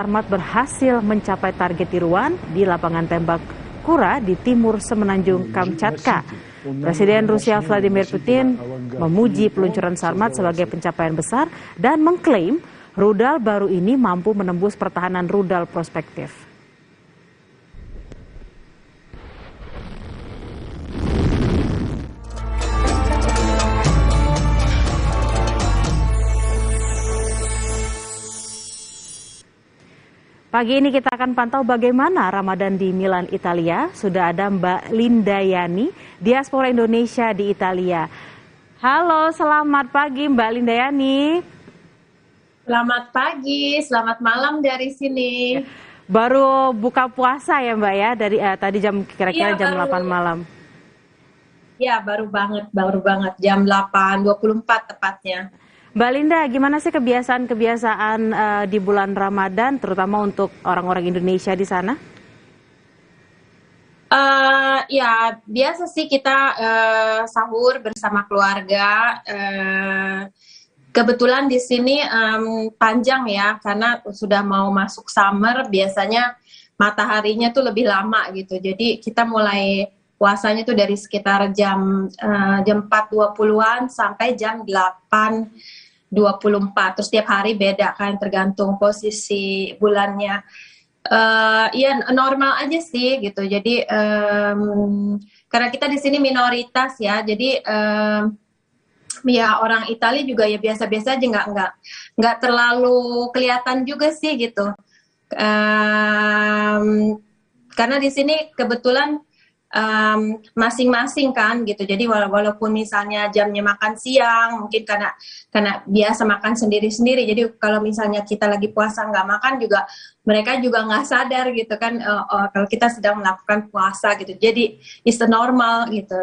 Sarmat berhasil mencapai target tiruan di lapangan tembak Kura di timur semenanjung Kamchatka. Presiden Rusia Vladimir Putin memuji peluncuran Sarmat sebagai pencapaian besar dan mengklaim rudal baru ini mampu menembus pertahanan rudal prospektif. Pagi ini kita akan pantau bagaimana Ramadan di Milan, Italia. Sudah ada Mbak Lindayani, diaspora Indonesia di Italia. Halo, selamat pagi Mbak Lindayani. Selamat pagi, selamat malam dari sini. Baru buka puasa ya Mbak ya, dari tadi jam kira-kira jam 8 malam. Ya, baru banget, jam 8.24 tepatnya. Mbak Linda, gimana sih kebiasaan-kebiasaan di bulan Ramadan, terutama untuk orang-orang Indonesia di sana? Ya, biasa sih kita sahur bersama keluarga. Kebetulan di sini panjang ya, karena sudah mau masuk summer, biasanya mataharinya tuh lebih lama gitu. Jadi kita mulai puasanya tuh dari sekitar jam 4.20-an sampai jam 8.24. Terus tiap hari beda kan, tergantung posisi bulannya. Ya normal aja sih gitu. Jadi karena kita di sini minoritas ya, jadi ya orang Italia juga ya biasa-biasa aja, nggak terlalu kelihatan juga sih gitu. Karena di sini kebetulan masing-masing kan gitu. Jadi walaupun misalnya jamnya makan siang, mungkin karena biasa makan sendiri-sendiri. Jadi kalau misalnya kita lagi puasa nggak makan juga, mereka juga nggak sadar gitu kan, kalau kita sedang melakukan puasa gitu. Jadi it's normal gitu,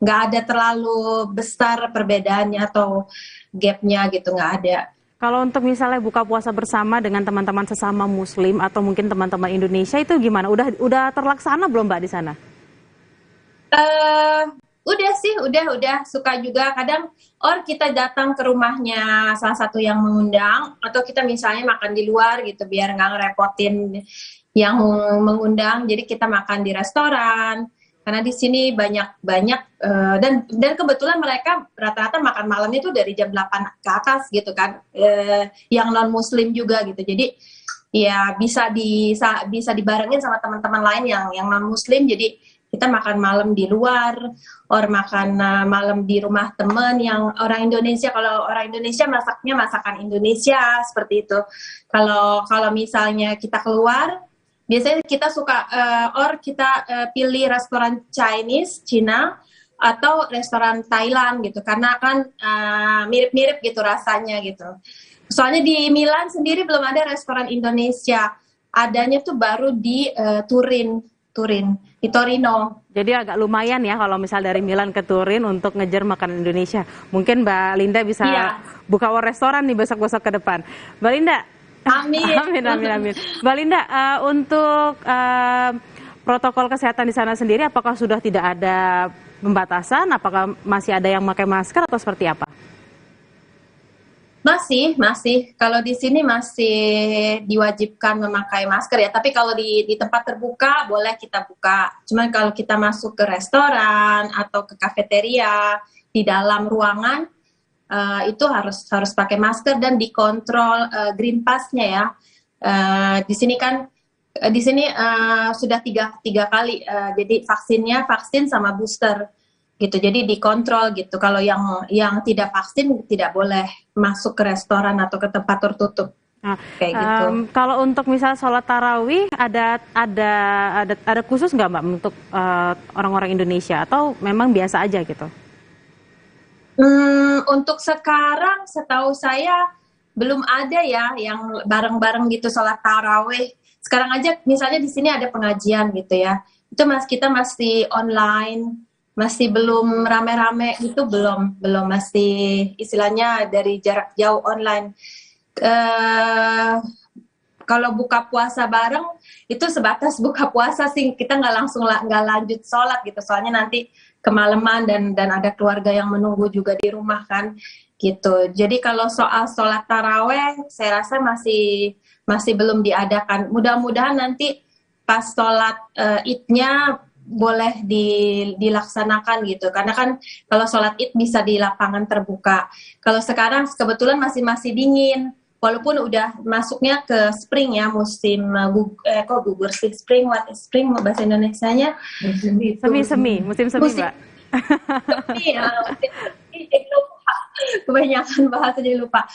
nggak ada terlalu besar perbedaannya atau gapnya gitu, nggak ada. Kalau untuk misalnya buka puasa bersama dengan teman-teman sesama Muslim atau mungkin teman-teman Indonesia itu gimana? Udah terlaksana belum Mbak di sana? Udah sih, udah suka juga. Kadang kita datang ke rumahnya salah satu yang mengundang, atau kita misalnya makan di luar gitu biar nggak ngerepotin yang mengundang. Jadi kita makan di restoran. Karena di sini banyak dan kebetulan mereka rata-rata makan malamnya itu dari jam 8 ke atas gitu kan, yang non muslim juga gitu. Jadi ya bisa dibarengin sama teman-teman lain yang non muslim. Jadi kita makan malam di luar, makan malam di rumah teman yang orang Indonesia. Kalau orang Indonesia masaknya masakan Indonesia seperti itu. Kalau misalnya kita keluar, biasanya kita suka kita pilih restoran Cina atau restoran Thailand gitu, karena kan mirip-mirip gitu rasanya gitu. Soalnya di Milan sendiri belum ada restoran Indonesia, adanya tuh baru di Turin, di Torino. Jadi agak lumayan ya kalau misal dari Milan ke Turin untuk ngejar makanan Indonesia. Mungkin Mbak Linda bisa buka restoran nih besok-besok ke depan. Mbak Linda, Amin. Mbak Linda, untuk protokol kesehatan di sana sendiri, apakah sudah tidak ada pembatasan? Apakah masih ada yang pakai masker atau seperti apa? Masih. Kalau di sini masih diwajibkan memakai masker ya. Tapi kalau di tempat terbuka boleh kita buka. Cuman kalau kita masuk ke restoran atau ke kafeteria di dalam ruangan, itu harus pakai masker dan dikontrol green pass-nya ya. Di sini sudah tiga kali, jadi vaksin sama booster gitu. Jadi dikontrol gitu. Kalau yang tidak vaksin tidak boleh masuk ke restoran atau ke tempat tertutup. Nah, kayak gitu. Kalau untuk misal sholat tarawih ada khusus nggak Mbak untuk orang-orang Indonesia atau memang biasa aja gitu? Untuk sekarang setahu saya belum ada ya yang bareng-bareng gitu sholat tarawih. Sekarang aja misalnya di sini ada pengajian gitu ya. Itu kita masih online, masih belum rame-rame gitu, belum masih istilahnya dari jarak jauh online. Kalau buka puasa bareng itu sebatas buka puasa sih, kita nggak lanjut sholat gitu, soalnya nanti kemalaman dan ada keluarga yang menunggu juga di rumah kan gitu. Jadi kalau soal sholat taraweh saya rasa masih masih belum diadakan. Mudah-mudahan nanti pas sholat Id-nya boleh dilaksanakan gitu, karena kan kalau sholat Id bisa di lapangan terbuka. Kalau sekarang kebetulan masih dingin, walaupun udah masuknya ke spring ya, musim gugur spring, what is spring bahasa Indonesianya? Musim semi Mbak. Semi ya, kebanyakan bahasa jadi lupa.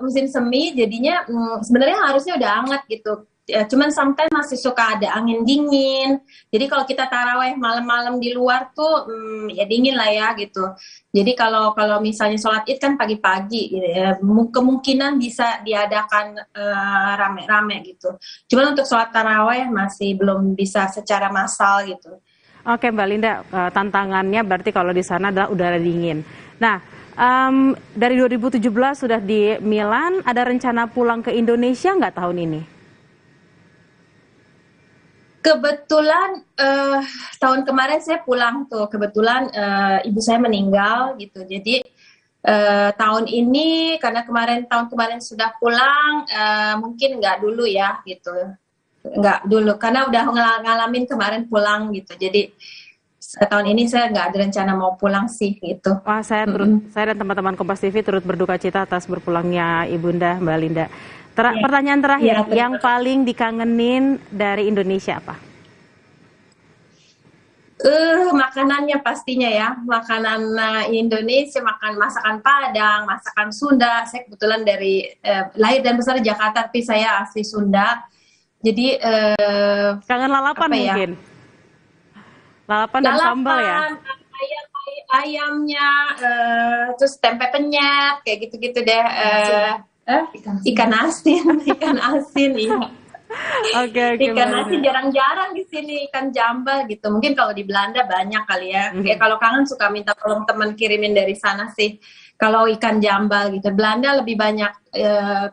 Musim semi jadinya sebenarnya harusnya udah hangat gitu. Cuman sometimes masih suka ada angin dingin. Jadi kalau kita taraweh malam-malam di luar tuh ya dingin lah ya gitu. Jadi kalau misalnya sholat Id kan pagi-pagi gitu ya, kemungkinan bisa diadakan rame-rame gitu. Cuman untuk sholat taraweh masih belum bisa secara massal gitu. Oke Mbak Linda, tantangannya berarti kalau di sana adalah udara dingin. Nah, dari 2017 sudah di Milan, ada rencana pulang ke Indonesia nggak tahun ini? Kebetulan tahun kemarin saya pulang tuh, kebetulan ibu saya meninggal gitu. Jadi tahun ini karena tahun kemarin sudah pulang, mungkin nggak dulu ya gitu, nggak dulu karena udah ngalamin kemarin pulang gitu. Jadi tahun ini saya nggak ada rencana mau pulang sih gitu. Wah, saya dan teman-teman Kompas TV turut berduka cita atas berpulangnya Ibunda Mbak Linda. Pertanyaan terakhir, yang paling dikangenin dari Indonesia apa? Makanannya pastinya ya, makanan Indonesia, masakan Padang, masakan Sunda. Saya kebetulan dari lahir dan besar di Jakarta, tapi saya asli Sunda. Jadi kangen lalapan mungkin? Lalapan dan sambal ya? Ayamnya, terus tempe penyet, kayak gitu-gitu deh. Ikan asin iya. Oke, ikan asin jarang-jarang di sini, ikan jambal gitu. Mungkin kalau di Belanda banyak kali ya. Kayak kalau kangen suka minta tolong teman kirimin dari sana sih. Kalau ikan jambal gitu, Belanda lebih banyak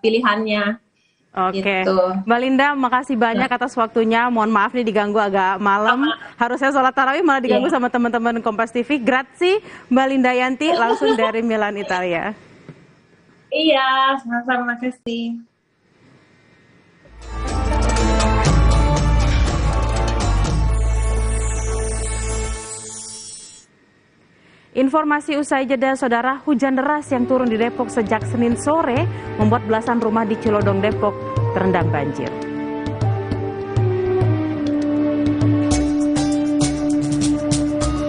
pilihannya. Oke, gitu. Mbak Linda, makasih banyak atas waktunya. Mohon maaf nih diganggu agak malam. Harusnya sholat tarawih malah diganggu sama teman-teman Kompas TV. Grazie, Mbak Linda Yanti, langsung dari Milan, Italia. Iya, sama-sama, makasih. Informasi usai jeda, saudara, hujan deras yang turun di Depok sejak Senin sore membuat belasan rumah di Cilodong, Depok terendam banjir.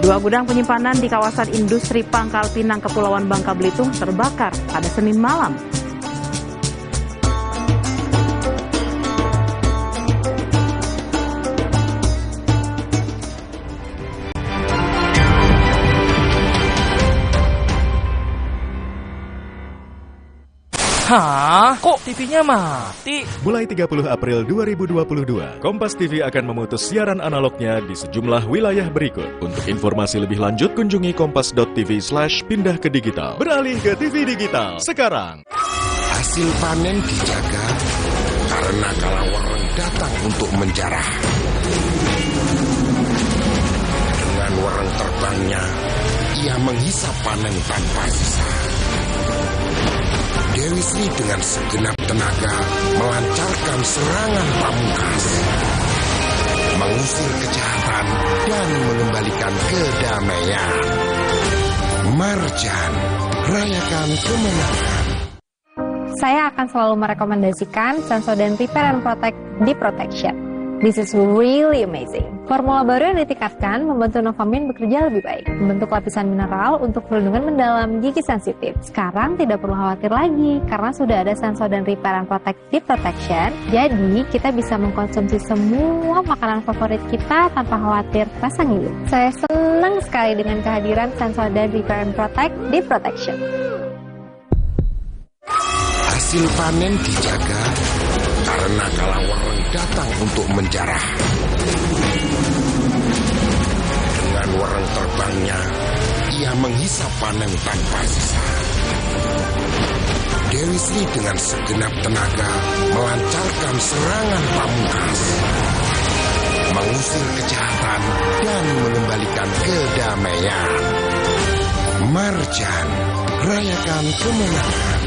Dua gudang penyimpanan di kawasan industri Pangkal Pinang, Kepulauan Bangka Belitung terbakar pada Senin malam. Hah? Kok TV-nya mati? Mulai 30 April 2022, Kompas TV akan memutus siaran analognya di sejumlah wilayah berikut. Untuk informasi lebih lanjut, kunjungi kompas.tv/pindah ke digital. Beralih ke TV digital sekarang. Hasil panen dijaga karena kalawareng datang untuk menjarah. Dengan wereng terbangnya, ia menghisap panen tanpa sisa. Dewi Sri dengan segenap tenaga melancarkan serangan pamungkas, mengusir kejahatan dan mengembalikan kedamaian. Marjan, rayakan kemenangan. Saya akan selalu merekomendasikan Sensodyne Repair and Protect Deep Protection. This is really amazing. Formula baru yang ditingkatkan membantu Novamin bekerja lebih baik, membentuk lapisan mineral untuk perlindungan mendalam gigi sensitif. Sekarang tidak perlu khawatir lagi, karena sudah ada Sensodyne Repair and Protect Deep Protection. Jadi, kita bisa mengkonsumsi semua makanan favorit kita tanpa khawatir rasa ngilu. Saya senang sekali dengan kehadiran Sensodyne Repair and Protect Deep Protection. Hasil panen dijaga karena kalawareng datang untuk menjarah. Dengan wereng terbangnya, ia menghisap panen tanpa sisa. Dewi Sri dengan segenap tenaga melancarkan serangan pamungkas, mengusir kejahatan dan mengembalikan kedamaian. Marjan, rayakan kemenangan.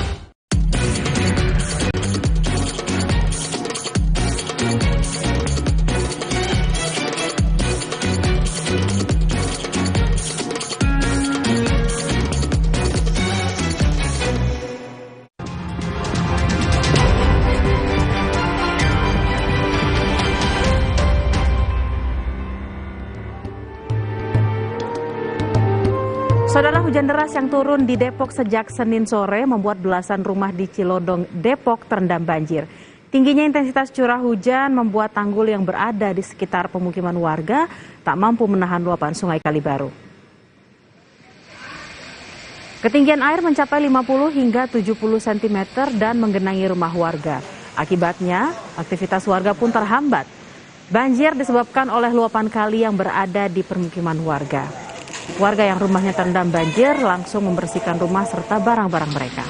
Saudara, hujan deras yang turun di Depok sejak Senin sore membuat belasan rumah di Cilodong, Depok terendam banjir. Tingginya intensitas curah hujan membuat tanggul yang berada di sekitar pemukiman warga tak mampu menahan luapan Sungai Kalibaru. Ketinggian air mencapai 50 hingga 70 cm dan menggenangi rumah warga. Akibatnya, aktivitas warga pun terhambat. Banjir disebabkan oleh luapan kali yang berada di permukiman warga. Warga yang rumahnya terendam banjir langsung membersihkan rumah serta barang-barang mereka.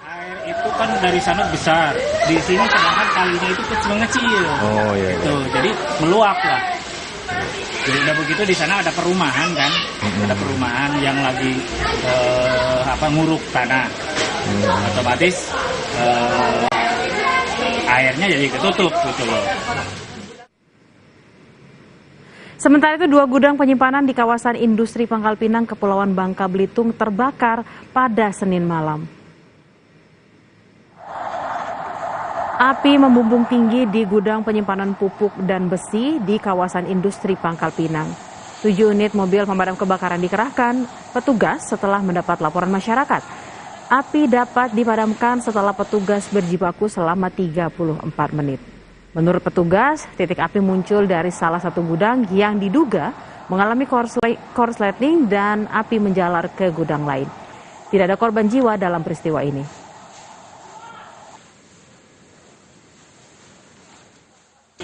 Air itu kan dari sana besar, di sini sedangkan kalinya itu kecil-kecil. Oh iya. Tuh, jadi meluap lah. Jadi udah begitu di sana ada perumahan kan, ada perumahan yang lagi nguruk tanah. Otomatis airnya jadi ketutup gitu loh. Sementara itu, 2 gudang penyimpanan di kawasan industri Pangkal Pinang, Kepulauan Bangka Belitung terbakar pada Senin malam. Api membumbung tinggi di gudang penyimpanan pupuk dan besi di kawasan industri Pangkal Pinang. 7 unit mobil pemadam kebakaran dikerahkan petugas setelah mendapat laporan masyarakat. Api dapat dipadamkan setelah petugas berjibaku selama 34 menit. Menurut petugas, titik api muncul dari salah satu gudang yang diduga mengalami korsleting dan api menjalar ke gudang lain. Tidak ada korban jiwa dalam peristiwa ini.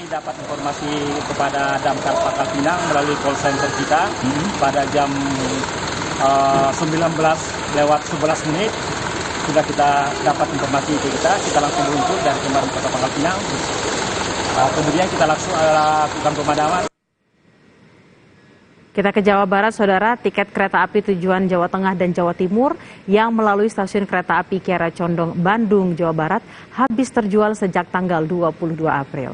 Dapat informasi kepada Damkar Pangkal Pinang melalui call center kita pada jam 19:11 sudah kita dapat informasi itu kita langsung meluncur dari kemarin Kota Pangkal Pinang. Kemudian kita langsung lakukan pemadaman. Kita ke Jawa Barat, saudara. Tiket kereta api tujuan Jawa Tengah dan Jawa Timur yang melalui stasiun kereta api Kiara Condong, Bandung, Jawa Barat habis terjual sejak tanggal 22 April.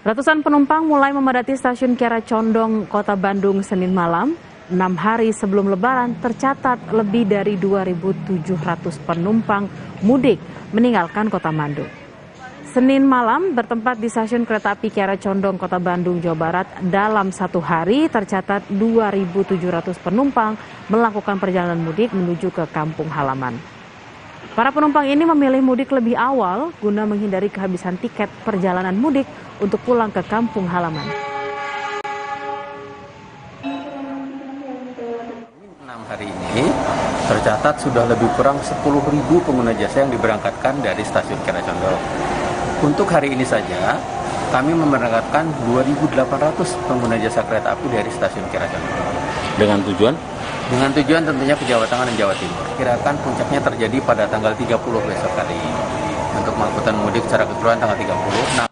Ratusan penumpang mulai memadati stasiun Kiara Condong, Kota Bandung, Senin malam. 6 hari sebelum Lebaran tercatat lebih dari 2.700 penumpang mudik meninggalkan Kota Bandung. Senin malam bertempat di stasiun kereta api Kiara Condong, Kota Bandung, Jawa Barat, dalam 1 hari tercatat 2.700 penumpang melakukan perjalanan mudik menuju ke kampung halaman. Para penumpang ini memilih mudik lebih awal guna menghindari kehabisan tiket perjalanan mudik untuk pulang ke kampung halaman. 6 hari ini tercatat sudah lebih kurang 10.000 pengguna jasa yang diberangkatkan dari stasiun Kiara Condong. Untuk hari ini saja, kami memberangkatkan 2.800 pengguna jasa kereta api dari stasiun Kiara Condong. Dengan tujuan? Dengan tujuan tentunya ke Jawa Tengah dan Jawa Timur. Kirakan puncaknya terjadi pada tanggal 30 besok hari. Untuk angkutan mudik secara keseluruhan tanggal 30.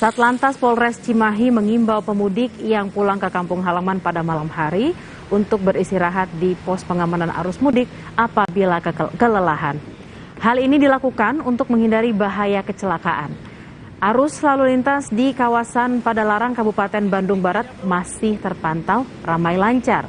Satlantas Polres Cimahi mengimbau pemudik yang pulang ke kampung halaman pada malam hari untuk beristirahat di pos pengamanan arus mudik apabila kelelahan. Hal ini dilakukan untuk menghindari bahaya kecelakaan. Arus lalu lintas di kawasan Padalarang, Kabupaten Bandung Barat masih terpantau ramai lancar.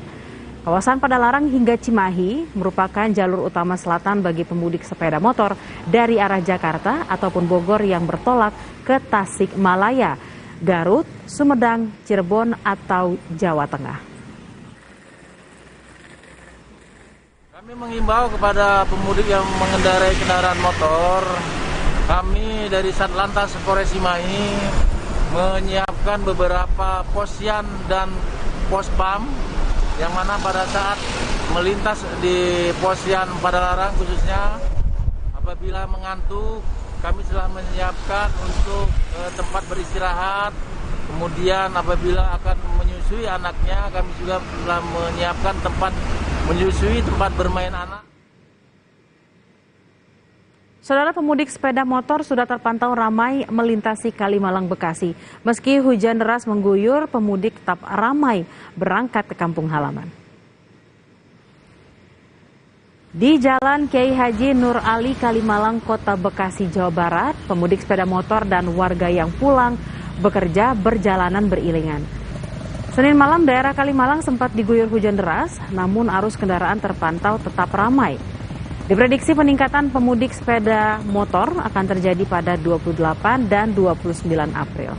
Kawasan Padalarang hingga Cimahi merupakan jalur utama selatan bagi pemudik sepeda motor dari arah Jakarta ataupun Bogor yang bertolak ke Tasikmalaya, Garut, Sumedang, Cirebon, atau Jawa Tengah. Kami mengimbau kepada pemudik yang mengendarai kendaraan motor, kami dari Satlantas Polres Cimahi menyiapkan beberapa posyan dan pospam yang mana pada saat melintas di posyan Padalarang khususnya apabila mengantuk kami telah menyiapkan untuk tempat beristirahat, kemudian apabila akan menyusui anaknya kami juga telah menyiapkan tempat menyusui, tempat bermain anak. Saudara, pemudik sepeda motor sudah terpantau ramai melintasi Kalimalang, Bekasi. Meski hujan deras mengguyur, pemudik tetap ramai berangkat ke kampung halaman. Di Jalan Kiai Haji Nur Ali Kalimalang, Kota Bekasi, Jawa Barat, pemudik sepeda motor dan warga yang pulang bekerja berjalanan beriringan. Senin malam daerah Kalimalang sempat diguyur hujan deras, namun arus kendaraan terpantau tetap ramai. Diprediksi peningkatan pemudik sepeda motor akan terjadi pada 28 dan 29 April.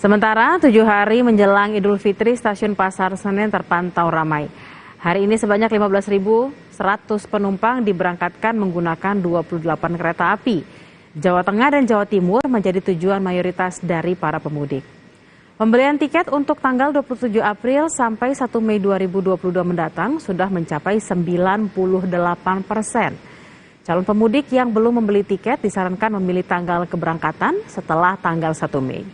Sementara 7 hari menjelang Idul Fitri, stasiun Pasar Senen terpantau ramai. Hari ini sebanyak 15.100 penumpang diberangkatkan menggunakan 28 kereta api. Jawa Tengah dan Jawa Timur menjadi tujuan mayoritas dari para pemudik. Pembelian tiket untuk tanggal 27 April sampai 1 Mei 2022 mendatang sudah mencapai 98%. Calon pemudik yang belum membeli tiket disarankan memilih tanggal keberangkatan setelah tanggal 1 Mei.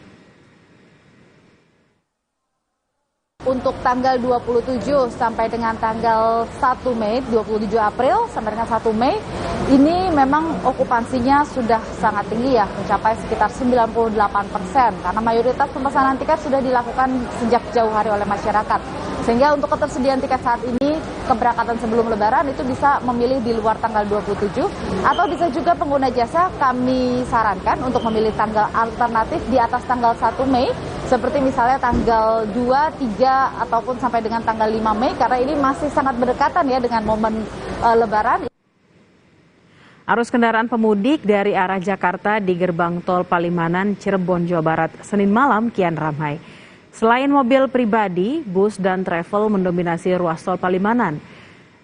Untuk tanggal 27 sampai dengan tanggal 1 Mei, 27 April sampai dengan 1 Mei, ini memang okupansinya sudah sangat tinggi ya, mencapai sekitar 98%, karena mayoritas pemesanan tiket sudah dilakukan sejak jauh hari oleh masyarakat. Sehingga untuk ketersediaan tiket saat ini, keberangkatan sebelum Lebaran itu bisa memilih di luar tanggal 27, atau bisa juga pengguna jasa kami sarankan untuk memilih tanggal alternatif di atas tanggal 1 Mei, seperti misalnya tanggal 2, 3, ataupun sampai dengan tanggal 5 Mei, karena ini masih sangat berdekatan ya dengan momen Lebaran. Arus kendaraan pemudik dari arah Jakarta di gerbang tol Palimanan, Cirebon, Jawa Barat, Senin malam kian ramai. Selain mobil pribadi, bus dan travel mendominasi ruas tol Palimanan.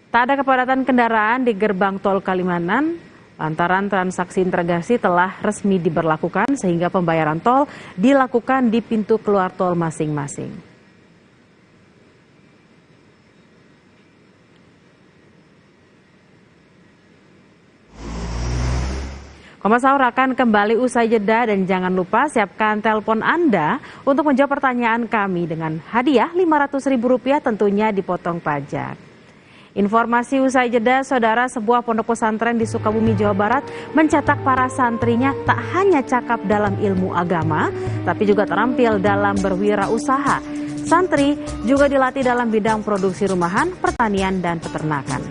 Tak ada kepadatan kendaraan di gerbang tol Palimanan, lantaran transaksi integrasi telah resmi diberlakukan sehingga pembayaran tol dilakukan di pintu keluar tol masing-masing. Kompas Sahur akan kembali usai jeda dan jangan lupa siapkan telepon Anda untuk menjawab pertanyaan kami dengan hadiah Rp500.000 tentunya dipotong pajak. Informasi usai jeda, saudara, sebuah pondok pesantren di Sukabumi, Jawa Barat mencetak para santrinya tak hanya cakap dalam ilmu agama, tapi juga terampil dalam berwirausaha. Santri juga dilatih dalam bidang produksi rumahan, pertanian, dan peternakan.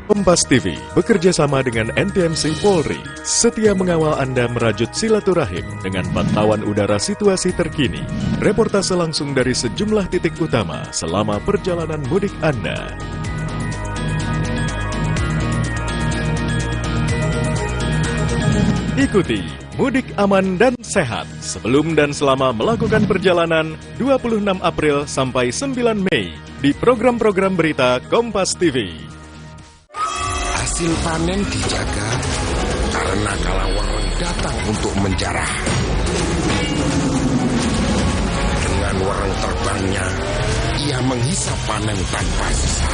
Kompas TV bekerja sama dengan NTMC Polri, setia mengawal Anda merajut silaturahim dengan pantauan udara situasi terkini, reportase langsung dari sejumlah titik utama selama perjalanan mudik Anda. Ikuti Mudik Aman dan Sehat sebelum dan selama melakukan perjalanan 26 April sampai 9 Mei di program-program berita Kompas TV. Hasil panen dijaga karena kala wareng datang untuk menjarah. Dengan wareng terbangnya, ia menghisap panen tanpa sisa.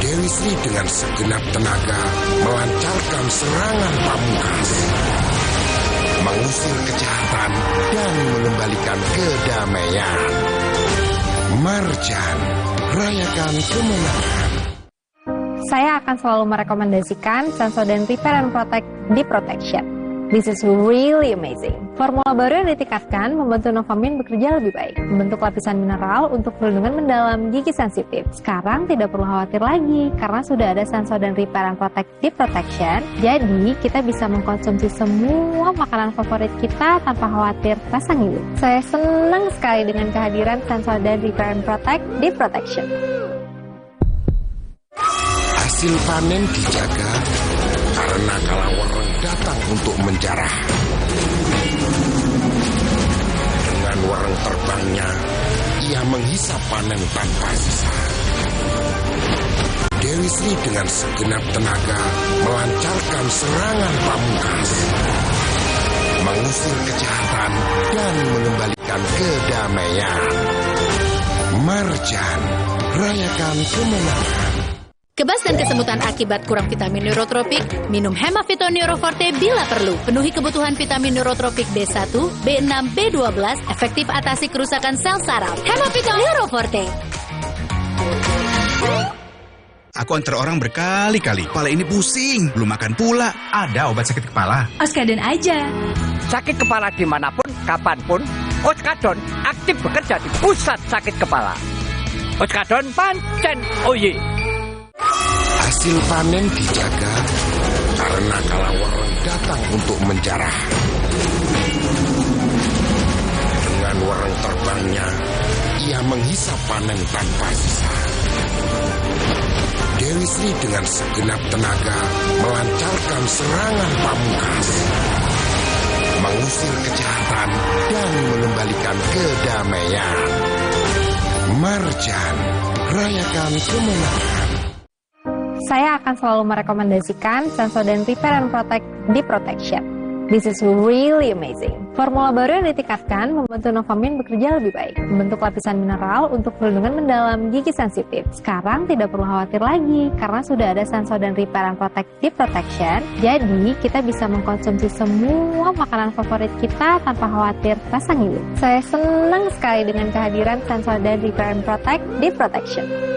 Dewi Sri dengan segenap tenaga melancarkan serangan pamungkas, mengusir kejahatan dan mengembalikan kedamaian. Marjan, rayakan kemenangan. Saya akan selalu merekomendasikan Sensodyne Repair and Protect Deep Protection. This is really amazing. Formula baru yang ditingkatkan membantu Novamin bekerja lebih baik, membentuk lapisan mineral untuk perlindungan mendalam gigi sensitif. Sekarang tidak perlu khawatir lagi, karena sudah ada Sensodyne Repair and Protect Deep Protection. Jadi, kita bisa mengkonsumsi semua makanan favorit kita tanpa khawatir rasa ngilu. Saya senang sekali dengan kehadiran Sensodyne Repair and Protect Deep Protection. Hasil panen dijaga karena kala wareng datang untuk menjarah. Dengan wareng terbangnya, ia menghisap panen tanpa sisa. Dewi Sri dengan segenap tenaga melancarkan serangan pamungkas, mengusir kejahatan dan mengembalikan kedamaian. Marjan, rayakan kemenangan. Kebas dan kesemutan akibat kurang vitamin neurotropik, minum Hemavito Neuroforte bila perlu. Penuhi kebutuhan vitamin neurotropik B1, B6, B12, efektif atasi kerusakan sel saraf. Hemavito Neuroforte. Aku antar orang berkali-kali. Kepala ini pusing, belum makan pula. Ada obat sakit kepala? Oskadon aja. Sakit kepala dimanapun, kapanpun, Oskadon aktif bekerja di pusat sakit kepala. Oskadon pancen oye. Hasil panen dijaga karena kalawareng datang untuk menjarah. Dengan wereng terbangnya, ia menghisap panen tanpa sisa. Dewi Sri dengan segenap tenaga melancarkan serangan pamungkas, mengusir kejahatan dan mengembalikan kedamaian. Marjan, rayakan kemenangan. Saya akan selalu merekomendasikan Sensodyne Repair and Protect Deep Protection. This is really amazing. Formula baru yang ditingkatkan membantu Novamin bekerja lebih baik, membentuk lapisan mineral untuk perlindungan mendalam gigi sensitif. Sekarang tidak perlu khawatir lagi, karena sudah ada Sensodyne Repair and Protect Deep Protection. Jadi, kita bisa mengkonsumsi semua makanan favorit kita tanpa khawatir rasa ngilu. Saya senang sekali dengan kehadiran Sensodyne Repair and Protect Deep Protection.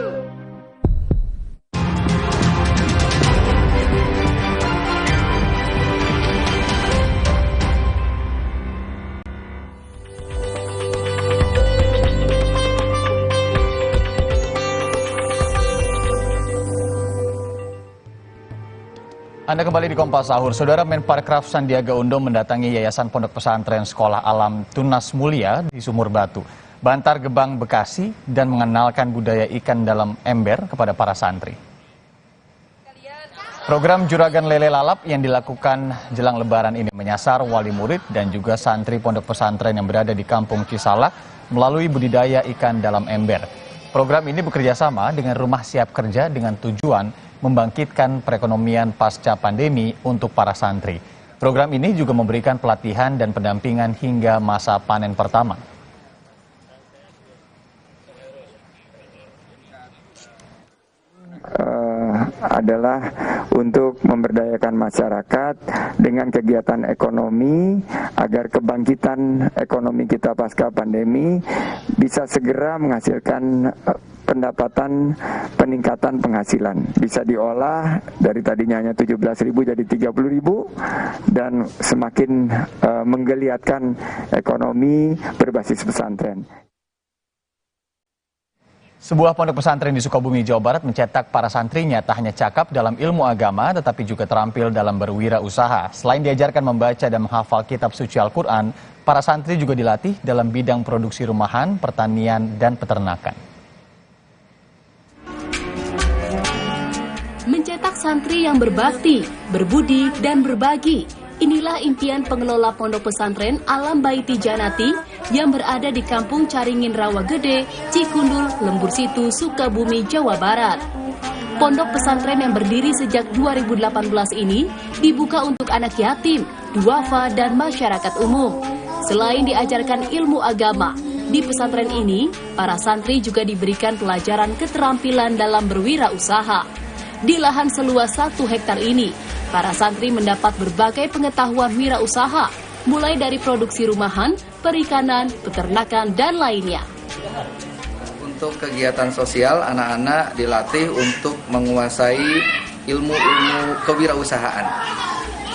Anda kembali di Kompas Sahur. Saudara Menparekraf Sandiaga Uno mendatangi Yayasan Pondok Pesantren Sekolah Alam Tunas Mulia di Sumur Batu, Bantar Gebang, Bekasi, dan mengenalkan budaya ikan dalam ember kepada para santri. Program Juragan Lele Lalap yang dilakukan jelang Lebaran ini menyasar wali murid dan juga santri pondok pesantren yang berada di Kampung Cisalak melalui budidaya ikan dalam ember. Program ini bekerjasama dengan Rumah Siap Kerja dengan tujuan membangkitkan perekonomian pasca pandemi untuk para santri. Program ini juga memberikan pelatihan dan pendampingan hingga masa panen pertama. Adalah untuk memberdayakan masyarakat dengan kegiatan ekonomi agar kebangkitan ekonomi kita pasca pandemi bisa segera menghasilkan pendapatan peningkatan penghasilan. Bisa diolah dari tadinya hanya 17.000 jadi 30.000 dan semakin menggeliatkan ekonomi berbasis pesantren. Sebuah pondok pesantren di Sukabumi, Jawa Barat mencetak para santrinya tak hanya cakap dalam ilmu agama tetapi juga terampil dalam berwirausaha. Selain diajarkan membaca dan menghafal kitab suci Al-Quran, para santri juga dilatih dalam bidang produksi rumahan, pertanian, dan peternakan. Mencetak santri yang berbakti, berbudi, dan berbagi. Inilah impian pengelola Pondok Pesantren Alam Baiti Janati yang berada di Kampung Caringin Rawa Gede, Cikundul, Lembur Situ, Sukabumi, Jawa Barat. Pondok pesantren yang berdiri sejak 2018 ini dibuka untuk anak yatim, duafa, dan masyarakat umum. Selain diajarkan ilmu agama, di pesantren ini para santri juga diberikan pelajaran keterampilan dalam berwirausaha. Di lahan seluas 1 hektar ini, para santri mendapat berbagai pengetahuan wirausaha, mulai dari produksi rumahan, perikanan, peternakan, dan lainnya. Untuk kegiatan sosial, anak-anak dilatih untuk menguasai ilmu-ilmu kewirausahaan.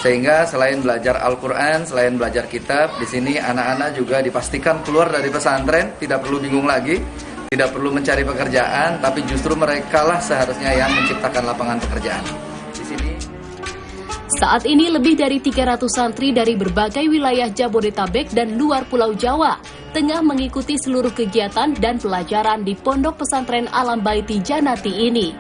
Sehingga selain belajar Al-Quran, selain belajar kitab, di sini anak-anak juga dipastikan keluar dari pesantren, tidak perlu bingung lagi, tidak perlu mencari pekerjaan, tapi justru merekalah seharusnya yang menciptakan lapangan pekerjaan. Di sini saat ini lebih dari 300 santri dari berbagai wilayah Jabodetabek dan luar Pulau Jawa tengah mengikuti seluruh kegiatan dan pelajaran di Pondok Pesantren Alam Baiti Janati ini.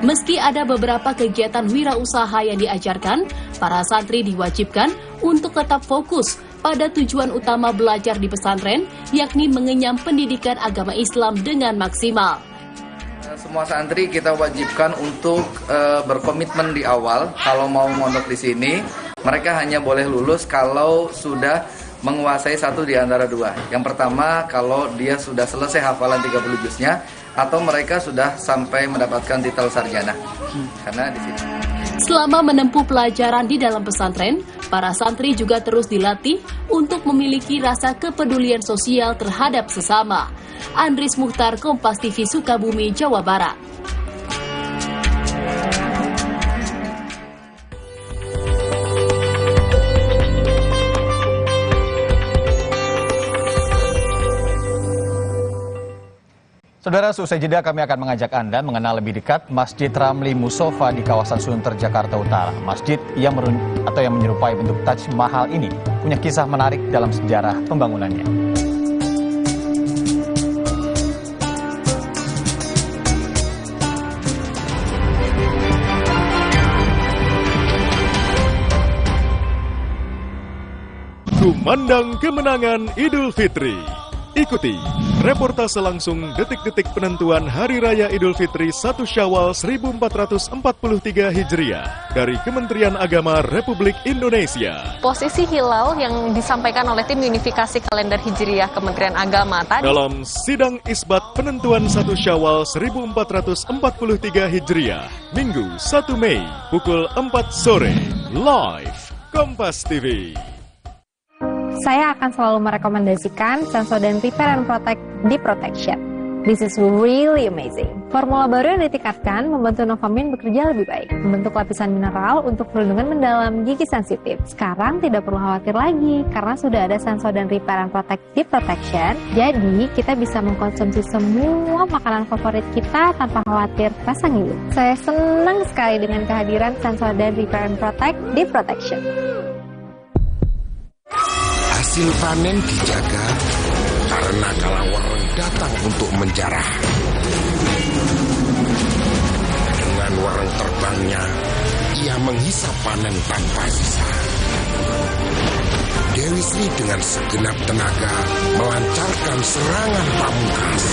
Meski ada beberapa kegiatan wirausaha yang diajarkan, para santri diwajibkan untuk tetap fokus pada tujuan utama belajar di pesantren, yakni mengenyam pendidikan agama Islam dengan maksimal. Semua santri kita wajibkan untuk berkomitmen di awal. Kalau mau mondok di sini, mereka hanya boleh lulus kalau sudah menguasai satu di antara dua. Yang pertama, kalau dia sudah selesai hafalan 30 juznya, atau mereka sudah sampai mendapatkan titel sarjana. Karena di sini. Selama menempuh pelajaran di dalam pesantren, para santri juga terus dilatih untuk memiliki rasa kepedulian sosial terhadap sesama. Andris Muhtar, Kompas TV, Sukabumi, Jawa Barat. Saudara, seusai jeda kami akan mengajak Anda mengenal lebih dekat Masjid Ramli Musofa di kawasan Sunter, Jakarta Utara. Masjid yang menyerupai bentuk Taj Mahal ini punya kisah menarik dalam sejarah pembangunannya. Kumandang kemenangan Idul Fitri. Ikuti reportase langsung detik-detik penentuan Hari Raya Idul Fitri 1 Syawal 1443 Hijriah dari Kementerian Agama Republik Indonesia. Posisi hilal yang disampaikan oleh tim unifikasi kalender Hijriah Kementerian Agama tadi dalam sidang isbat penentuan 1 Syawal 1443 Hijriah, Minggu 1 Mei pukul 4 sore, live Kompas TV. Saya akan selalu merekomendasikan Sensodyne Repair and Protect Deep Protection. This is really amazing. Formula baru yang ditingkatkan membantu Novamin bekerja lebih baik, membentuk lapisan mineral untuk perlindungan mendalam gigi sensitif. Sekarang tidak perlu khawatir lagi, karena sudah ada Sensodyne Repair and Protect Deep Protection. Jadi, kita bisa mengkonsumsi semua makanan favorit kita tanpa khawatir rasa ngilu. Saya senang sekali dengan kehadiran Sensodyne Repair and Protect Deep Protection. Hasil panen dijaga karena kalawareng datang untuk menjarah. Dengan wareng terbangnya, ia menghisap panen tanpa sisa. Dewi Sri dengan segenap tenaga melancarkan serangan pamungkas,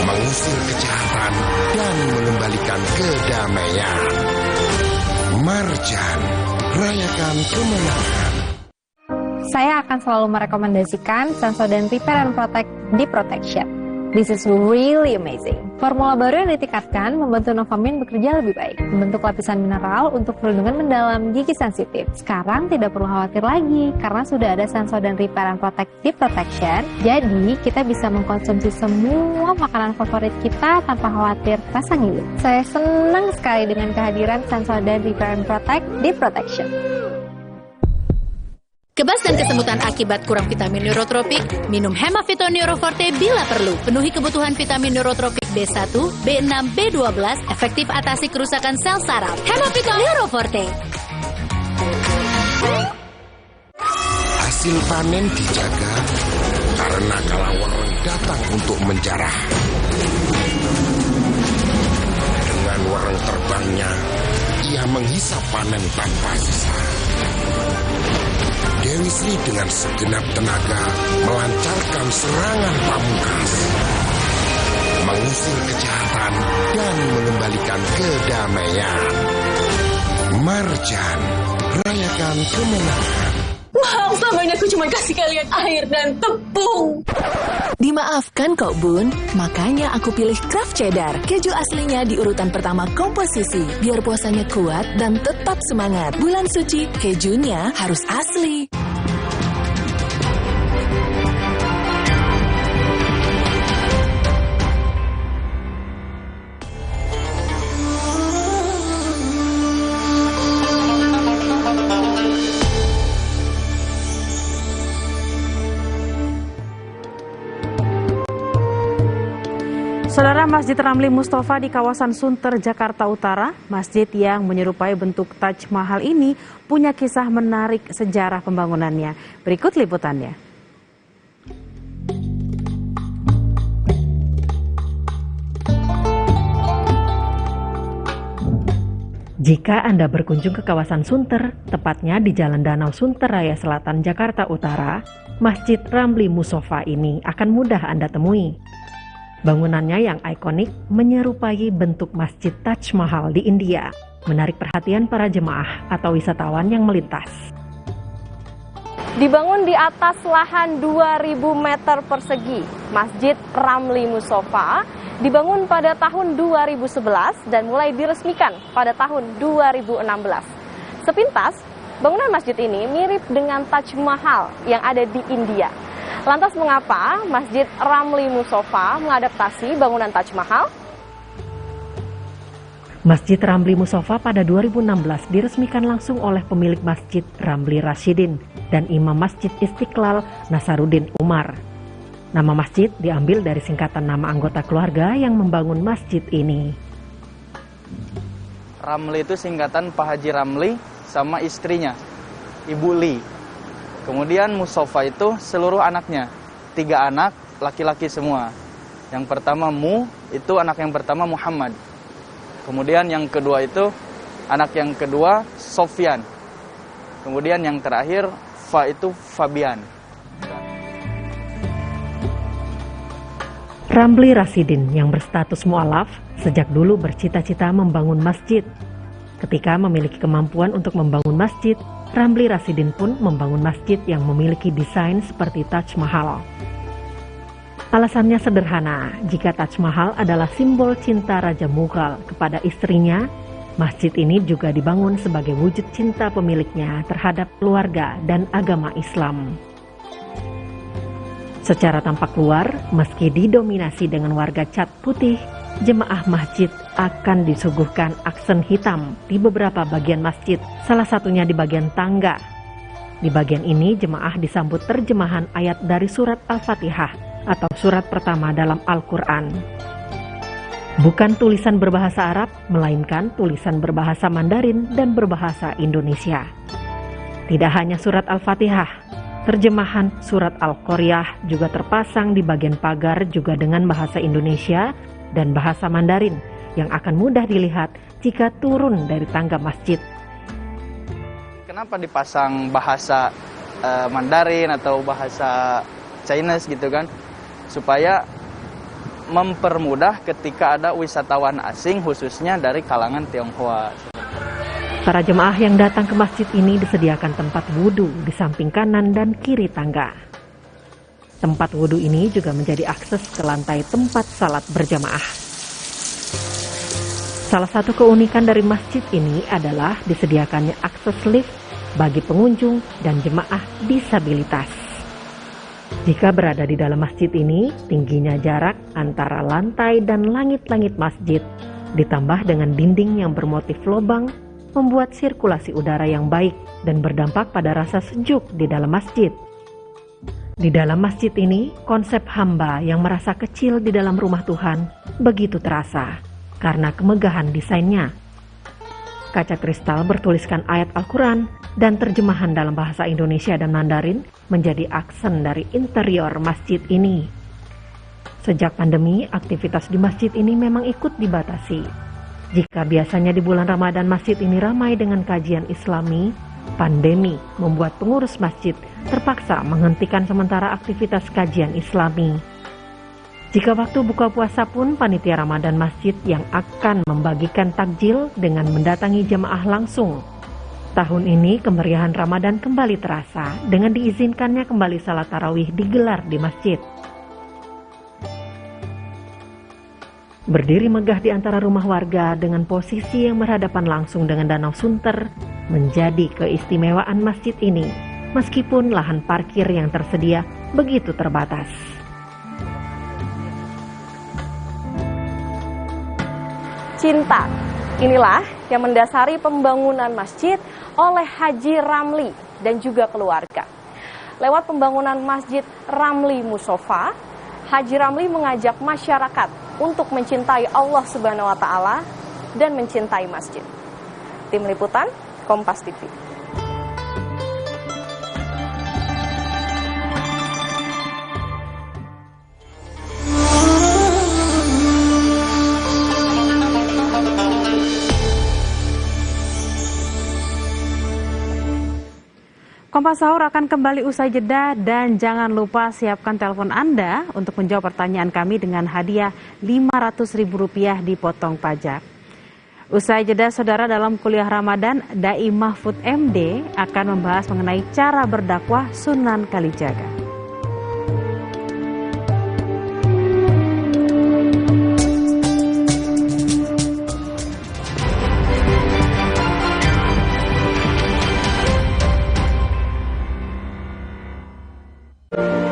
mengusir kejahatan dan mengembalikan kedamaian. Marjan, rayakan kemenangan. Saya akan selalu merekomendasikan Sensodyne Repair and Protect Deep Protection. This is really amazing. Formula baru yang ditingkatkan membantu Novamin bekerja lebih baik, membentuk lapisan mineral untuk perlindungan mendalam gigi sensitif. Sekarang tidak perlu khawatir lagi, karena sudah ada Sensodyne Repair and Protect Deep Protection. Jadi, kita bisa mengkonsumsi semua makanan favorit kita tanpa khawatir rasa ngilu. Saya senang sekali dengan kehadiran Sensodyne Repair and Protect Deep Protection. Kebas dan kesemutan akibat kurang vitamin neurotropik, minum Hemavito Neuroforte bila perlu. Penuhi kebutuhan vitamin neurotropik B1, B6, B12, efektif atasi kerusakan sel saraf. Hemavito Neuroforte. Hasil panen dijaga karena kalawareng datang untuk menjarah. Dengan wareng terbangnya, ia menghisap panen tanpa sisa. Dewi Sri dengan segenap tenaga melancarkan serangan pamungkas, mengusir kejahatan dan mengembalikan kedamaian. Marjan, rayakan kemenangan. Wow, selama ini aku cuma kasih kalian air dan tepung. Dimaafkan kok Bun, makanya aku pilih Kraft Cheddar. Keju aslinya di urutan pertama komposisi, biar puasanya kuat dan tetap semangat. Bulan suci, kejunya harus asli. Saudara, Masjid Ramli Musofa di kawasan Sunter, Jakarta Utara, masjid yang menyerupai bentuk Taj Mahal ini punya kisah menarik sejarah pembangunannya. Berikut liputannya. Jika Anda berkunjung ke kawasan Sunter, tepatnya di Jalan Danau Sunter Raya Selatan, Jakarta Utara, Masjid Ramli Musofa ini akan mudah Anda temui. Bangunannya yang ikonik menyerupai bentuk Masjid Taj Mahal di India, menarik perhatian para jemaah atau wisatawan yang melintas. Dibangun di atas lahan 2.000 meter persegi, Masjid Ramli Musofa dibangun pada tahun 2011 dan mulai diresmikan pada tahun 2016. Sepintas, bangunan masjid ini mirip dengan Taj Mahal yang ada di India. Lantas mengapa Masjid Ramli Musofa mengadaptasi bangunan Taj Mahal? Masjid Ramli Musofa pada 2016 diresmikan langsung oleh pemilik Masjid Ramli Rashidin dan Imam Masjid Istiqlal Nasaruddin Umar. Nama masjid diambil dari singkatan nama anggota keluarga yang membangun masjid ini. Ramli itu singkatan Pak Haji Ramli sama istrinya, Ibu Li. Kemudian Musofa itu seluruh anaknya, 3 anak, laki-laki semua. Yang pertama itu anak yang pertama Muhammad. Kemudian yang kedua itu, anak yang kedua Sofyan. Kemudian yang terakhir, Fa itu Fabian. Ramli Rasidin yang berstatus mu'alaf sejak dulu bercita-cita membangun masjid. Ketika memiliki kemampuan untuk membangun masjid, Ramli Rasidin pun membangun masjid yang memiliki desain seperti Taj Mahal. Alasannya sederhana, jika Taj Mahal adalah simbol cinta Raja Mughal kepada istrinya, masjid ini juga dibangun sebagai wujud cinta pemiliknya terhadap keluarga dan agama Islam. Secara tampak luar, meski didominasi dengan warga cat putih, jemaah masjid akan disuguhkan aksen hitam di beberapa bagian masjid, salah satunya di bagian tangga. Di bagian ini, jemaah disambut terjemahan ayat dari surat Al-Fatihah atau surat pertama dalam Al-Quran. Bukan tulisan berbahasa Arab, melainkan tulisan berbahasa Mandarin dan berbahasa Indonesia. Tidak hanya surat Al-Fatihah, terjemahan surat Al-Qoryah juga terpasang di bagian pagar juga dengan bahasa Indonesia dan bahasa Mandarin yang akan mudah dilihat jika turun dari tangga masjid. Kenapa dipasang bahasa Mandarin atau bahasa Chinese gitu kan? Supaya mempermudah ketika ada wisatawan asing khususnya dari kalangan Tionghoa. Para jemaah yang datang ke masjid ini disediakan tempat wudhu di samping kanan dan kiri tangga. Tempat wudhu ini juga menjadi akses ke lantai tempat salat berjamaah. Salah satu keunikan dari masjid ini adalah disediakannya akses lift bagi pengunjung dan jemaah disabilitas. Jika berada di dalam masjid ini, tingginya jarak antara lantai dan langit-langit masjid, ditambah dengan dinding yang bermotif lubang, membuat sirkulasi udara yang baik dan berdampak pada rasa sejuk di dalam masjid. Di dalam masjid ini, konsep hamba yang merasa kecil di dalam rumah Tuhan begitu terasa karena kemegahan desainnya. Kaca kristal bertuliskan ayat Al-Quran dan terjemahan dalam bahasa Indonesia dan Mandarin menjadi aksen dari interior masjid ini. Sejak pandemi, aktivitas di masjid ini memang ikut dibatasi. Jika biasanya di bulan Ramadan masjid ini ramai dengan kajian Islami, pandemi membuat pengurus masjid terpaksa menghentikan sementara aktivitas kajian Islami. Jika waktu buka puasa pun, panitia Ramadan masjid yang akan membagikan takjil dengan mendatangi jemaah langsung. Tahun ini kemeriahan Ramadan kembali terasa dengan diizinkannya kembali salat tarawih digelar di masjid. Berdiri megah di antara rumah warga dengan posisi yang berhadapan langsung dengan Danau Sunter menjadi keistimewaan masjid ini, meskipun lahan parkir yang tersedia begitu terbatas. Cinta, inilah yang mendasari pembangunan masjid oleh Haji Ramli dan juga keluarga. Lewat pembangunan Masjid Ramli Musofa, Haji Ramli mengajak masyarakat untuk mencintai Allah Subhanahu wa Ta'ala dan mencintai masjid. Tim Liputan, Kompas TV. Kompas Sahur akan kembali usai jeda dan jangan lupa siapkan telepon Anda untuk menjawab pertanyaan kami dengan hadiah Rp500.000 dipotong pajak. Usai jeda, saudara, dalam kuliah Ramadan, Dai Mahfud MD akan membahas mengenai cara berdakwah Sunan Kalijaga.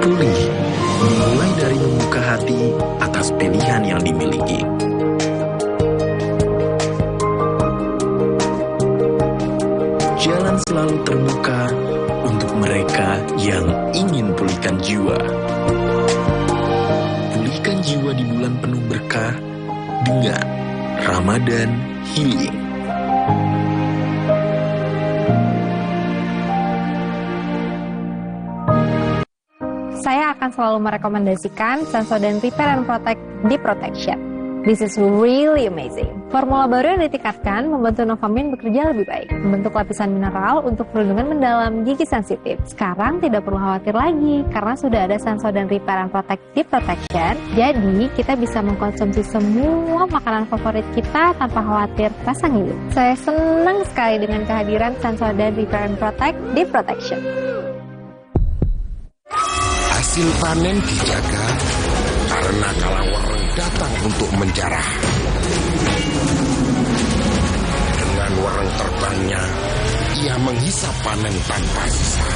Tuli, mulai dari membuka hati atas pilihan yang dimiliki. Jalan selalu terbuka untuk mereka yang ingin pulihkan jiwa. jiwa di bulan penuh berkah dengan Ramadan Healing. Saya akan selalu merekomendasikan Sensodyne Repair and Protect Deep Protection. This is really amazing. Formula baru yang ditingkatkan membantu Novamin bekerja lebih baik, membentuk lapisan mineral untuk perlindungan mendalam gigi sensitif. Sekarang tidak perlu khawatir lagi, karena sudah ada Sensodyne Repair and Protect Deep Protection. Jadi, kita bisa mengkonsumsi semua makanan favorit kita tanpa khawatir rasa ngilu. Saya senang sekali dengan kehadiran Sensodyne Repair and Protect Deep Protection. Hasil panen dijaga karena kalawareng datang untuk menjarah. Dengan wereng terbangnya, ia menghisap panen tanpa sisa.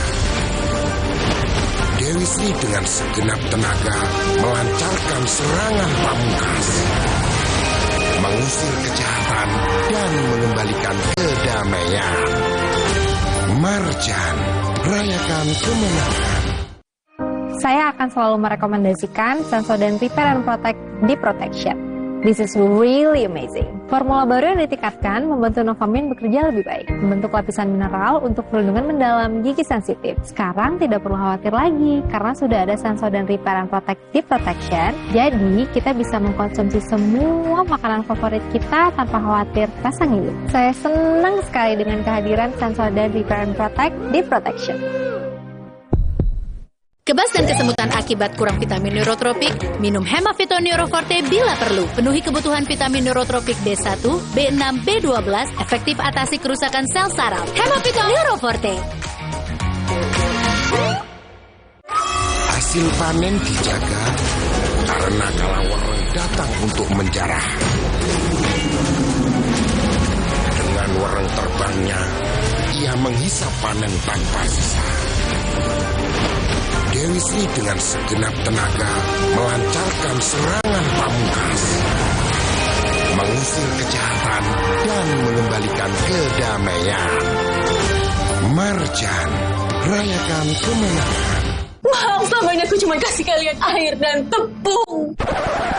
Dewi Sri dengan segenap tenaga melancarkan serangan pamungkas, mengusir kejahatan dan mengembalikan kedamaian. Marjan, rayakan kemenangan. Saya akan selalu merekomendasikan Sensodyne Repair and Protect Deep Protection. This is really amazing. Formula baru yang ditingkatkan membantu Novamin bekerja lebih baik, membentuk lapisan mineral untuk perlindungan mendalam gigi sensitif. Sekarang tidak perlu khawatir lagi, karena sudah ada Sensodyne Repair and Protect Deep Protection. Jadi, kita bisa mengkonsumsi semua makanan favorit kita tanpa khawatir rasa ngilu. Saya senang sekali dengan kehadiran Sensodyne Repair and Protect Deep Protection. Kebas dan kesemutan akibat kurang vitamin neurotropik, minum Hemavito Neuroforte bila perlu. Penuhi kebutuhan vitamin neurotropik B1, B6, B12, efektif atasi kerusakan sel saraf. Hemavito Neuroforte. Hasil panen dijaga karena kalawareng datang untuk menjarah. Dengan wereng terbangnya, ia menghisap panen tanpa sisa. Dewi Sri dengan segenap tenaga melancarkan serangan pamungkas, mengusir kejahatan dan mengembalikan kedamaian. Marjan, rayakan kemenangan. Maaf, selama ini aku cuma kasih kalian air dan tepung.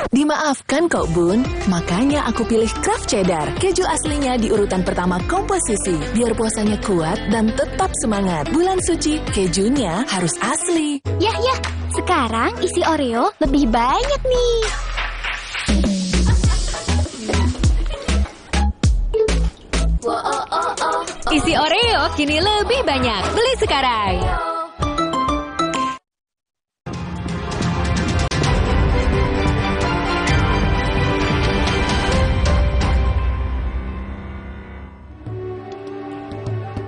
Dimaafkan kok Bun, makanya aku pilih Kraft Cheddar. Keju aslinya di urutan pertama komposisi, biar puasanya kuat dan tetap semangat. Bulan suci, kejunya harus asli. Yah, sekarang isi Oreo lebih banyak nih. Isi Oreo kini lebih banyak. Beli sekarang.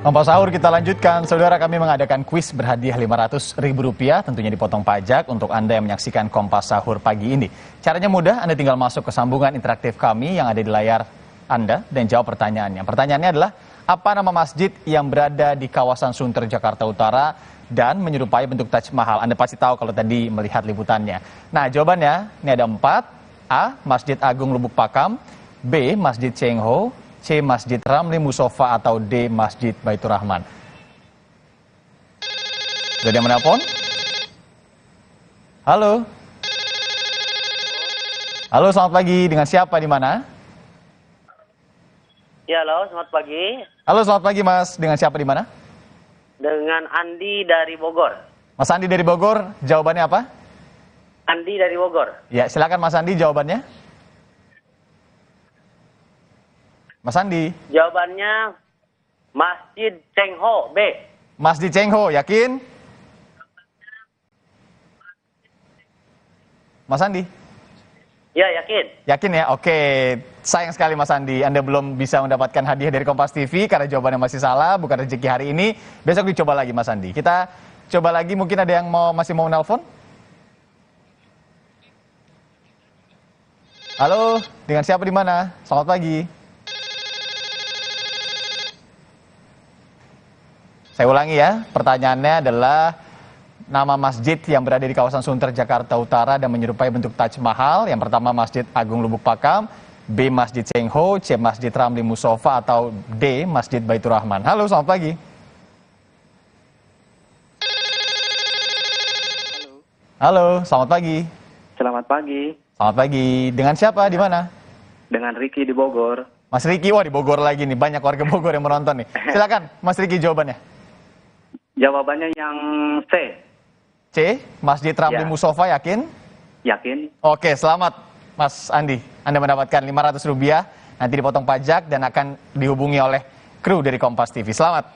Kompas Sahur kita lanjutkan. Saudara, kami mengadakan kuis berhadiah Rp500.000, tentunya dipotong pajak untuk Anda yang menyaksikan Kompas Sahur pagi ini. Caranya mudah, Anda tinggal masuk ke sambungan interaktif kami yang ada di layar Anda dan jawab pertanyaannya. Pertanyaannya adalah, apa nama masjid yang berada di kawasan Sunter, Jakarta Utara dan menyerupai bentuk Taj Mahal? Anda pasti tahu kalau tadi melihat liputannya. Nah, jawabannya ini ada 4. A. Masjid Agung Lubuk Pakam. B. Masjid Cheng Ho. C. Masjid Ramli Musofa. Atau D. Masjid Baitur Rahman. Sudah ada yang menelpon? Halo. Halo, selamat pagi. Dengan siapa di mana? Ya, halo, selamat pagi. Halo, selamat pagi Mas. Dengan siapa di mana? Dengan Andi dari Bogor. Mas Andi dari Bogor, jawabannya apa? Andi dari Bogor. Ya, silakan Mas Andi jawabannya. Mas Andi. Jawabannya Masjid Cheng Ho, B. Masjid Cheng Ho, yakin? Mas Andi? Ya, yakin. Yakin ya? Oke. Sayang sekali Mas Andi, Anda belum bisa mendapatkan hadiah dari Kompas TV karena jawabannya masih salah, bukan rezeki hari ini. Besok dicoba lagi Mas Andi. Kita coba lagi, mungkin ada yang masih mau nelpon? Halo, dengan siapa di mana? Selamat pagi. Saya ulangi ya, pertanyaannya adalah nama masjid yang berada di kawasan Sunter, Jakarta Utara dan menyerupai bentuk Taj Mahal. Yang pertama Masjid Agung Lubuk Pakam, B. Masjid Cheng Ho, C. Masjid Ramli Musofa, atau D. Masjid Baitur Rahman. Halo, selamat pagi. Halo, selamat pagi. Selamat pagi. Selamat pagi. Dengan siapa? Di mana? Dengan Riki di Bogor. Mas Riki, wah di Bogor lagi nih. Banyak warga Bogor yang menonton nih. Silakan, Mas Riki jawabannya. Jawabannya yang C. C, Masjid Ramli Ya. Musofa, yakin? Yakin? Oke, selamat Mas Andi. Anda mendapatkan Rp500, nanti dipotong pajak dan akan dihubungi oleh kru dari Kompas TV. Selamat.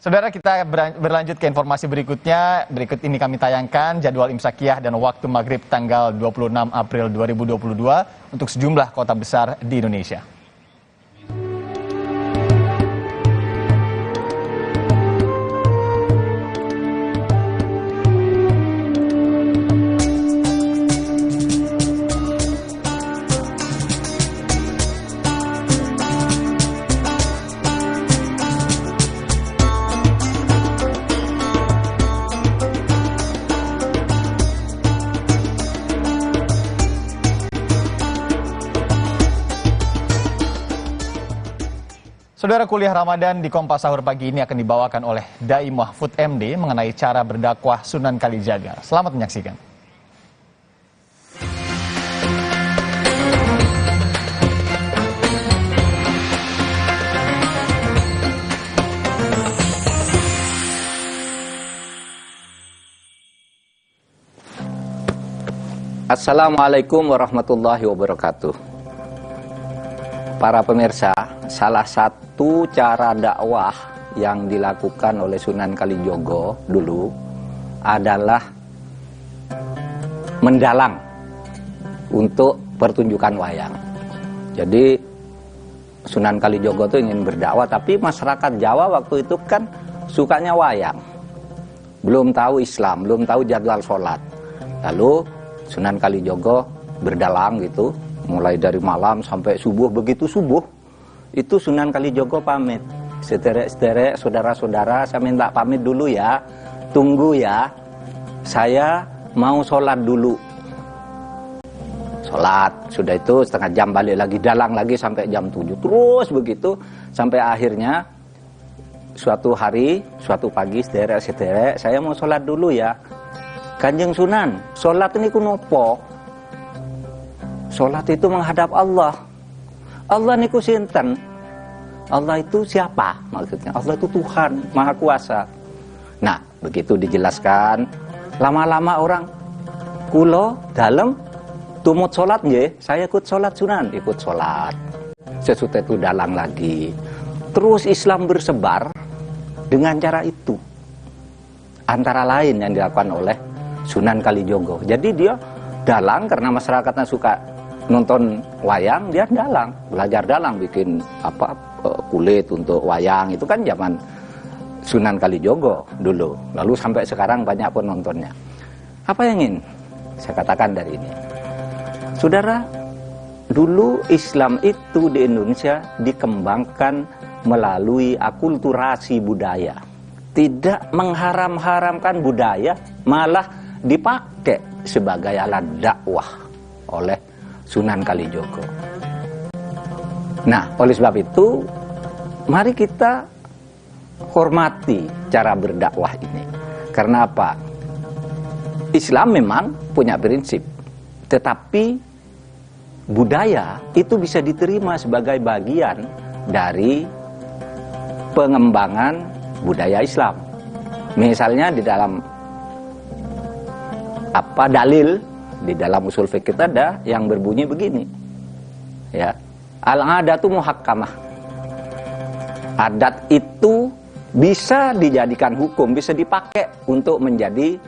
Saudara, kita berlanjut ke informasi berikutnya. Berikut ini kami tayangkan jadwal imsakiyah dan waktu maghrib tanggal 26 April 2022 untuk sejumlah kota besar di Indonesia. Saudara, kuliah Ramadan di Kompas Sahur pagi ini akan dibawakan oleh Dai Mahfud MD mengenai cara berdakwah Sunan Kalijaga. Selamat menyaksikan. Assalamualaikum warahmatullahi wabarakatuh. Para pemirsa, salah satu cara dakwah yang dilakukan oleh Sunan Kalijogo dulu adalah mendalang untuk pertunjukan wayang. Jadi Sunan Kalijogo itu ingin berdakwah, tapi masyarakat Jawa waktu itu kan sukanya wayang. Belum tahu Islam, belum tahu jadwal sholat. Lalu Sunan Kalijogo berdalang gitu, mulai dari malam sampai subuh. Begitu subuh, itu Sunan Kalijogo pamit. Sederek-sederek, saudara-saudara, saya minta pamit dulu ya. Tunggu ya, saya mau sholat dulu. Sholat, sudah itu setengah jam balik lagi, dalang lagi sampai jam 7. Terus begitu, sampai akhirnya suatu hari, suatu pagi, sederek-sederek, saya mau sholat dulu ya. Kanjeng Sunan, sholat ini kunopo? Sholat itu menghadap Allah. Allah niku sinten? Allah itu siapa? Maksudnya Allah itu Tuhan Maha Kuasa. Nah, begitu dijelaskan, lama-lama orang kulo dalam tumut sholat nggih, saya ikut sholat Sunan, ikut sholat. Sesudah itu dalang lagi. Terus Islam bersebar dengan cara itu. Antara lain yang dilakukan oleh Sunan Kalijogo. Jadi dia dalang karena masyarakatnya suka nonton wayang, dia dalang, belajar dalang, bikin apa kulit untuk wayang. Itu kan zaman Sunan Kalijogo dulu. Lalu sampai sekarang banyak penontonnya. Apa yang ingin saya katakan dari ini? Saudara, dulu Islam itu di Indonesia dikembangkan melalui akulturasi budaya. Tidak mengharam-haramkan budaya, malah dipakai sebagai alat dakwah oleh Sunan Kalijogo. Nah, oleh sebab itu, mari kita hormati cara berdakwah ini. Karena apa? Islam memang punya prinsip, tetapi budaya itu bisa diterima sebagai bagian dari pengembangan budaya Islam. Misalnya di dalam dalil di dalam usul fikih ada yang berbunyi begini, ya, al-adatu muhakkamah. Adat itu bisa dijadikan hukum, bisa dipakai untuk menjadi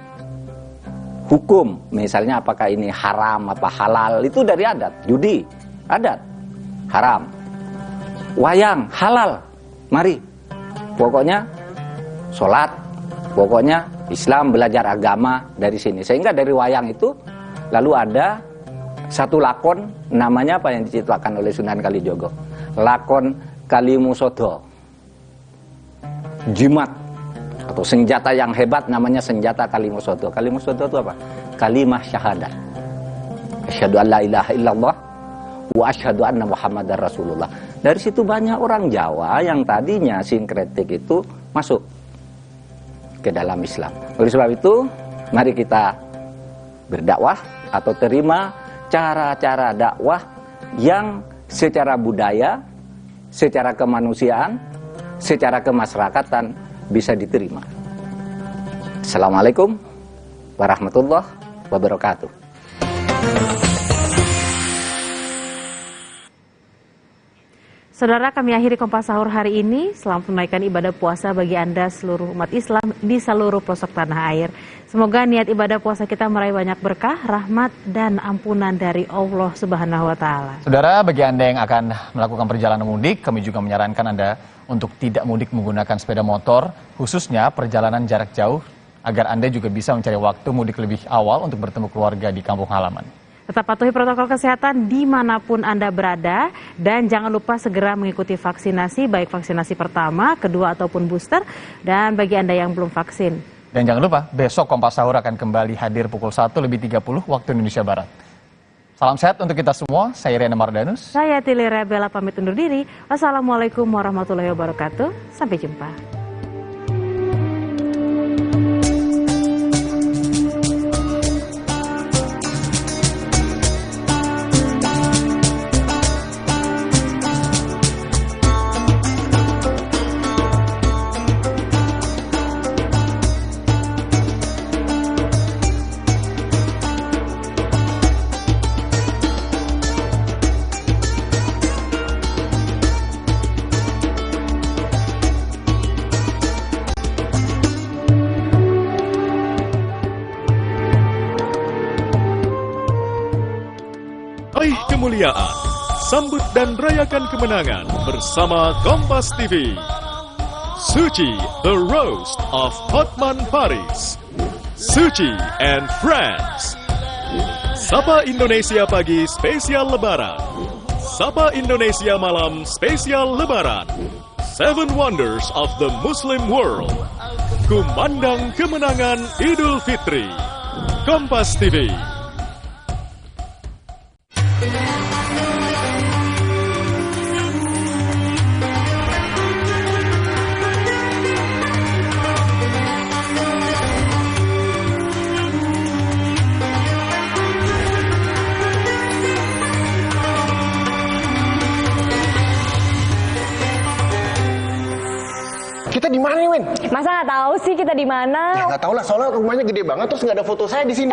hukum. Misalnya apakah ini haram apa halal, itu dari adat. Judi, adat, haram. Wayang, halal. Mari, pokoknya sholat, pokoknya Islam, belajar agama dari sini. Sehingga dari wayang itu lalu ada satu lakon, namanya apa yang diciptakan oleh Sunan Kalijogo? Lakon Kalimusodo. Jimat atau senjata yang hebat namanya senjata Kalimusodo. Kalimusodo itu apa? Kalimah syahadat. Asyhadu an la ilaha illallah wa asyhadu anna Muhammadar Rasulullah. Dari situ banyak orang Jawa yang tadinya sinkretik itu masuk ke dalam Islam. Oleh sebab itu, mari kita berdakwah atau terima cara-cara dakwah yang secara budaya, secara kemanusiaan, secara kemasyarakatan bisa diterima. Assalamualaikum warahmatullahi wabarakatuh. Saudara, kami akhiri Kompas Sahur hari ini. Selamat menunaikan ibadah puasa bagi Anda seluruh umat Islam di seluruh pelosok tanah air. Semoga niat ibadah puasa kita meraih banyak berkah, rahmat, dan ampunan dari Allah Subhanahu wa Ta'ala. Saudara, bagi Anda yang akan melakukan perjalanan mudik, kami juga menyarankan Anda untuk tidak mudik menggunakan sepeda motor, khususnya perjalanan jarak jauh, agar Anda juga bisa mencari waktu mudik lebih awal untuk bertemu keluarga di kampung halaman. Tetap patuhi protokol kesehatan dimanapun Anda berada, dan jangan lupa segera mengikuti vaksinasi, baik vaksinasi pertama, kedua, ataupun booster, dan bagi Anda yang belum vaksin. Dan jangan lupa, besok Kompas Sahur akan kembali hadir pukul 1:30 waktu Indonesia Barat. Salam sehat untuk kita semua, saya Riana Mardanus. Saya Tilira Bella pamit undur diri. Wassalamualaikum warahmatullahi wabarakatuh. Sampai jumpa. Kemuliaan, sambut dan rayakan kemenangan bersama Kompas TV. Suci, The Roast of Hotman Paris. Suci and Friends. Sapa Indonesia Pagi spesial Lebaran. Sapa Indonesia Malam spesial Lebaran. Seven Wonders of the Muslim World. Kumandang kemenangan Idul Fitri. Kompas TV. Kita di mana nih, Win? Masa nggak tahu sih kita di mana? Ya nggak tahu lah, soalnya rumahnya gede banget terus nggak ada foto saya di sini.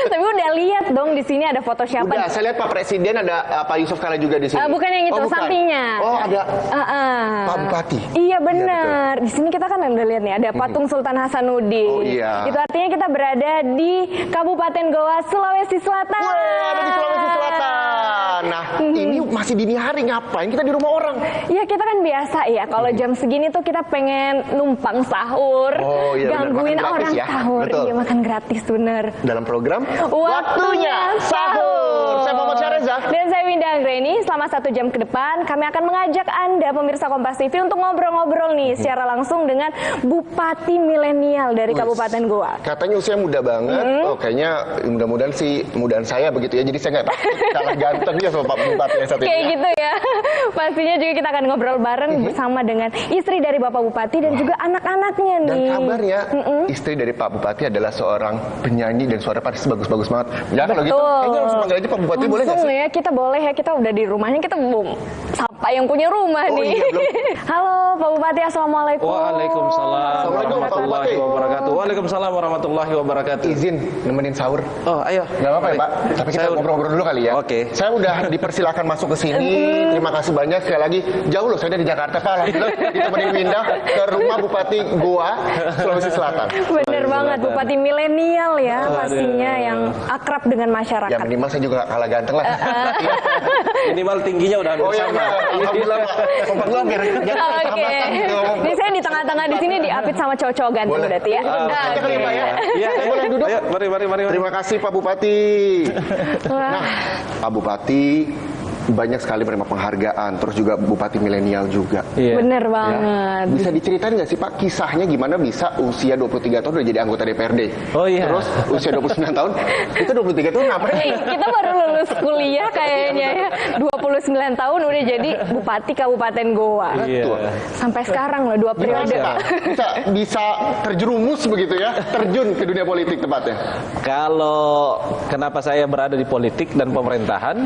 Tapi udah lihat dong di sini ada foto siapa? Udah, saya lihat Pak Presiden, ada Pak Yusuf Kala juga di sini. Bukan yang itu, bukan. sampingnya. Oh, ada Pak Bupati. Iya benar. Di sini kita kan udah lihat nih ada patung Sultan Hasanuddin. Oh iya. Itu artinya kita berada di Kabupaten Goa, Sulawesi Selatan. Wah, ada di Sulawesi Selatan. Nah, ini masih dini hari, ngapain kita di rumah orang? Ya kita kan biasa ya, kalau jam segini tuh kita pengen numpang sahur, oh, iya, gangguin bener, orang ya? sahur. Betul. Iya, makan gratis, bener. Dalam program Waktunya Sahur. Saya Muhammad Syareza. Dan saya Winda Anggreni. Selama 1 jam ke depan, kami akan mengajak Anda, pemirsa Kompas TV, untuk ngobrol-ngobrol nih secara langsung dengan Bupati Milenial dari Kabupaten Goa. Katanya usia muda banget. Oh, kayaknya mudah-mudahan sih mudaan saya begitu ya. Jadi saya nggak kalah ganteng ya sama Pak Bupati yang satu ini. Kayak gitu ya. Pastinya juga kita akan ngobrol bareng bersama dengan istri dari Bapak Bupati dan juga anak-anaknya nih. Dan kabarnya istri dari Pak Bupati adalah seorang penyanyi dan suara pasti bagus-bagus banget. Ya kalau gitu kayaknya langsung panggil aja Pak Bupati, boleh nggak sih? Ya, kita boleh ya, kita udah di rumahnya, kita belum sapa yang punya rumah nih. Iya, halo Pak Bupati, assalamualaikum. Waalaikumsalam warahmatullahi wabarakatuh. Waalaikumsalam warahmatullahi wabarakatuh. Izin nemenin sahur. Oh, ayo. Nggak apa-apa ya Pak, tapi kita ngobrol-ngobrol dulu kali ya. Oke. Saya udah dipersilakan masuk ke sini. Terima kasih banyak sekali lagi. Jauh loh, saya dari Jakarta Pak. Alhamdulillah ditemenin Winda ke rumah Bupati Goa, Sulawesi Selatan. Bener banget, Bupati milenial ya pastinya, yang akrab dengan masyarakat. Ya minimal saya juga kalah ganteng lah. Minimal tingginya udah hampir sama. Alhamdulillah Pak. Kompak dulu biar Oke. Ini saya di tengah-tengah di sini diapit sama cowok-cowok ganteng berarti ya. Iya, boleh duduk. Mari. Terima kasih Pak Bupati. Nah, Pak Bupati, banyak sekali menerima penghargaan, terus juga bupati milenial juga. Bener banget. Bisa diceritain nggak sih Pak kisahnya gimana bisa usia 23 tahun udah jadi anggota DPRD? Oh iya. Terus usia 29 tahun, kita 23 tahun ngapain? Kita baru lulus kuliah kayaknya ya. 29 tahun udah jadi Bupati Kabupaten Goa. Sampai sekarang loh 2 periode. Bisa terjerumus begitu ya, terjun ke dunia politik tepatnya. Kalau kenapa saya berada di politik dan pemerintahan,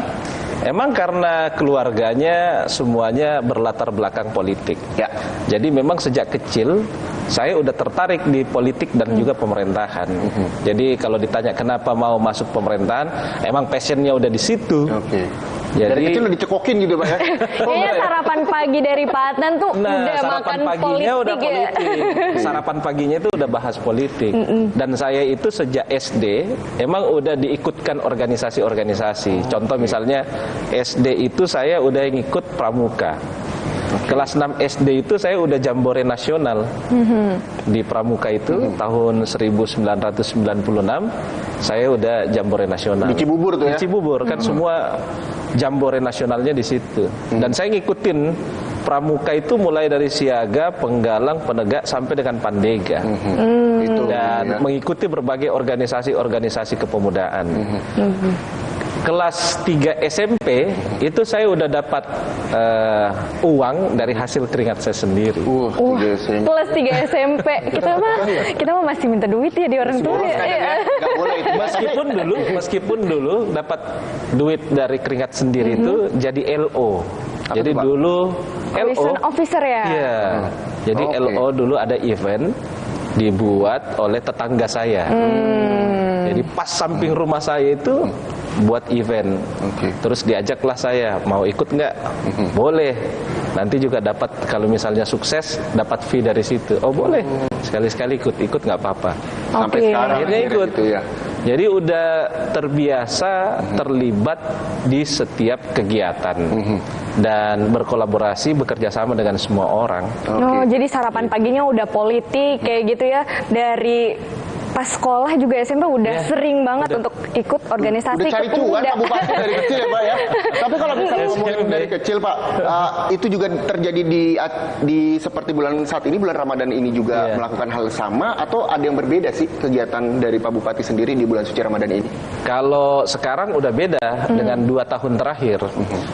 emang karena keluarganya semuanya berlatar belakang politik. Ya. Jadi memang sejak kecil saya udah tertarik di politik dan juga pemerintahan. Jadi kalau ditanya kenapa mau masuk pemerintahan, emang passionnya udah di situ. Jadi dari kecil udah dicekokin gitu Pak ya. Kayaknya sarapan pagi dari Pak Adnan tuh udah makan paginya politik, udah politik. Sarapan paginya itu udah bahas politik. Dan saya itu sejak SD emang udah diikutkan organisasi-organisasi. Contoh misalnya SD itu saya udah ngikut pramuka. Kelas 6 SD itu saya udah jambore nasional di pramuka itu tahun 1996 saya udah jambore nasional. Di Cibubur tuh ya? Di Cibubur kan semua jambore nasionalnya di situ. Dan saya ngikutin pramuka itu mulai dari siaga, penggalang, penegak sampai dengan pandega. Dan mengikuti berbagai organisasi-organisasi kepemudaan. Kelas 3 SMP itu saya udah dapat uang dari hasil keringat saya sendiri. Kelas 3 SMP kita mah masih minta duit ya di orang tua ya. Meskipun dulu dapat duit dari keringat sendiri itu jadi LO. Jadi dulu LO officer ya. Iya. Jadi LO dulu ada event dibuat oleh tetangga saya. Jadi pas samping rumah saya itu buat event. Terus diajaklah saya, mau ikut nggak? Boleh. Nanti juga dapat kalau misalnya sukses dapat fee dari situ. Oh boleh. Sekali-sekali ikut nggak apa-apa. Sampai sekarang akhirnya ikut. Gitu ya. Jadi udah terbiasa terlibat di setiap kegiatan dan berkolaborasi bekerja sama dengan semua orang. Oh, jadi sarapan paginya udah politik kayak gitu ya. Dari pas sekolah juga SMP udah sering banget untuk ikut organisasi udah cari cuan Pak Bupati dari kecil ya Pak ya. Tapi kalau misalnya ngomongin dari kecil Pak, itu juga terjadi di seperti bulan saat ini, bulan Ramadan ini juga melakukan hal sama, atau ada yang berbeda sih kegiatan dari Pak Bupati sendiri di bulan suci Ramadan ini? Kalau sekarang udah beda dengan 2 tahun terakhir.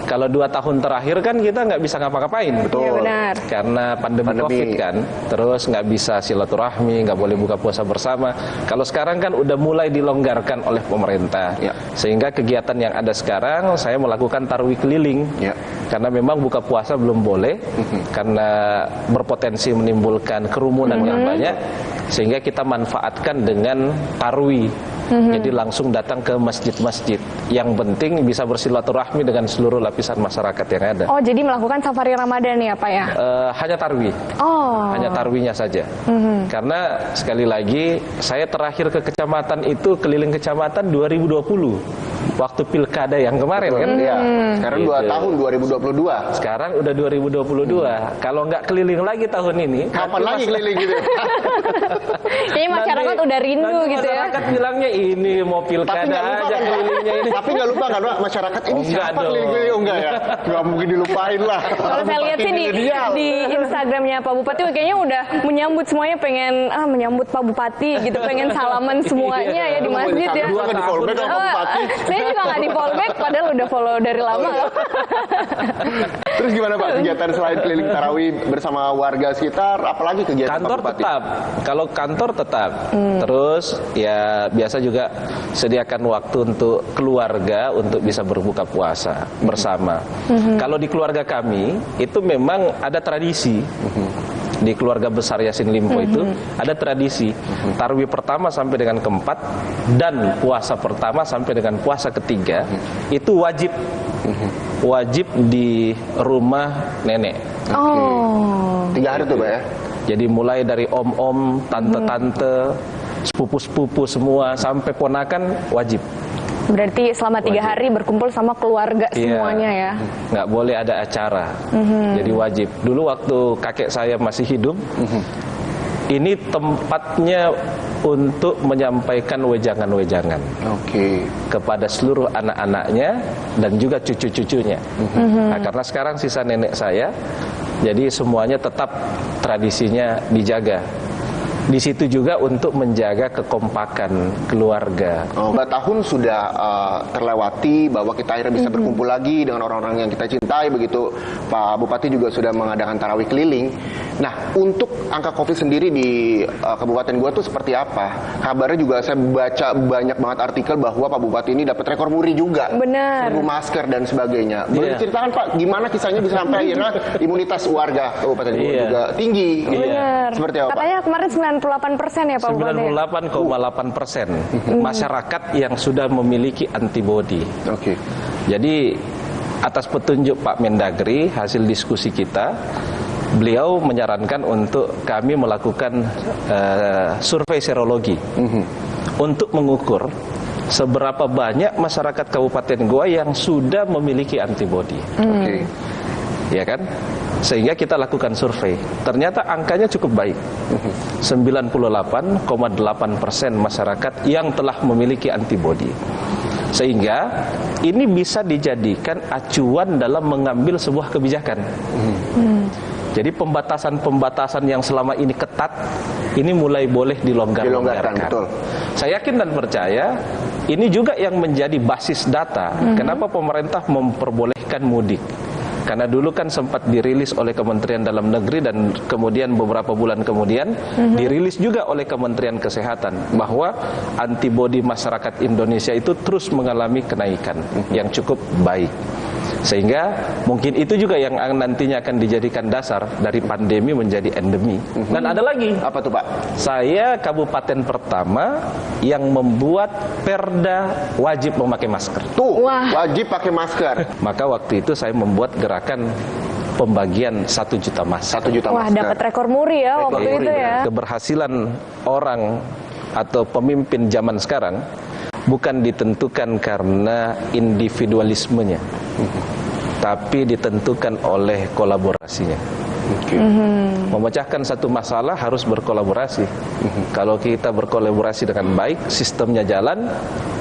Kalau 2 tahun terakhir kan kita nggak bisa ngapa-ngapain. Betul. Ya, benar. Karena pandemi COVID kan. Terus nggak bisa silaturahmi, nggak boleh buka puasa bersama. Kalau sekarang kan udah mulai dilonggarkan oleh pemerintah, sehingga kegiatan yang ada sekarang saya melakukan tarwih keliling, karena memang buka puasa belum boleh, karena berpotensi menimbulkan kerumunan yang banyak, sehingga kita manfaatkan dengan tarwih. Jadi langsung datang ke masjid-masjid. Yang penting bisa bersilaturahmi dengan seluruh lapisan masyarakat yang ada. Oh, jadi melakukan safari Ramadan ya Pak ya? Hanya tarwih. Hanya tarwihnya saja. Karena sekali lagi saya terakhir ke kecamatan itu keliling kecamatan 2020. Waktu pilkada yang kemarin kan? Sekarang 2 tahun 2022. Sekarang udah 2022. Kalau nggak keliling lagi tahun ini, kapan lagi keliling gitu? Jadi masyarakat udah rindu gitu ya. Masyarakat bilangnya ini mau pilkada aja kelilingnya ini. Tapi nggak lupa kan Pak, masyarakat ini siapa keliling-keliling? Oh enggak ya? Nggak mungkin dilupain lah. Kalau saya lihat sih di Instagramnya Pak Bupati kayaknya udah menyambut semuanya, pengen menyambut Pak Bupati gitu, pengen salaman semuanya ya di masjid ya. Di fallback sama Pak Bupati. Saya juga nggak di fallback, padahal udah follow dari lama loh. Terus gimana Pak kegiatan selain keliling tarawih bersama warga sekitar, apalagi kegiatan kantor Pak Bupati? Tetap. Kalau kantor tetap. Terus ya biasa juga sediakan waktu untuk keluarga untuk bisa berbuka puasa bersama. Kalau di keluarga kami itu memang ada tradisi. Di keluarga besar Yasin Limpo itu ada tradisi tarwih pertama sampai dengan keempat dan puasa pertama sampai dengan puasa ketiga itu wajib di rumah nenek. 3 hari tuh Pak ya. Jadi mulai dari om-om, tante-tante, sepupu-sepupu semua sampai ponakan wajib. Berarti selama 3 hari berkumpul sama keluarga semuanya ya. Nggak boleh ada acara. Jadi wajib. Dulu waktu kakek saya masih hidup, ini tempatnya untuk menyampaikan wejangan-wejangan kepada seluruh anak-anaknya dan juga cucu-cucunya. Nah, karena sekarang sisa nenek saya, jadi semuanya tetap tradisinya dijaga. Di situ juga untuk menjaga kekompakan keluarga. 2 tahun sudah terlewati bahwa kita akhirnya bisa berkumpul lagi dengan orang-orang yang kita cintai. Begitu Pak Bupati juga sudah mengadakan tarawih keliling. Nah, untuk angka COVID sendiri di kabupaten gua tuh seperti apa? Kabarnya juga saya baca banyak banget artikel bahwa Pak Bupati ini dapat rekor muri juga. Benar. 1000 masker dan sebagainya. Boleh diceritakan Pak, gimana kisahnya bisa sampai akhirnya imunitas warga kabupaten gua juga tinggi? Benar. Seperti apa, Pak? Katanya kemarin 98% ya Pak Bupati? 98,8% masyarakat yang sudah memiliki antibodi. Jadi atas petunjuk Pak Mendagri, hasil diskusi kita, beliau menyarankan untuk kami melakukan survei serologi untuk mengukur seberapa banyak masyarakat Kabupaten Goa yang sudah memiliki antibodi. Ya kan? Sehingga kita lakukan survei. Ternyata angkanya cukup baik. 98,8% masyarakat yang telah memiliki antibodi. Sehingga ini bisa dijadikan acuan dalam mengambil sebuah kebijakan. Jadi pembatasan-pembatasan yang selama ini ketat, ini mulai boleh dilonggarkan. Betul. Saya yakin dan percaya, ini juga yang menjadi basis data. Kenapa pemerintah memperbolehkan mudik? Karena dulu kan sempat dirilis oleh Kementerian Dalam Negeri dan kemudian beberapa bulan kemudian dirilis juga oleh Kementerian Kesehatan bahwa antibodi masyarakat Indonesia itu terus mengalami kenaikan yang cukup baik. Sehingga mungkin itu juga yang nantinya akan dijadikan dasar dari pandemi menjadi endemi. Dan ada lagi. Apa tuh Pak? Saya kabupaten pertama yang membuat perda wajib memakai masker. Wajib pakai masker. Maka waktu itu saya membuat gerakan pembagian 1 juta masker. 1 juta masker. Wah, dapat rekor muri ya waktu itu ya. Keberhasilan orang atau pemimpin zaman sekarang bukan ditentukan karena individualismenya, tapi ditentukan oleh kolaborasinya. Memecahkan satu masalah harus berkolaborasi. Kalau kita berkolaborasi dengan baik, sistemnya jalan,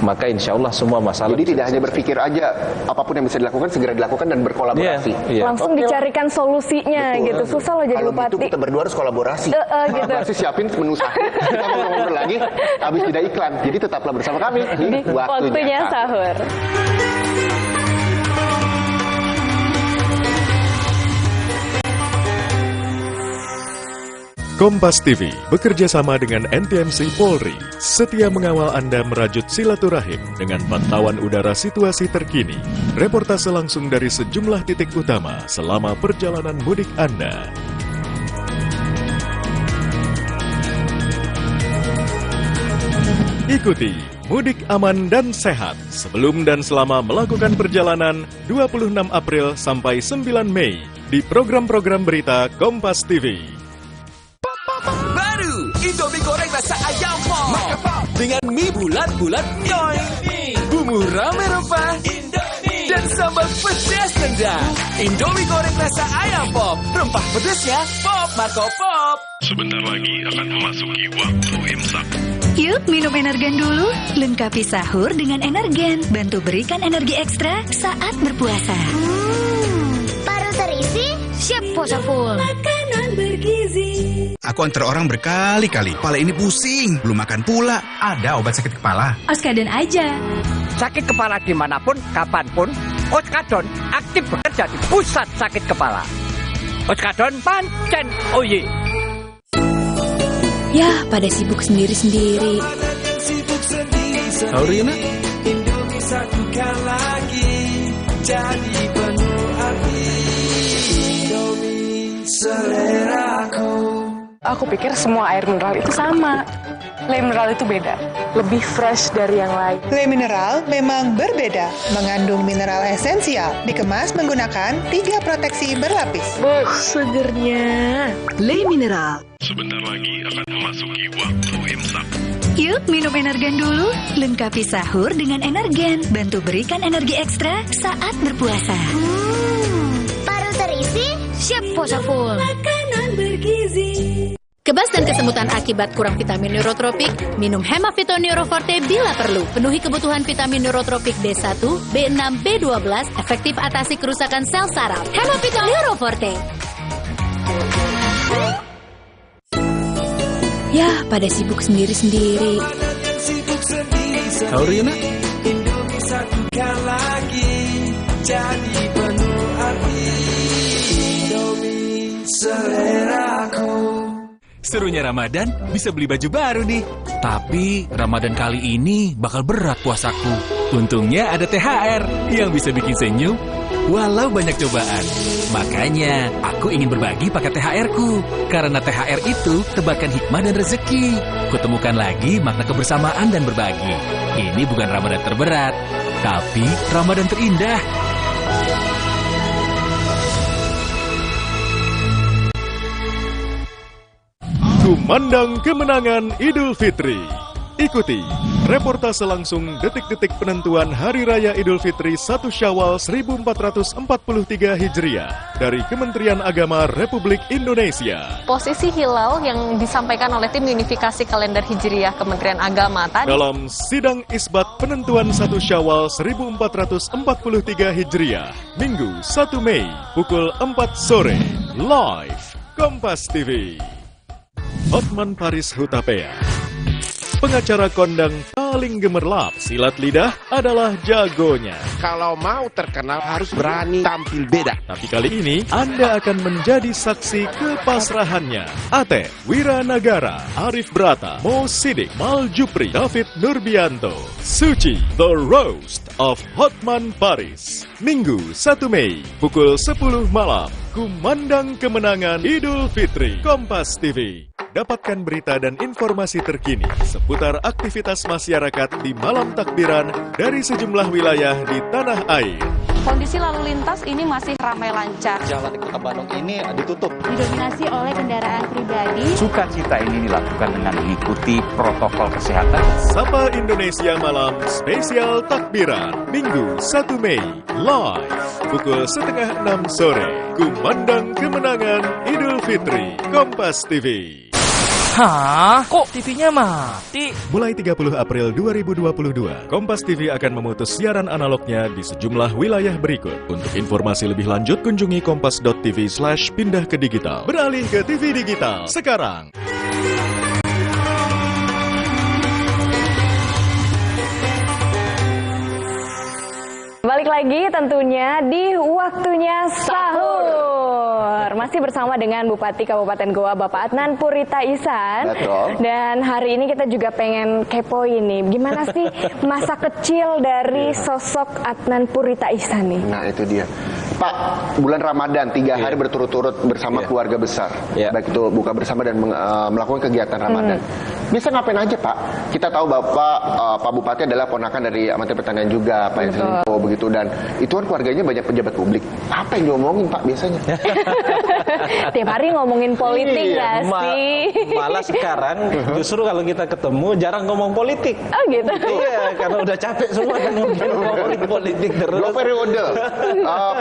maka insya Allah semua masalah. Jadi tidak hanya berpikir aja, apapun yang bisa dilakukan segera dilakukan dan berkolaborasi. Langsung dicarikan solusinya. Betul. Gitu. Susah loh jadi bupati. Kalau gitu kita berdua harus kolaborasi. Gitu. Kolaborasi siapin menu sahur, kita ngobrol lagi habis tidak iklan. Jadi tetaplah bersama kami di Waktunya Sahur. Kompas TV bekerja sama dengan NTMC Polri, setia mengawal Anda merajut silaturahim dengan pantauan udara situasi terkini, reportase langsung dari sejumlah titik utama selama perjalanan mudik Anda. Ikuti Mudik Aman dan Sehat sebelum dan selama melakukan perjalanan 26 April sampai 9 Mei di program-program berita Kompas TV. Baru Indomie goreng rasa ayam pop dengan mie bulat-bulat nyoy, bumbu rame rempah dan sambal pedas nendang. Indomie goreng rasa ayam pop, rempah pedasnya pop Marco Pop. Sebentar lagi akan memasuki waktu imsak. Yuk minum Energen dulu, lengkapi sahur dengan Energen, bantu berikan energi ekstra saat berpuasa. Baru terisi, siap puasa full. Makanan bergizi. Aku antar orang berkali-kali, kepala ini pusing, belum makan pula. Ada obat sakit kepala? Oskadon aja. Sakit kepala dimanapun, kapanpun, Oskadon aktif bekerja di pusat sakit kepala. Oskadon pancen oye. Ya, pada sibuk sendiri-sendiri. Sahur ya, Nak? Indomie satukan lagi, jadi penuh arti. Indomie seleraku. Aku pikir semua air mineral itu sama. Le mineral itu beda, lebih fresh dari yang lain. Le mineral memang berbeda, mengandung mineral esensial, dikemas menggunakan 3 proteksi berlapis. Segernya. Le mineral. Sebentar lagi akan memasuki waktu imsak. Yuk minum Energen dulu, lengkapi sahur dengan Energen, bantu berikan energi ekstra saat berpuasa. Baru terisi, siap puasa full. Makanan bergizi. Kebas dan kesemutan akibat kurang vitamin neurotropik, minum Hemavito Neuroforte bila perlu. Penuhi kebutuhan vitamin neurotropik B1, B6, B12, efektif atasi kerusakan sel saraf. Hemavito Neuroforte. Ya, pada sibuk sendiri-sendiri. Tahu Riana? Indomie satukan lagi, jadi penuh arti. Indomie seleraku. Serunya Ramadan bisa beli baju baru nih. Tapi Ramadan kali ini bakal berat puasaku. Untungnya ada THR yang bisa bikin senyum walau banyak cobaan. Makanya aku ingin berbagi pakai THR-ku. Karena THR itu tebakan hikmah dan rezeki. Kutemukan lagi makna kebersamaan dan berbagi. Ini bukan Ramadan terberat, tapi Ramadan terindah. Kumandang kemenangan Idul Fitri. Ikuti reportase langsung detik-detik penentuan Hari Raya Idul Fitri 1 Syawal 1443 Hijriah dari Kementerian Agama Republik Indonesia. Posisi hilal yang disampaikan oleh tim unifikasi kalender Hijriah Kementerian Agama tadi. Dalam sidang isbat penentuan 1 Syawal 1443 Hijriah, Minggu 1 Mei, pukul 4 sore, live Kompas TV. Hotman Paris Hutapea, pengacara kondang paling gemerlap silat lidah adalah jagonya. Kalau mau terkenal harus berani tampil beda. Tapi kali ini Anda akan menjadi saksi kepasrahannya. Ate Wiranagara, Arif Brata, Mo Sidik, Mal Jupri, David Nurbianto. Suci, The Roast of Hotman Paris. Minggu 1 Mei, pukul 10 malam. Kumandang kemenangan Idul Fitri. Kompas TV. Dapatkan berita dan informasi terkini seputar aktivitas masyarakat di malam takbiran dari sejumlah wilayah di tanah air. Kondisi lalu lintas ini masih ramai lancar. Jalan di Kota Bandung ini ditutup. Didominasi oleh kendaraan pribadi. Sukacita ini dilakukan dengan mengikuti protokol kesehatan. Sapa Indonesia Malam Spesial Takbiran, Minggu 1 Mei, live, pukul 5:30 sore. Kumandang kemenangan Idul Fitri, Kompas TV. Hah? Kok TV-nya mati? Mulai 30 April 2022, Kompas TV akan memutus siaran analognya di sejumlah wilayah berikut. Untuk informasi lebih lanjut, kunjungi kompas.tv/pindah ke digital. Beralih ke TV digital sekarang. Balik lagi tentunya di waktunya sahur. Masih bersama dengan Bupati Kabupaten Goa Bapak Adnan Purita Ihsan. Betul. Dan hari ini kita juga pengen kepo ini. Gimana sih masa kecil dari sosok Adnan Purita Ihsan nih? Nah itu dia. Pak, bulan Ramadan 3 hari berturut-turut bersama keluarga besar. Baik itu buka bersama dan melakukan kegiatan Ramadan. Bisa ngapain aja Pak? Kita tahu Bapak Pak Bupati adalah ponakan dari Menteri Pertanian juga, Pak Yusuf begitu, dan itu kan keluarganya banyak pejabat publik. Apa yang diomongin Pak biasanya? Tiap hari ngomongin politik nggak sih? Malah sekarang justru kalau kita ketemu jarang ngomong politik. Oh gitu? Iya, karena udah capek semua kan ngomongin politik terus. 2 periode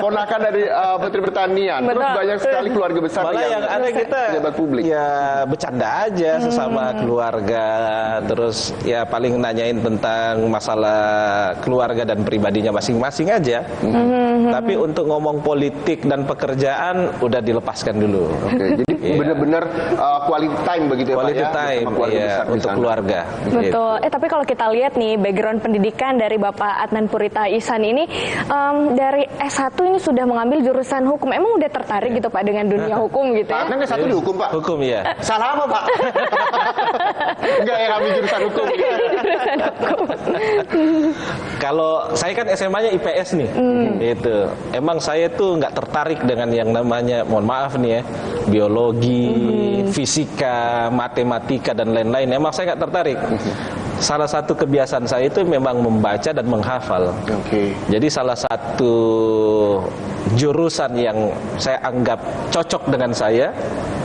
ponakan dari Menteri Pertanian. Terus banyak sekali keluarga besar malah yang ada kita pejabat publik. Ya bercanda aja sesama keluarga. Terus ya paling nanyain tentang masalah keluarga dan pribadinya masing-masing aja. Tapi untuk ngomong politik dan pekerjaan udah dilepaskan dulu. Oke, jadi benar-benar quality time begitu ya Pak ya? Quality time, iya, untuk keluarga. Betul. Tapi kalau kita lihat nih background pendidikan dari Bapak Adnan Purita Ihsan ini dari S1 ini sudah mengambil jurusan hukum. Emang udah tertarik gitu Pak dengan dunia hukum gitu ya? Adnan S1 di hukum Pak? Hukum ya. Salah apa Pak? Enggak ya, ambil jurusan hukum. Kalau saya kan SMA-nya IPS nih, gitu. Emang saya tuh nggak tertarik dengan yang namanya, mohon maaf nih ya, biologi, fisika, matematika dan lain-lain. Emang saya nggak tertarik. Salah satu kebiasaan saya itu memang membaca dan menghafal. Jadi salah satu jurusan yang saya anggap cocok dengan saya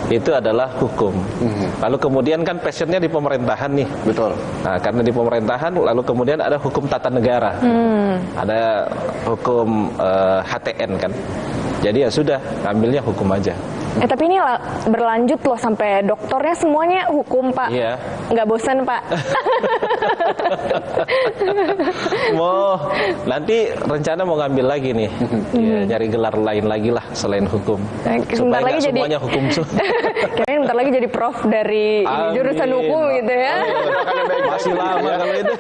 itu adalah hukum. Lalu kemudian kan passionnya di pemerintahan nih. Betul. Nah, karena di pemerintahan, lalu kemudian ada hukum tata negara, ada hukum HTN kan. Jadi ya sudah, ambilnya hukum aja. Tapi ini berlanjut loh sampai doktornya semuanya hukum, Pak. Iya. Nggak bosan, Pak? Nanti rencana mau ngambil lagi nih, ya, nyari gelar lain lagi lah selain hukum. Supaya nggak semuanya hukum. Kayaknya bentar lagi jadi prof dari jurusan hukum gitu ya. Masih lama kalau itu.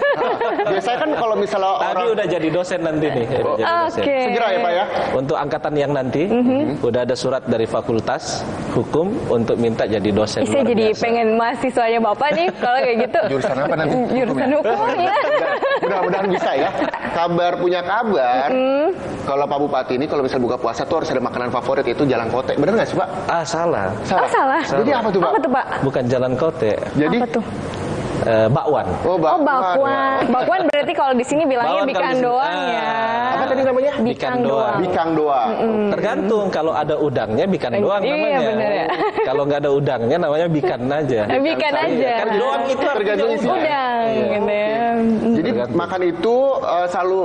Biasanya kan kalau misalnya tadi udah jadi dosen nanti nih. Segera ya Pak ya. Untuk angkatan yang nanti udah ada surat dari Fakultas Hukum untuk minta jadi dosen. Saya jadi pengen mahasiswanya Bapak nih kalau kayak gitu. Jurusan apa nanti? Jurusan hukum ya. Mudah-mudahan bisa ya. Punya kabar. Kalau Pak Bupati ini kalau misal buka puasa tuh harus ada makanan favorit, itu jalan kote. Bener nggak sih Pak? Salah. Salah. Jadi apa tuh Pak? Apa tuh Pak? Bukan jalan kote. Jadi apa tuh? Bakwan. Bakwan. Bakwan berarti kalau di sini bilangnya bikan doang ya. Apa tadi namanya? Bikan doang. Bikan doang. Tergantung, kalau ada udangnya bikan doang namanya. Iya benar ya. Kalau nggak ada udangnya namanya bikan aja. Bikan aja. Kan doang itu tergantung isinya. Udang gitu ya. Jadi makan itu selalu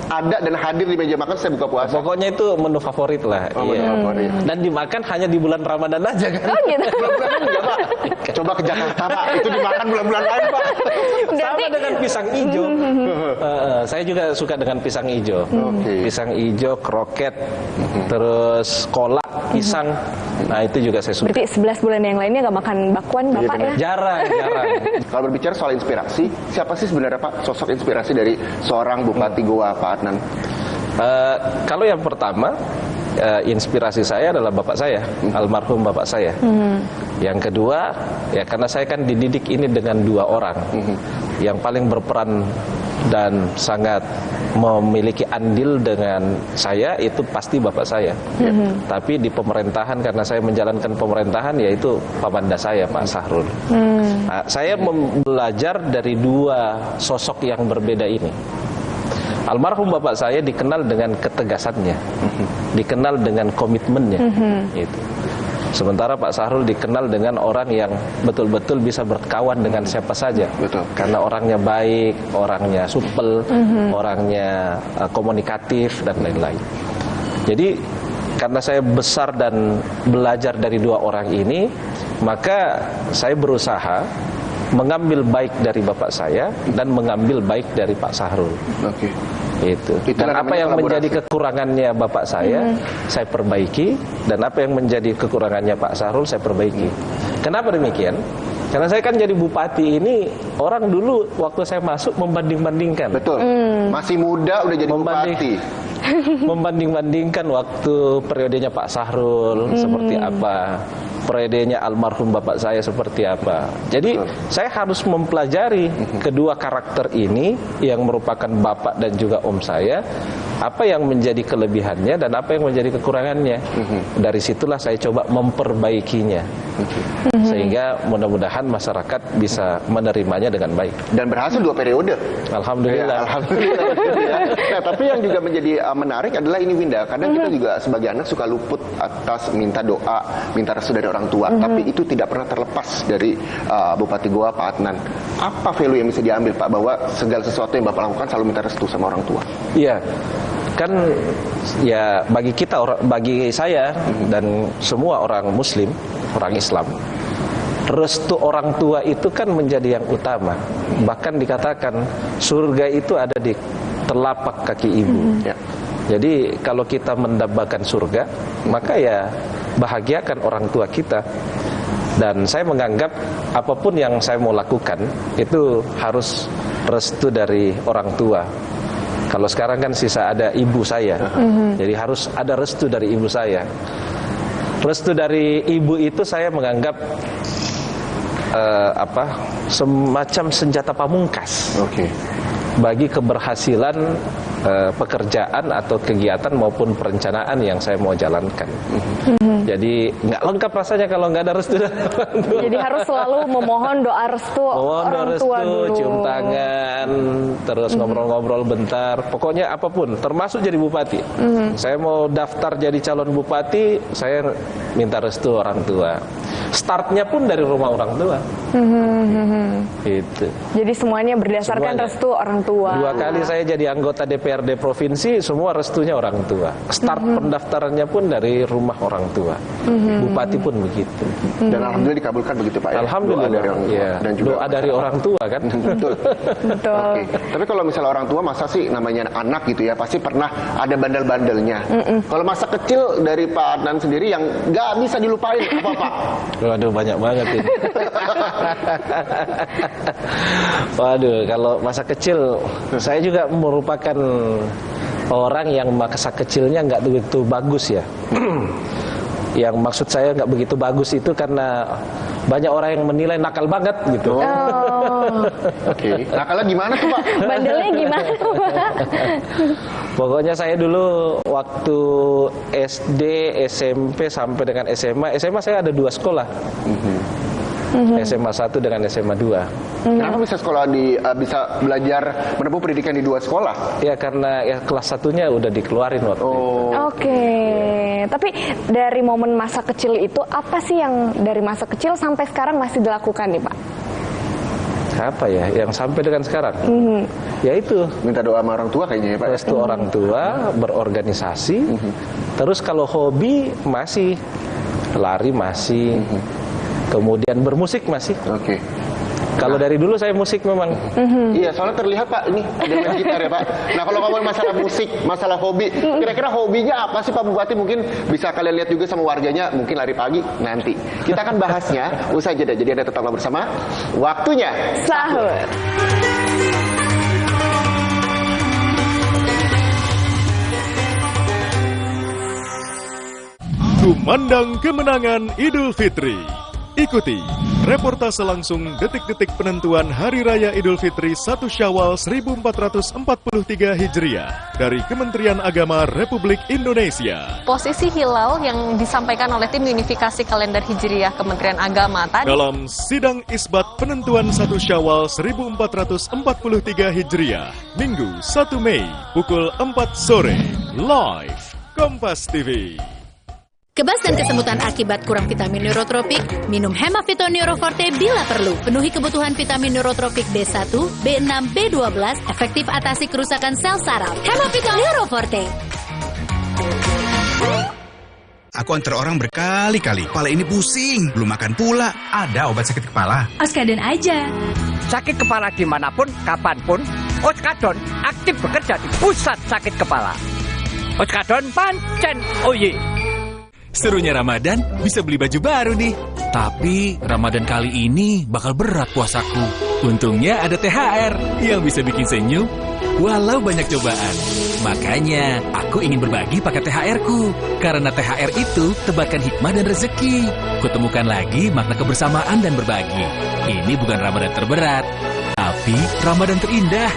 ada dan hadir di meja makan saya buka puasa. Pokoknya itu menu favorit lah. Menu favorit. Dan dimakan hanya di bulan Ramadan aja kan. Oh gitu. Bulan-bulan enggak Pak. Coba ke Jakarta Pak, itu dimakan bulan-bulan lain Pak. Sama dengan pisang hijau. Saya juga suka dengan pisang hijau. Pisang hijau, kroket, terus kolak, pisang. Nah itu juga saya suka. Berarti 11 bulan yang lainnya nggak makan bakwan Bapak ya? Jarang. Kalau berbicara soal inspirasi, siapa sih sebenarnya Pak sosok inspirasi dari seorang Bupati Goa Pak Adnan? Kalau yang pertama, inspirasi saya adalah bapak saya, almarhum bapak saya. Yang kedua, ya karena saya kan dididik ini dengan dua orang. Yang paling berperan dan sangat memiliki andil dengan saya itu pasti bapak saya. Tapi di pemerintahan, karena saya menjalankan pemerintahan, yaitu pamanda saya Pak Sahrul. Nah, saya belajar dari dua sosok yang berbeda ini. Almarhum bapak saya dikenal dengan ketegasannya, dikenal dengan komitmennya. Itu. Sementara Pak Sahrul dikenal dengan orang yang betul-betul bisa berkawan dengan siapa saja. Betul. Karena orangnya baik, orangnya supel, orangnya komunikatif dan lain-lain. Jadi karena saya besar dan belajar dari dua orang ini, maka saya berusaha mengambil baik dari bapak saya dan mengambil baik dari Pak Sahrul. Itu. Dan apa yang menjadi kekurangannya bapak saya perbaiki, dan apa yang menjadi kekurangannya Pak Sahrul saya perbaiki. Kenapa demikian? Karena saya kan jadi bupati ini, orang dulu waktu saya masuk membanding-bandingkan. Betul. Masih muda udah jadi bupati. Membanding-bandingkan waktu periodenya Pak Sahrul seperti apa, periodenya almarhum bapak saya seperti apa. Jadi saya harus mempelajari kedua karakter ini yang merupakan bapak dan juga om saya, apa yang menjadi kelebihannya dan apa yang menjadi kekurangannya. Dari situlah saya coba memperbaikinya, sehingga mudah-mudahan masyarakat bisa menerimanya dengan baik. Dan berhasil 2 periode. Alhamdulillah. Ya, alhamdulillah. Nah, tapi yang juga menjadi menarik adalah ini Winda. Kadang kita juga sebagai anak suka luput atas minta doa, minta restu dari orang tua. Tapi itu tidak pernah terlepas dari Bupati Goa Pak Adnan. Apa value yang bisa diambil Pak, bahwa segala sesuatu yang Bapak lakukan selalu minta restu sama orang tua? Iya. Kan ya bagi kita, bagi saya dan semua orang muslim, orang Islam, restu orang tua itu kan menjadi yang utama. Bahkan dikatakan surga itu ada di telapak kaki ibu. Jadi kalau kita mendambakan surga, maka ya bahagiakan orang tua kita. Dan saya menganggap apapun yang saya mau lakukan itu harus restu dari orang tua. Kalau sekarang kan sisa ada ibu saya, jadi harus ada restu dari ibu saya. Restu dari ibu itu saya menganggap semacam senjata pamungkas bagi keberhasilan pekerjaan atau kegiatan maupun perencanaan yang saya mau jalankan. Jadi nggak lengkap rasanya kalau nggak ada restu dari orang tua. Jadi harus selalu memohon doa restu orang tua dulu. Cium tangan, terus ngobrol-ngobrol bentar. Pokoknya apapun, termasuk jadi bupati. Saya mau daftar jadi calon bupati, saya minta restu orang tua. startnya pun dari rumah orang tua. Gitu. Jadi semuanya berdasarkan restu orang tua. 2 kali saya jadi anggota DPRD provinsi, semua restunya orang tua. Start pendaftarannya pun dari rumah orang tua. Bupati pun begitu. Dan alhamdulillah dikabulkan begitu Pak ya. Alhamdulillah. Doa dari orang tua. Ya. Dan juga doa dari orang tua kan. Betul. Oke. Tapi kalau misalnya orang tua masa sih namanya anak gitu ya, pasti pernah ada bandel-bandelnya. Kalau masa kecil dari Pak Adnan sendiri yang nggak bisa dilupain apa Pak? Waduh, banyak banget ini. Waduh, kalau masa kecil saya juga merupakan orang yang masa kecilnya nggak begitu bagus ya. Yang maksud saya nggak begitu bagus itu karena banyak orang yang menilai nakal banget gitu. Oke. Nakalnya gimana tuh Pak? Bandelnya gimana Pak? Pokoknya saya dulu waktu SD, SMP sampai dengan SMA saya ada 2 sekolah. SMA 1 dengan SMA 2. Kenapa bisa bisa belajar menempuh pendidikan di 2 sekolah? Ya karena ya kelas 1-nya udah dikeluarin waktu itu. Oke. Tapi dari momen masa kecil itu apa sih yang dari masa kecil sampai sekarang masih dilakukan nih Pak? Apa ya yang sampai dengan sekarang? Ya itu minta doa sama orang tua kayaknya ya Pak. Restu orang tua, berorganisasi. Terus kalau hobi masih lari masih. Kemudian bermusik masih. Oke. Kalau dari dulu saya musik memang. Iya, soalnya terlihat Pak ini ada main gitar ya Pak. Nah kalau ngomongin masalah musik, masalah hobi, kira-kira hobinya apa sih Pak Bupati? Mungkin bisa kalian lihat juga sama warganya, mungkin lari pagi nanti. Kita akan bahasnya usai jeda. Jadi Anda tetaplah bersama. Waktunya sahur. Kumandang kemenangan Idul Fitri. Ikuti reportase langsung detik-detik penentuan Hari Raya Idul Fitri 1 Syawal 1443 Hijriah dari Kementerian Agama Republik Indonesia. Posisi hilal yang disampaikan oleh tim unifikasi kalender Hijriah Kementerian Agama tadi. Dalam sidang isbat penentuan 1 Syawal 1443 Hijriah, Minggu 1 Mei pukul 4 sore, live Kompas TV. Kebas dan kesemutan akibat kurang vitamin neurotropik, minum Hemafito Neuroforte bila perlu. Penuhi kebutuhan vitamin neurotropik B1, B6, B12, efektif atasi kerusakan sel saraf. Hemafito Neuroforte. Aku antar orang berkali-kali. Kepala ini pusing, belum makan pula. Ada obat sakit kepala. Oskadon aja. Sakit kepala dimanapun, kapanpun, Oskadon aktif bekerja di pusat sakit kepala. Oskadon pancen oye. Serunya Ramadan, bisa beli baju baru nih. Tapi Ramadan kali ini bakal berat puasaku. Untungnya ada THR yang bisa bikin senyum walau banyak cobaan. Makanya aku ingin berbagi pakai THR-ku. Karena THR itu tebarkan hikmah dan rezeki. Kutemukan lagi makna kebersamaan dan berbagi. Ini bukan Ramadan terberat, tapi Ramadan terindah.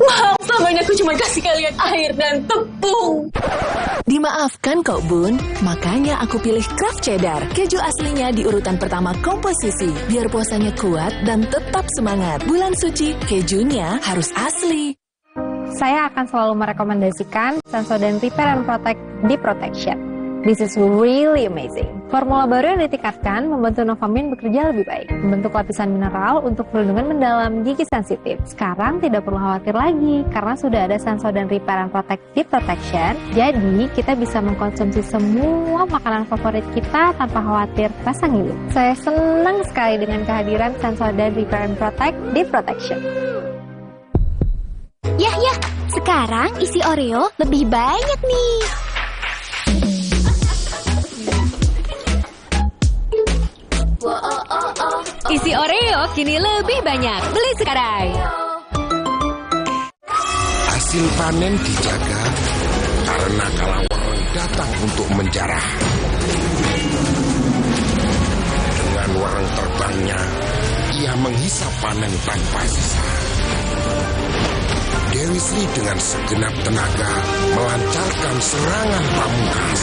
Maaf, selama aku cuma kasih kalian air dan tepung. Dimaafkan kok Bun, makanya aku pilih Kraft Cheddar. Keju aslinya di urutan pertama komposisi, biar puasanya kuat dan tetap semangat. Bulan suci, kejunya harus asli. Saya akan selalu merekomendasikan Sensodyne Repair and Protect Deep Protection. This is really amazing. Formula baru yang ditingkatkan membantu Novamin bekerja lebih baik, membentuk lapisan mineral untuk perlindungan mendalam gigi sensitif. Sekarang tidak perlu khawatir lagi, karena sudah ada Sensodyne Repair and Protect Deep Protection. Jadi, kita bisa mengkonsumsi semua makanan favorit kita tanpa khawatir rasa ngilu. Saya senang sekali dengan kehadiran Sensodyne Repair and Protect Deep Protection. Yah, sekarang isi Oreo lebih banyak nih. Isi Oreo kini lebih banyak. Beli sekarang. Hasil panen dijaga karena kalawang datang untuk menjarah. Dengan warang terbangnya, ia menghisap panen tanpa sisa. Dewi Sri dengan segenap tenaga melancarkan serangan pamungkas,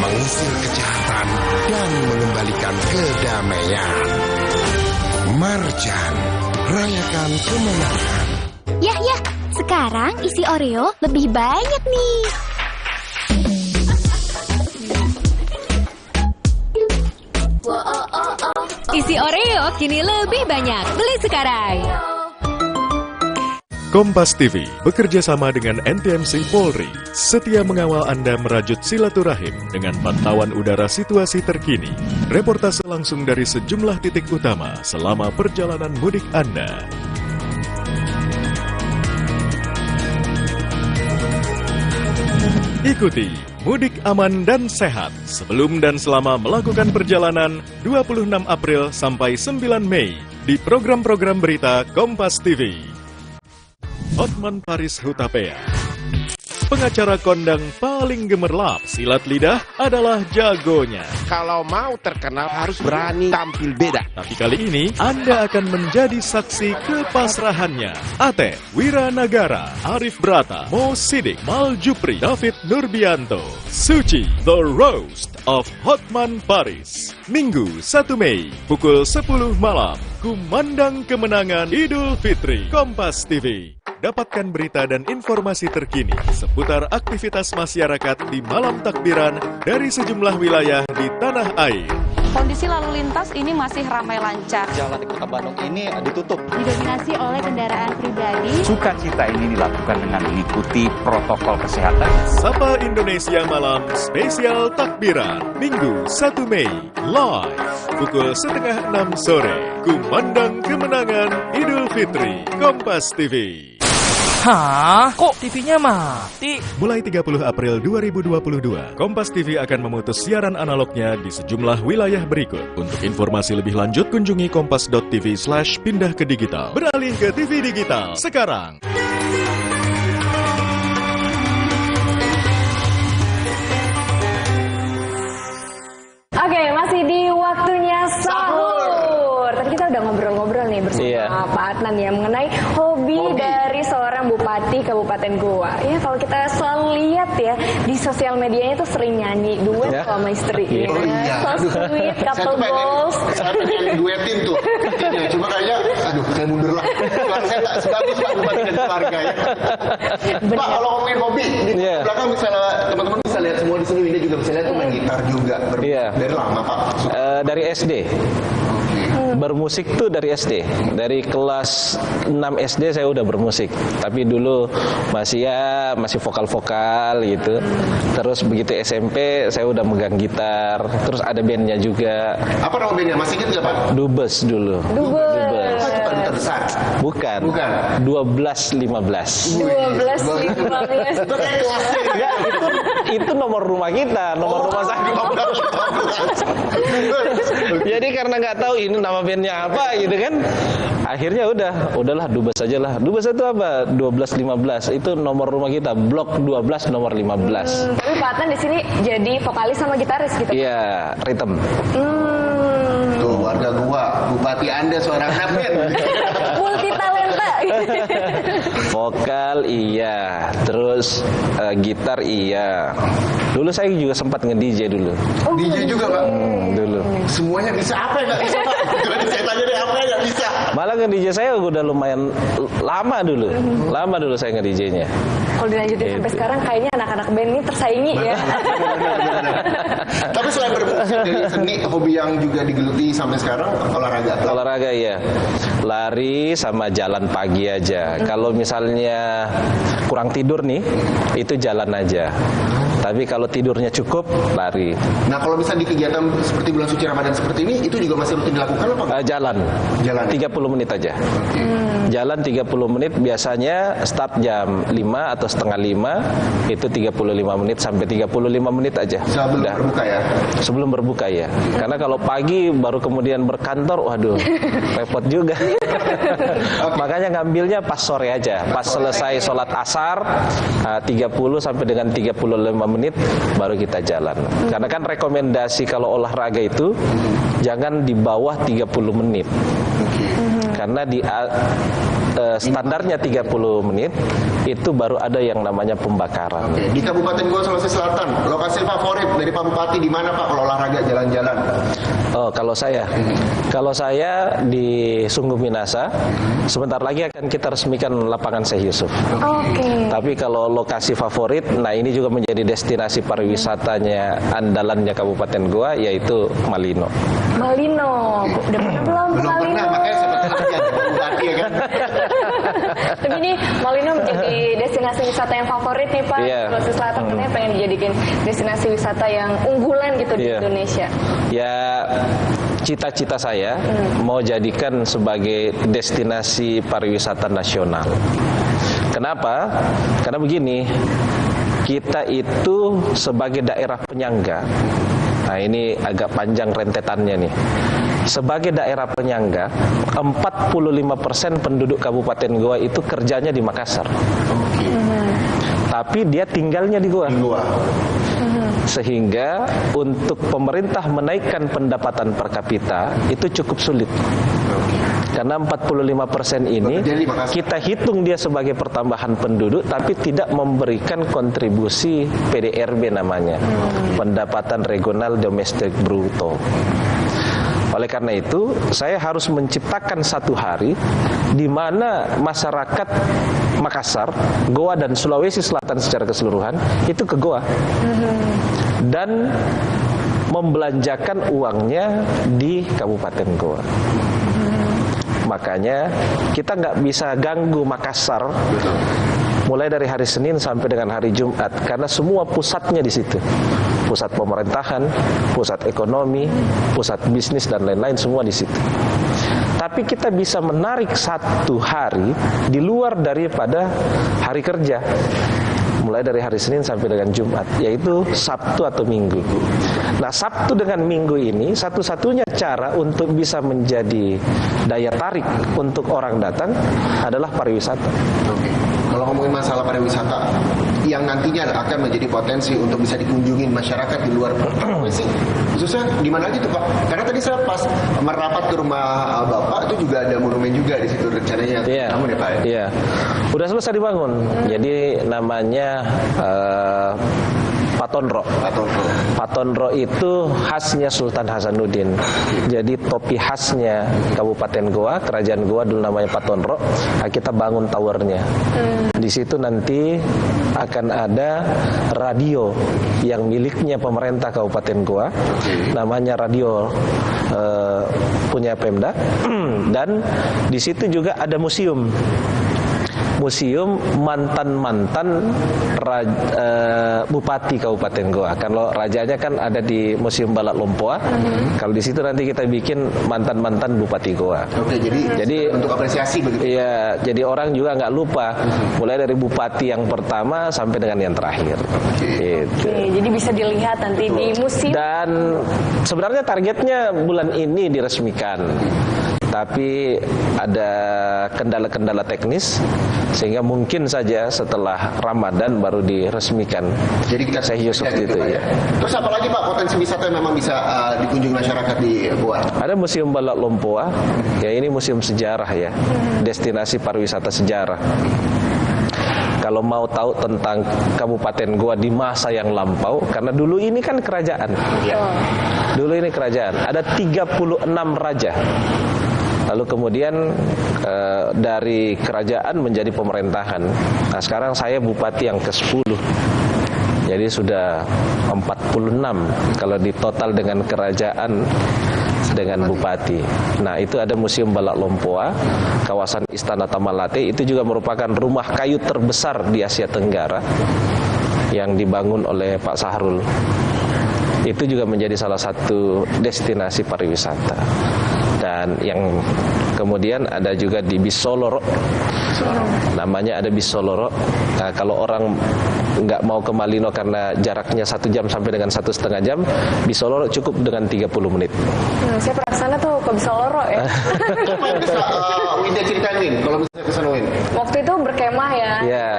mengusir kejahatan dan mengembalikan kedamaian. Marjan, rayakan kemenangan. Yah, Sekarang isi Oreo lebih banyak nih. Isi Oreo kini lebih banyak. Beli sekarang. Kompas TV bekerja sama dengan NTMC Polri, setia mengawal Anda merajut silaturahim dengan pantauan udara situasi terkini. Reportase langsung dari sejumlah titik utama selama perjalanan mudik Anda. Ikuti Mudik Aman dan Sehat sebelum dan selama melakukan perjalanan 26 April sampai 9 Mei di program-program berita Kompas TV. Hotman Paris Hutapea, pengacara kondang paling gemerlap silat lidah adalah jagonya. Kalau mau terkenal harus berani tampil beda. Tapi kali ini Anda akan menjadi saksi kepasrahannya. Ate Wiranagara, Arif Brata, Mo Sidik, Mal Jupri, David Nurbianto, Suci, The Roast of Hotman Paris. Minggu 1 Mei, pukul 10 malam. Kumandang kemenangan Idul Fitri. Kompas TV. Dapatkan berita dan informasi terkini seputar aktivitas masyarakat di malam takbiran dari sejumlah wilayah di tanah air. Kondisi lalu lintas ini masih ramai lancar. Jalan di Kota Bandung ini ditutup. Didominasi oleh kendaraan pribadi. Sukacita ini dilakukan dengan mengikuti protokol kesehatan. Sapa Indonesia Malam Spesial Takbiran, Minggu 1 Mei, live, pukul 5:30 sore. Kumandang kemenangan Idul Fitri, Kompas TV. Hah? Kok TV-nya mati? Mulai 30 April 2022, Kompas TV akan memutus siaran analognya di sejumlah wilayah berikut. Untuk informasi lebih lanjut, kunjungi kompas.tv/pindah ke digital. Beralih ke TV digital sekarang. Oke, masih di waktunya sahur. Tadi kita udah ngobrol-ngobrol nih bersama Pak Adnan ya mengenai hobi dari seorang bupati Kabupaten Goa. Ya kalau kita selalu lihat ya di sosial medianya tuh sering nyanyi duet sama istri. Oh iya. So sweet couple goals. Saya pengen duetin tuh. Cuma kayaknya, aduh saya mundur lah. Suara saya tak sebagus Pak Bupati dan keluarga ya. Pak kalau ngomongin hobi, di belakang misalnya teman-teman bisa lihat semua di sini, Winda juga bisa lihat tuh main gitar juga. Dari lama Pak? Dari SD. Bermusik tuh dari SD. Dari kelas 6 SD saya udah bermusik. Tapi dulu masih vokal-vokal gitu. Terus begitu SMP saya udah megang gitar. Terus ada bandnya juga. Apa nama bandnya? Masih ingat nggak Pak? Dubes dulu. Dubes. Itu besar. Bukan. 1215. 1215. Itu kayak kelasnya. Enggak, itu nomor rumah kita, nomor rumah saya. Jadi karena nggak tahu ini nama bandnya apa gitu kan, akhirnya udahlah Dubes aja lah. Dubes itu apa? 1215 itu nomor rumah kita, blok 12 nomor 15. Tapi Pak Adnan di sini jadi vokalis sama gitaris gitu. Iya, rhythm. Tuh warga gua, bupati Anda seorang band. Multi talenta. Vokal iya, terus gitar iya. Dulu saya juga sempat nge-DJ dulu. DJ juga Pak? Dulu. Semuanya bisa, apa yang nggak bisa Pak? Saya tanya deh apa yang nggak bisa? Malah nge-DJ saya udah lumayan lama dulu. Lama dulu saya nge-DJ-nya. Kalau dilanjutin sampai sekarang kayaknya anak-anak band ini tersaingi ya. Tapi selain bermusik dari seni, hobi yang juga digeluti sampai sekarang olahraga. Olahraga iya. Lari sama jalan pagi aja. Kalau misalnya kurang tidur nih, itu jalan aja. Tapi kalau tidurnya cukup, lari. Nah kalau bisa di kegiatan seperti bulan suci Ramadan seperti ini, itu juga masih rutin dilakukan apa? Jalan 30 menit aja. Jalan 30 menit, biasanya start jam 5 atau setengah 5, itu 35 menit sampai 35 menit aja. Sebelum berbuka ya? Sebelum berbuka ya. Karena kalau pagi baru kemudian berkantor, waduh, repot juga. Makanya ngambilnya pas sore aja. Pas selesai sholat asar, 30 sampai dengan 35 menit baru kita jalan. Karena kan rekomendasi kalau olahraga itu jangan di bawah 30 menit. Karena standarnya 30 menit, itu baru ada yang namanya pembakaran. Oke. Di Kabupaten Goa Sulawesi Selatan, lokasi favorit dari Pak Bupati di mana Pak kalau olahraga jalan-jalan? Oh, kalau saya di Sungguh Minasa, sebentar lagi akan kita resmikan lapangan Syekh Yusuf. Tapi kalau lokasi favorit, nah ini juga menjadi destinasi pariwisatanya andalannya Kabupaten Goa, yaitu Malino. Malino, udah pernah belum? Belum pernah, makanya seperti Bupati ya kan. Tapi ini Malino menjadi destinasi wisata yang favorit nih Pak. Sulawesi Selatan katanya pengen dijadikan destinasi wisata yang unggulan gitu di Indonesia. Ya, cita-cita saya mau jadikan sebagai destinasi pariwisata nasional. Kenapa? Karena begini, kita itu sebagai daerah penyangga. Nah, ini agak panjang rentetannya nih. Sebagai daerah penyangga, 45% penduduk Kabupaten Goa itu kerjanya di Makassar. Tapi dia tinggalnya di Goa. Sehingga untuk pemerintah menaikkan pendapatan per kapita itu cukup sulit. Karena 45% ini kita hitung dia sebagai pertambahan penduduk, tapi tidak memberikan kontribusi PDRB namanya, pendapatan regional domestik bruto. Oleh karena itu, saya harus menciptakan satu hari di mana masyarakat Makassar, Goa dan Sulawesi Selatan secara keseluruhan itu ke Goa dan membelanjakan uangnya di Kabupaten Goa. Makanya kita nggak bisa ganggu Makassar mulai dari hari Senin sampai dengan hari Jumat, karena semua pusatnya di situ. Pusat pemerintahan, pusat ekonomi, pusat bisnis dan lain-lain semua di situ. Tapi kita bisa menarik satu hari di luar daripada hari kerja, mulai dari hari Senin sampai dengan Jumat, yaitu Sabtu atau Minggu. Nah, Sabtu dengan Minggu ini satu-satunya cara untuk bisa menjadi daya tarik untuk orang datang adalah pariwisata. Kalau ngomongin masalah pariwisata yang nantinya akan menjadi potensi untuk bisa dikunjungi masyarakat di luar provinsi, khususnya di mana aja tuh Pak? Karena tadi saya pas merapat ke rumah Bapak itu juga ada monumen juga di situ rencananya. Namun ya Pak ya? Iya, udah selesai dibangun. Jadi namanya Patonro. Patonro itu khasnya Sultan Hasanuddin. Jadi topi khasnya Kabupaten Goa, Kerajaan Goa dulu namanya Patonro. Nah, kita bangun towernya. Di situ nanti akan ada radio yang miliknya pemerintah Kabupaten Goa, namanya radio punya Pemda. Dan di situ juga ada museum mantan-mantan Bupati Kabupaten Goa. Kalau rajanya kan ada di Museum Balak Lompoa. Kalau di situ nanti kita bikin mantan-mantan Bupati Goa. Oke, jadi untuk apresiasi begitu. Iya, jadi orang juga nggak lupa mulai dari Bupati yang pertama sampai dengan yang terakhir. Gitu. Jadi bisa dilihat nanti di museum. Dan sebenarnya targetnya bulan ini diresmikan. Tapi ada kendala-kendala teknis sehingga mungkin saja setelah Ramadan baru diresmikan. Jadi kita Syekh Yusuf gitu ya. Terus apa lagi Pak potensi wisata yang memang bisa dikunjungi masyarakat di Goa? Ada Museum Balak Lompoa, ya ini museum sejarah ya, destinasi pariwisata sejarah. Kalau mau tahu tentang Kabupaten Goa di masa yang lampau, karena dulu ini kan kerajaan. Dulu ini kerajaan, ada 36 raja. Lalu kemudian dari kerajaan menjadi pemerintahan. Nah, sekarang saya bupati yang ke-10. Jadi sudah 46 kalau ditotal dengan kerajaan dengan bupati. Nah, itu ada Museum Balak Lompoa, kawasan Istana Tamalate, itu juga merupakan rumah kayu terbesar di Asia Tenggara yang dibangun oleh Pak Sahrul. Itu juga menjadi salah satu destinasi pariwisata. Dan yang kemudian ada juga di Bisoloro, namanya ada Bisoloro. Nah, kalau orang nggak mau ke Malino karena jaraknya 1 jam sampai dengan 1,5 jam, Bisoloro cukup dengan 30 menit. Saya pernah kesana tuh ke Bisoloro ya. Winda ceritain Win, kalau bisa kesana Win. Waktu itu berkemah ya. Ya,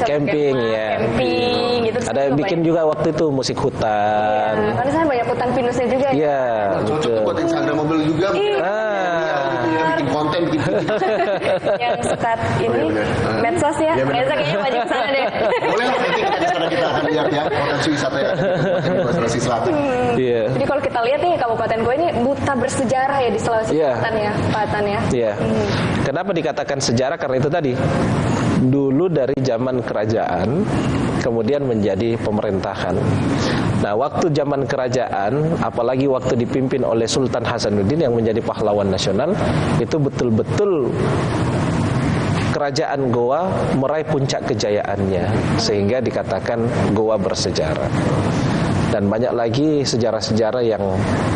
camping ya. Camping gitu. Ada bikin juga waktu itu musik hutan. Karena saya banyak hutan pinusnya juga. Iya, cocok buat Instagram mobil juga. Iya. Bikin konten bikin Yang suka ini medsos ya. Kayaknya wajib sana deh. Boleh nanti kita akan lihat ya potensi wisata ya di Sulawesi Selatan. Jadi kalau kita lihat nih Kabupaten Goa ini buta bersejarah ya di Sulawesi Selatan ya, Pak Atan ya. Iya. Kenapa dikatakan sejarah? Karena itu tadi. Dulu dari zaman kerajaan, kemudian menjadi pemerintahan. Nah, waktu zaman kerajaan, apalagi waktu dipimpin oleh Sultan Hasanuddin yang menjadi pahlawan nasional, itu betul-betul kerajaan Goa meraih puncak kejayaannya, sehingga dikatakan Goa bersejarah. Dan banyak lagi sejarah-sejarah yang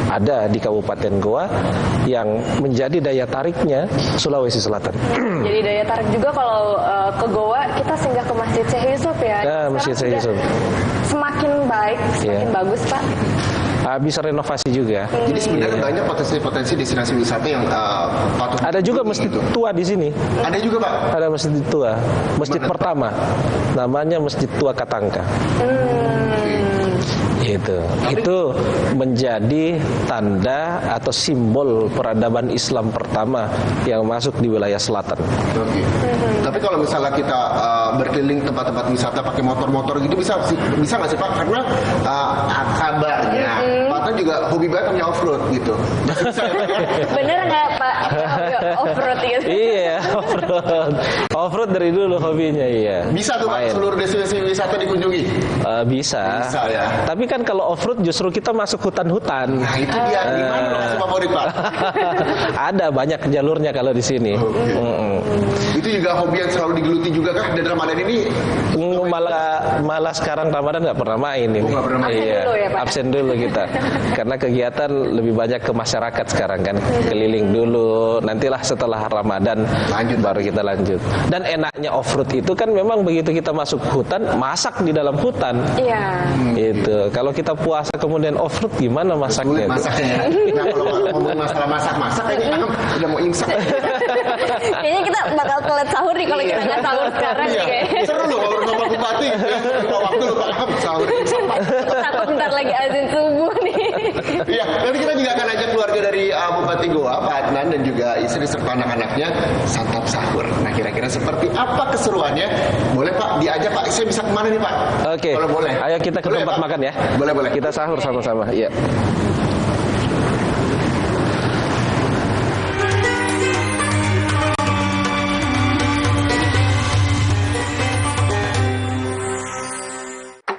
ada di Kabupaten Goa yang menjadi daya tariknya Sulawesi Selatan. Jadi daya tarik juga kalau ke Goa kita singgah ke Masjid Syekh Yusuf ya. Masjid Syekh Yusuf. Semakin baik, semakin bagus Pak. Bisa renovasi juga. Jadi sebenarnya banyak potensi-potensi destinasi wisata yang patut. Ada juga masjid tua di sini. Ada juga Pak. Ada masjid tua. Masjid pertama, namanya Masjid Tua Katangka. Itu menjadi tanda atau simbol peradaban Islam pertama yang masuk di wilayah selatan. Tapi kalau misalnya kita berkeliling tempat-tempat wisata pakai motor-motor gitu bisa nggak sih Pak? Karena kabarnya Pak Atan juga hobi banget punya off-road gitu. Bisa ya Pak ya? Bener nggak Pak? Off-road gitu. Iya, off-road. Off-road dari dulu hobinya, iya. Bisa tuh Pak seluruh destinasi wisata dikunjungi? Bisa. Bisa ya. Tapi kan kalau off-road justru kita masuk hutan-hutan. Nah, itu dia. Di mana lokasi favorit Pak? Ada banyak jalurnya kalau di sini. Itu juga hobi yang selalu digeluti juga kah? Dan Ramadan ini malah sekarang Ramadan nggak pernah main ini. Nggak pernah main. Iya, absen dulu kita. Karena kegiatan lebih banyak ke masyarakat sekarang kan. Keliling dulu, nantilah setelah Ramadan baru kita lanjut. Dan enaknya off-road itu kan memang begitu kita masuk hutan, masak di dalam hutan. Iya. Itu. Kalau kita puasa kemudian off-road gimana masaknya? Masaknya. Nah, kalau ngomong masalah masak kayaknya udah mau imsak. Kayaknya kita bakal telat sahur nih kalau kita nggak sahur sekarang nih kayaknya. Seru loh kalau sama Bupati. Lupa waktu lupa sahur. Takut bentar lagi azan subuh nih. Iya, nanti kita juga akan ajak keluarga dari Bupati Goa, Pak Adnan dan juga istri serta anak-anaknya santap sahur. Nah, kira-kira seperti apa keseruannya? Boleh Pak, diajak Pak. Saya bisa kemana nih Pak? Oke. Kalau boleh. Ayo kita ke tempat makan ya. Boleh. Kita sahur sama-sama. Iya.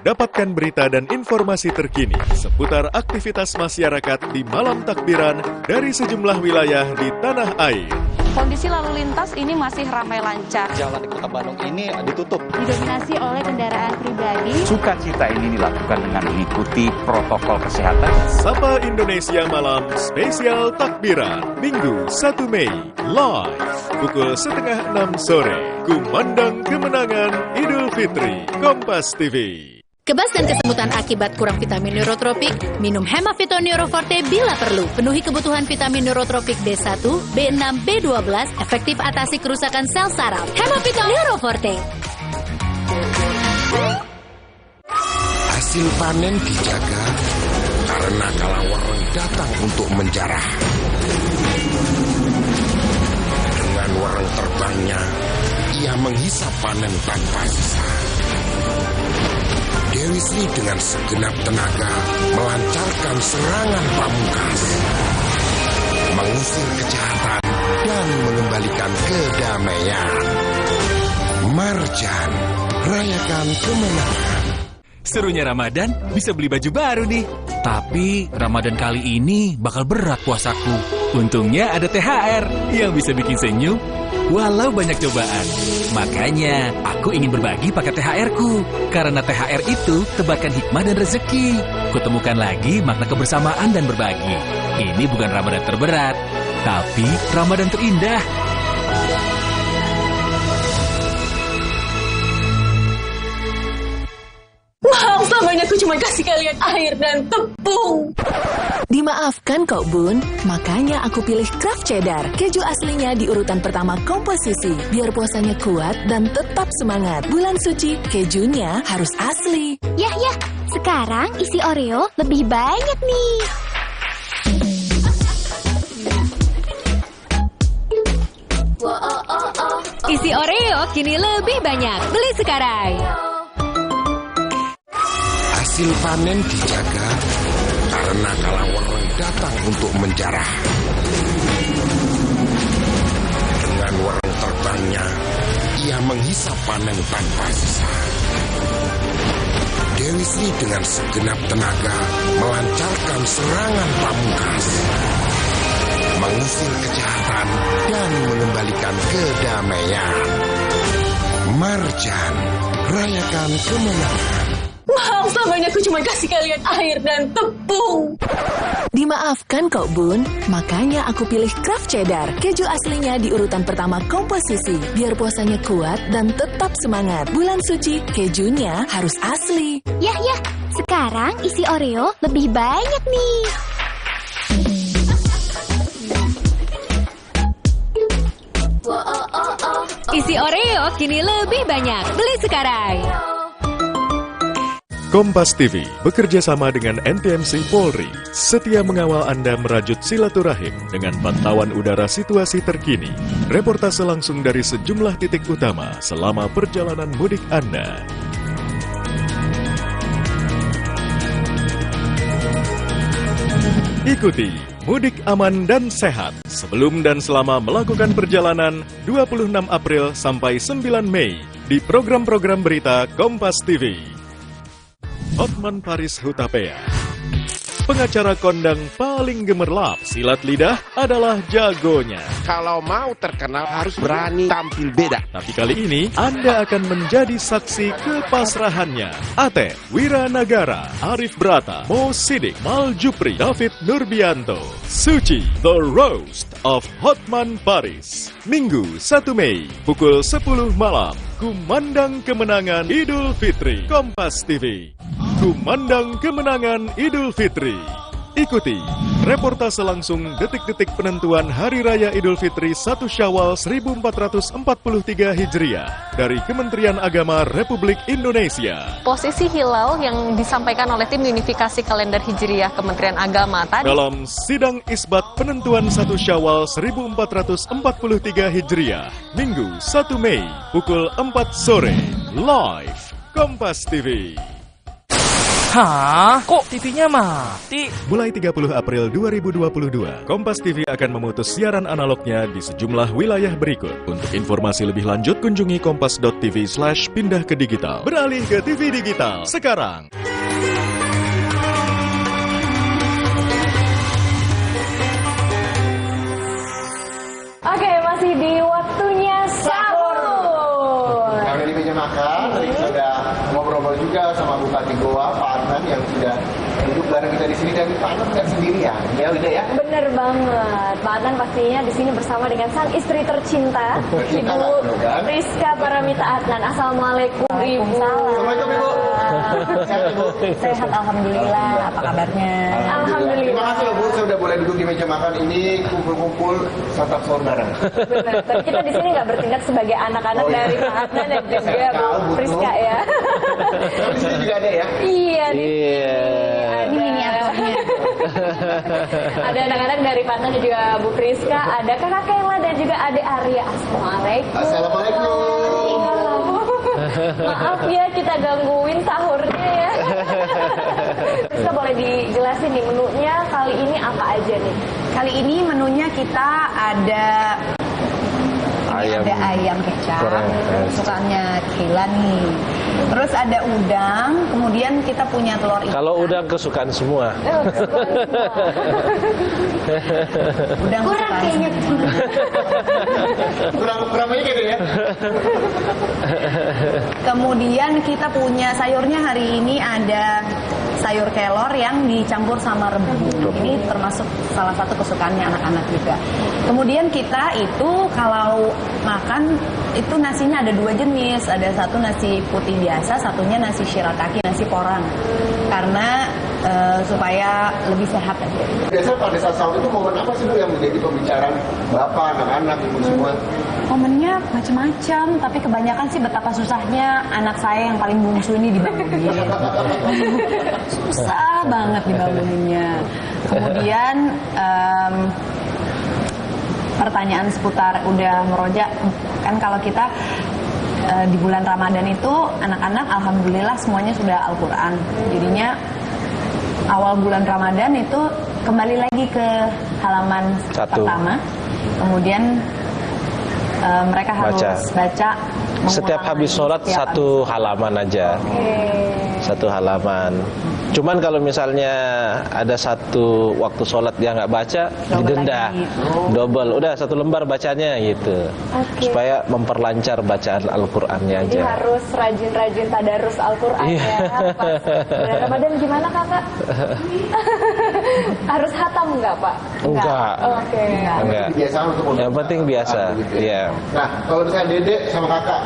Dapatkan berita dan informasi terkini seputar aktivitas masyarakat di Malam Takbiran dari sejumlah wilayah di tanah air. Kondisi lalu lintas ini masih ramai lancar. Jalan di Kota Bandung ini ditutup. Didominasi oleh kendaraan pribadi. Sukacita ini dilakukan dengan mengikuti protokol kesehatan. Sapa Indonesia Malam Spesial Takbiran, Minggu 1 Mei, live pukul 5:30 sore. Kumandang kemenangan Idul Fitri, Kompas TV. Kebas dan kesemutan akibat kurang vitamin neurotropik, minum Hemavito Neuroforte bila perlu. Penuhi kebutuhan vitamin neurotropik B1, B6, B12, efektif atasi kerusakan sel saraf. Hemavito Neuroforte. Hasil panen dijaga karena kalawareng datang untuk menjarah. Dengan wareng terbangnya, ia menghisap panen tanpa sisa. Dewi Sri dengan segenap tenaga melancarkan serangan pamungkas, mengusir kejahatan dan mengembalikan kedamaian. Marjan, rayakan kemenangan. Serunya Ramadan bisa beli baju baru nih. Tapi Ramadan kali ini bakal berat puasaku. Untungnya ada THR yang bisa bikin senyum walau banyak cobaan. Makanya aku ingin berbagi pakai THR-ku. Karena THR itu tebarkan hikmah dan rezeki. Kutemukan lagi makna kebersamaan dan berbagi. Ini bukan Ramadan terberat, tapi Ramadan terindah. Maaf, selamanya aku cuma kasih kalian air dan tepung. Dimaafkan kok Bun, makanya aku pilih Kraft Cheddar. Keju aslinya di urutan pertama komposisi, biar puasanya kuat dan tetap semangat. Bulan suci, kejunya harus asli. Yah, sekarang isi Oreo lebih banyak nih. Isi Oreo kini lebih banyak. Beli sekarang. Hasil panen dijaga karena kalawareng datang untuk menjarah. Dengan wereng terbangnya, ia menghisap panen tanpa sisa. Dewi Sri dengan segenap tenaga melancarkan serangan pamungkas, mengusir kejahatan dan mengembalikan kedamaian. Marjan, rayakan kemenangan. Maaf, selamanya aku cuma kasih kalian air dan tepung. Dimaafkan kok Bun, makanya aku pilih Kraft Cheddar. Keju aslinya di urutan pertama komposisi, biar puasanya kuat dan tetap semangat. Bulan suci, kejunya harus asli. Yah, sekarang isi Oreo lebih banyak nih. Isi Oreo kini lebih banyak. Beli sekarang. Kompas TV bekerja sama dengan NTMC Polri, setia mengawal Anda merajut silaturahim dengan pantauan udara situasi terkini, reportase langsung dari sejumlah titik utama selama perjalanan mudik Anda. Ikuti Mudik Aman dan Sehat sebelum dan selama melakukan perjalanan 26 April sampai 9 Mei di program-program berita Kompas TV. Hotman Paris Hutapea, pengacara kondang paling gemerlap silat lidah adalah jagonya. Kalau mau terkenal harus berani tampil beda. Tapi kali ini Anda akan menjadi saksi kepasrahannya. Ate Wiranagara, Arif Brata, Mo Sidik, Mal Jupri, David Nurbianto. Suci, The Roast of Hotman Paris. Minggu 1 Mei, pukul 10 malam. Kumandang kemenangan Idul Fitri. Kompas TV. Kumandang kemenangan Idul Fitri. Ikuti reportase langsung detik-detik penentuan Hari Raya Idul Fitri 1 Syawal 1443 Hijriah dari Kementerian Agama Republik Indonesia. Posisi hilal yang disampaikan oleh tim unifikasi kalender Hijriah Kementerian Agama tadi. Dalam sidang isbat penentuan 1 Syawal 1443 Hijriah, Minggu 1 Mei, pukul 4 sore, live Kompas TV. Hah? Kok TV-nya mati? Mulai 30 April 2022, Kompas TV akan memutus siaran analognya di sejumlah wilayah berikut. Untuk informasi lebih lanjut, kunjungi kompas.tv/pindah ke digital. Beralih ke TV digital sekarang. Oke, masih di waktunya sahur. Kami di meja makan, tadi kita udah ngobrol-ngobrol juga sama Bupati Goa, Pak Adnan, yang sudah duduk bareng kita di sini, dan Pak Adnan nggak sendirian, ya udah ya? Bener banget, Pak Adnan pastinya di sini bersama dengan sang istri tercinta, Ibu Priska Paramita Adnan. Assalamualaikum Ibu. Assalamualaikum Ibu. Sehat Ibu? Sehat, alhamdulillah. Apa kabarnya? Alhamdulillah. Terima kasih loh Bu, saya udah boleh duduk di meja makan ini, kumpul-kumpul santap sahur bareng. Benar. Tapi kita di sini nggak bertindak sebagai anak-anak dari Pak Adnan dan juga Bu Priska ya. Di sini juga ada ya? Iya. Ada miniaturnya. Ada anak-anak dari Pak Adnan dan juga Bu Priska, ada Kakak Kayla dan juga Ade Arya. Assalamualaikum. Assalamualaikum. Maaf ya kita gangguin sahurnya ya. Priska, boleh dijelasin nih menunya kali ini apa aja nih? Kali ini menunya kita ada ayam kecap, kesukaannya Kayla nih. Terus ada udang, kemudian kita punya telur ikan. Kalau udang kesukaan semua. Udang kurang kayaknya. Kurang banyak gitu ya. Kemudian kita punya sayurnya hari ini ada sayur kelor yang dicampur sama rebung. Ini termasuk salah satu kesukaannya anak-anak juga. Kemudian kita itu kalau makan itu nasinya ada 2 jenis. Ada satu nasi putih biasa, satunya nasi shirataki, nasi porang. Karena supaya lebih sehat aja. Biasanya pada saat sahur itu momen apa sih Bu yang menjadi pembicaraan Bapak, anak-anak, Ibu semua? Momennya macam-macam, tapi kebanyakan sih betapa susahnya anak saya yang paling bungsu ini dibangunin. Susah banget dibanguninnya. Kemudian pertanyaan seputar udah merojak, kan kalau kita di bulan Ramadan itu anak-anak alhamdulillah semuanya sudah Al-Quran. Jadinya awal bulan Ramadan itu kembali lagi ke halaman pertama. Kemudian mereka harus baca setiap habis sholat satu halaman aja. Satu halaman. Cuman kalau misalnya ada satu waktu sholat dia nggak baca, didenda double. Udah satu lembar bacanya gitu. Supaya memperlancar bacaan Al-Qur'annya aja. Jadi harus rajin-rajin tadarus Al-Qur'an ya. Pas bulan Ramadan gimana Kakak? Harus hatam nggak Pak? Enggak. Oke. Enggak. Biasa untuk Yang penting biasa. Iya. Nah, kalau misalnya Dede sama Kakak,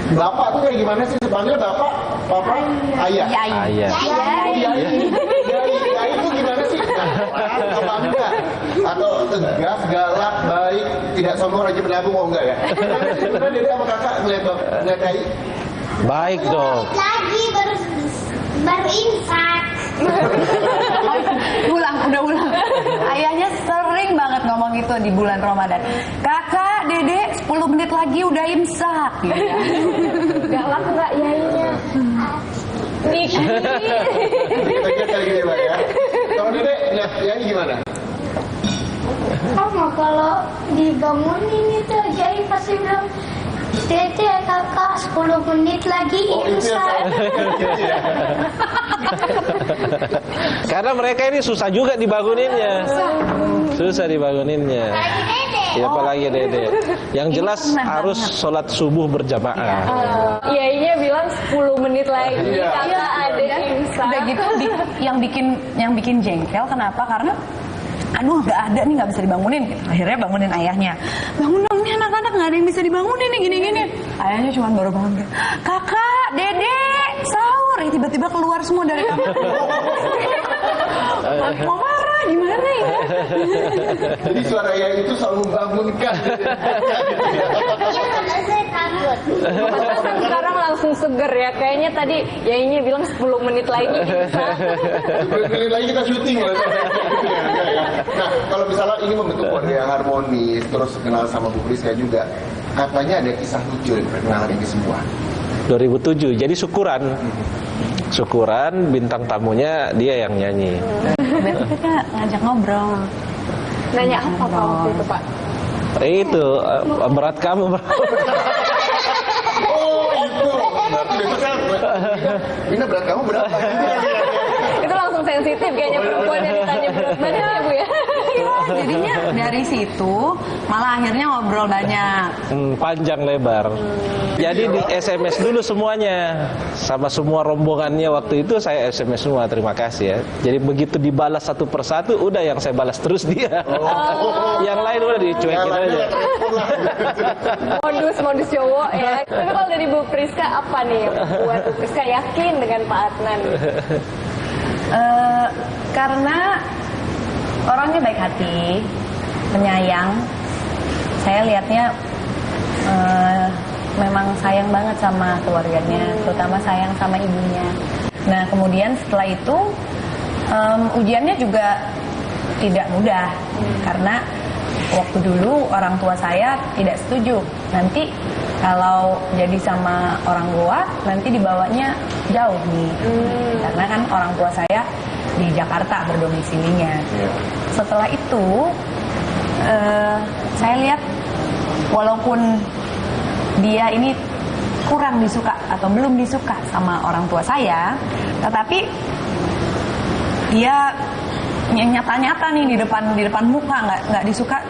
Bapak tuh kayak gimana sih? Sepanggil Bapak, Papa, Ayah. Ayah. Yai itu gimana sih? Apa enggak? Atau tegas, galak, baik, tidak sombong, rajin menabung, mau enggak ya? Gimana Dede sama Kakak ngeliat Yai? Baik dong. Lagi baru imsak. Udah ulang. Ayahnya sering banget ngomong itu di bulan Ramadan. Kakak, Dede, 10 menit lagi udah imsak. Gitu. Galak nggak yainya? Niki. Kalau Dede, Yai gimana? Sama kalau dibangunin itu Yai pasti bilang, Dede kakak 10 menit lagi imsak. Karena mereka ini susah juga dibanguninnya. Susah dibanguninnya. Ya, apalagi Dede. Yang jelas harus sholat subuh berjamaah. Yainya bilang 10 menit lagi kakak ada imsak. Udah gitu yang bikin jengkel kenapa? Karena aduh nggak ada nih, nggak bisa dibangunin. Akhirnya bangunin ayahnya. Bangun dong nih anak-anak, nggak ada yang bisa dibangunin nih gini-gini. Ayahnya cuma baru bangun. Kakak, Dede, sahur. Tiba-tiba keluar semua dari kamar. Mau marah gimana ya? Jadi suara Yai itu selalu membangunkan. Saya takut. Sekarang langsung seger ya. Kayaknya tadi Yainya bilang 10 menit lagi imsak. 10 menit lagi kita syuting lah. Nah, kalau misalnya ini membentuk keluarga yang harmonis, terus kenal sama Bu Priska juga, katanya ada kisah lucu dari perkenalan ini semua. 2007, jadi syukuran bintang tamunya dia yang nyanyi. Berarti kita ngajak ngobrol. Nanya apa Pak waktu itu Pak? Itu berat kamu berapa? Oh itu, berarti besok kan Bina berat kamu berapa? Itu langsung sensitif kayaknya perempuan yang ditanya berat badan ya Bu ya. Jadinya dari situ malah akhirnya ngobrol banyak. Panjang lebar. Jadi di SMS dulu semuanya, sama semua rombongannya waktu itu saya SMS semua, terima kasih ya. Jadi begitu dibalas satu persatu, udah yang saya balas terus dia. Yang lain udah dicuekin aja. Modus cowok ya. Tapi kalau dari Bu Priska apa nih yang membuat Bu Priska yakin dengan Pak Adnan? Karena orangnya baik hati, penyayang. Saya lihatnya memang sayang banget sama keluarganya, terutama sayang sama ibunya. Nah kemudian setelah itu ujiannya juga tidak mudah, karena waktu dulu orang tua saya tidak setuju. Nanti kalau jadi sama orang luar, nanti dibawanya jauh nih, karena kan orang tua saya di Jakarta berdomisilinya. Setelah itu saya lihat walaupun dia ini kurang disuka atau belum disuka sama orang tua saya, tetapi dia nyata-nyata nih di depan muka nggak disuka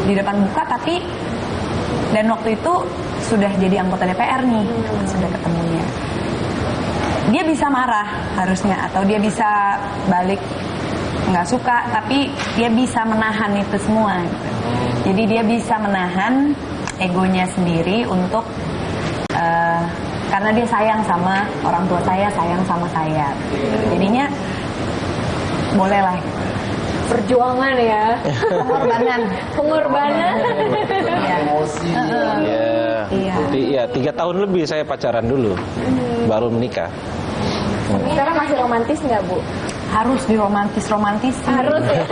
di depan muka, tapi dan waktu itu sudah jadi anggota DPR nih, sudah ketemunya. Dia bisa marah harusnya, atau dia bisa balik nggak suka, tapi dia bisa menahan itu semua. Jadi dia bisa menahan egonya sendiri untuk karena dia sayang sama orang tua saya, sayang sama saya. Jadinya bolehlah perjuangan ya. Pengorbanan. Emosi. Iya, 3 tahun lebih saya pacaran dulu, baru menikah. Sekarang masih romantis nggak Bu? harus diromantis-romantisin. Harus ya.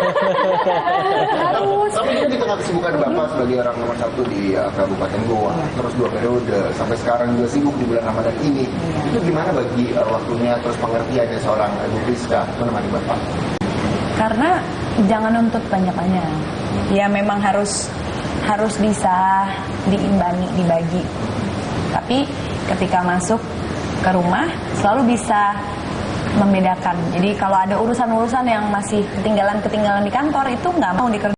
Harus. Tapi ini di tengah kesibukan Bapak sebagai orang nomor 1 di Kabupaten Goa, terus 2 periode, sampai sekarang juga sibuk di bulan Ramadan ini. Itu gimana bagi waktunya, terus pengertiannya seorang Ibu Priska menemani Bapak? Karena jangan nuntut banyak-banyak. Ya memang harus bisa diimbangi, dibagi. Tapi ketika masuk ke rumah selalu bisa membedakan. Jadi kalau ada urusan-urusan yang masih ketinggalan di kantor itu nggak mau dikerjakan.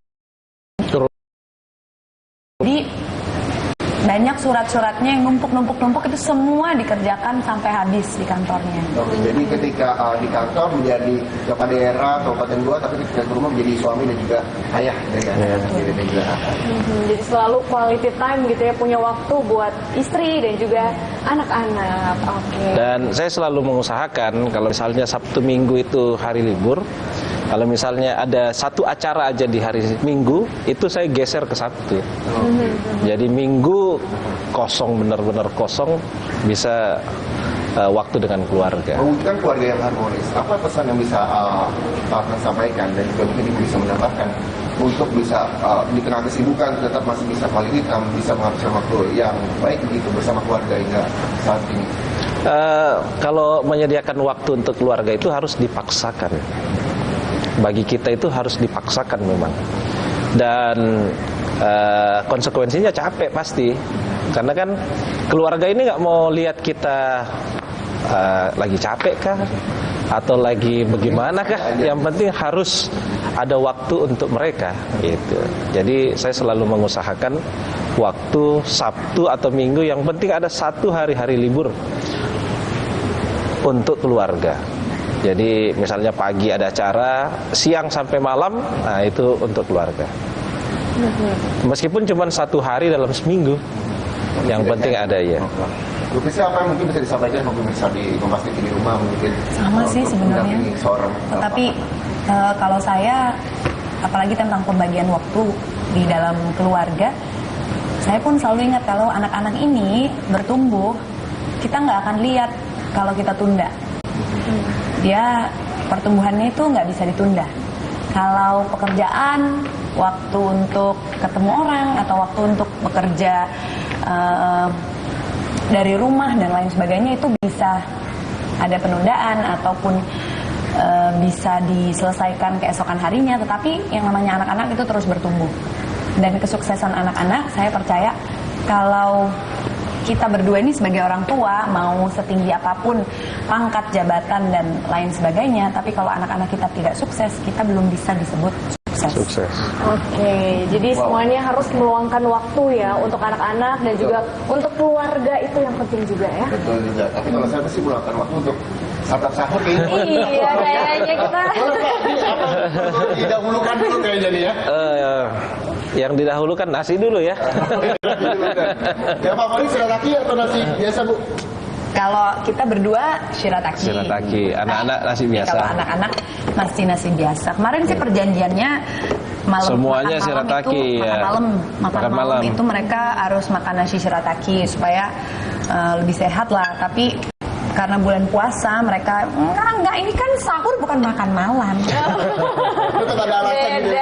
Jadi banyak surat-suratnya yang numpuk itu semua dikerjakan sampai habis di kantornya. Jadi ketika di kantor menjadi kepala daerah Kabupaten Goa, tapi ketika ke rumah menjadi suami dan juga ayah dari anak dan juga kakak. Jadi selalu quality time gitu ya, punya waktu buat istri dan juga anak-anak. Oke. Dan saya selalu mengusahakan kalau misalnya Sabtu Minggu itu hari libur, kalau misalnya ada satu acara aja di hari Minggu, itu saya geser ke Sabtu. Jadi Minggu kosong, benar-benar kosong, bisa waktu dengan keluarga. Mewujudkan keluarga yang harmonis. Apa pesan yang bisa Pak sampaikan dan juga mungkin Ibu bisa menambahkan untuk bisa di tengah kesibukan tetap masih bisa quality time, bisa menghabiskan waktu yang baik begitu bersama keluarga hingga saat ini? Kalau menyediakan waktu untuk keluarga itu harus dipaksakan. Bagi kita itu harus dipaksakan memang. Dan konsekuensinya capek pasti. Karena kan keluarga ini nggak mau lihat kita lagi capek kah atau lagi bagaimana kah. Yang penting harus ada waktu untuk mereka gitu. Jadi saya selalu mengusahakan waktu Sabtu atau Minggu, yang penting ada satu hari libur untuk keluarga. Jadi misalnya pagi ada acara, siang sampai malam, nah itu untuk keluarga. Meskipun cuma satu hari dalam seminggu, yang penting ada ya. Bu Priska, apa yang mungkin bisa disampaikan pemirsa di Kompas TV di rumah mungkin? Sama sih sebenarnya. Tetapi kalau saya, apalagi tentang pembagian waktu di dalam keluarga, saya pun selalu ingat kalau anak-anak ini bertumbuh, kita nggak akan lihat kalau kita tunda. Dia pertumbuhannya itu nggak bisa ditunda. Kalau pekerjaan, waktu untuk ketemu orang atau waktu untuk bekerja dari rumah dan lain sebagainya itu bisa ada penundaan ataupun bisa diselesaikan keesokan harinya. Tetapi yang namanya anak-anak itu terus bertumbuh. Dan kesuksesan anak-anak, saya percaya kalau kita berdua ini sebagai orang tua, mau setinggi apapun pangkat, jabatan, dan lain sebagainya, tapi kalau anak-anak kita tidak sukses, kita belum bisa disebut sukses. Oke, jadi semuanya harus meluangkan waktu ya untuk anak-anak dan juga untuk keluarga, itu yang penting juga ya. Betul juga, tapi kalau saya pasti meluangkan waktu untuk santap-sahur kayaknya. Iya, kayaknya kita didahulukan dulu kayaknya nih ya. Yang didahulukan nasi dulu ya. Yang favorit shirataki atau nasi biasa, Bu? Kalau kita berdua shirataki. Shirataki, anak-anak nasi biasa. Kalau anak-anak masih nasi biasa. Kemarin sih perjanjiannya malam. Semuanya makan shirataki itu, ya. Makan malam itu mereka harus makan nasi shirataki supaya lebih sehat lah. Tapi karena bulan puasa mereka enggak, ini kan sahur bukan makan malam. Tetap ada alasan gitu.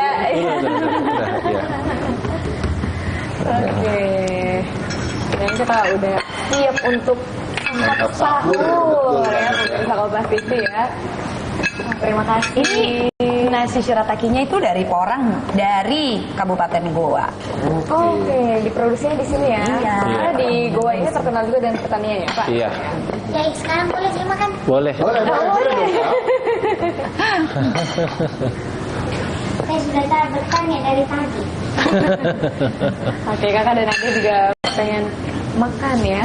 Oke. Dan kita udah siap untuk santap sahur ya pemirsa Kompas TV ya. Terima kasih. Ini nasi shiratakinya itu dari Porang, dari Kabupaten Goa. Oke, diproduksinya di sini ya. Iya. Karena di Goa ini terkenal juga dengan pertanian ya, Pak. Iya. Ya, sekarang boleh saya makan? Boleh. Saya sudah tak bertanya dari pagi. Oke, kakak dan adik juga pengen makan ya.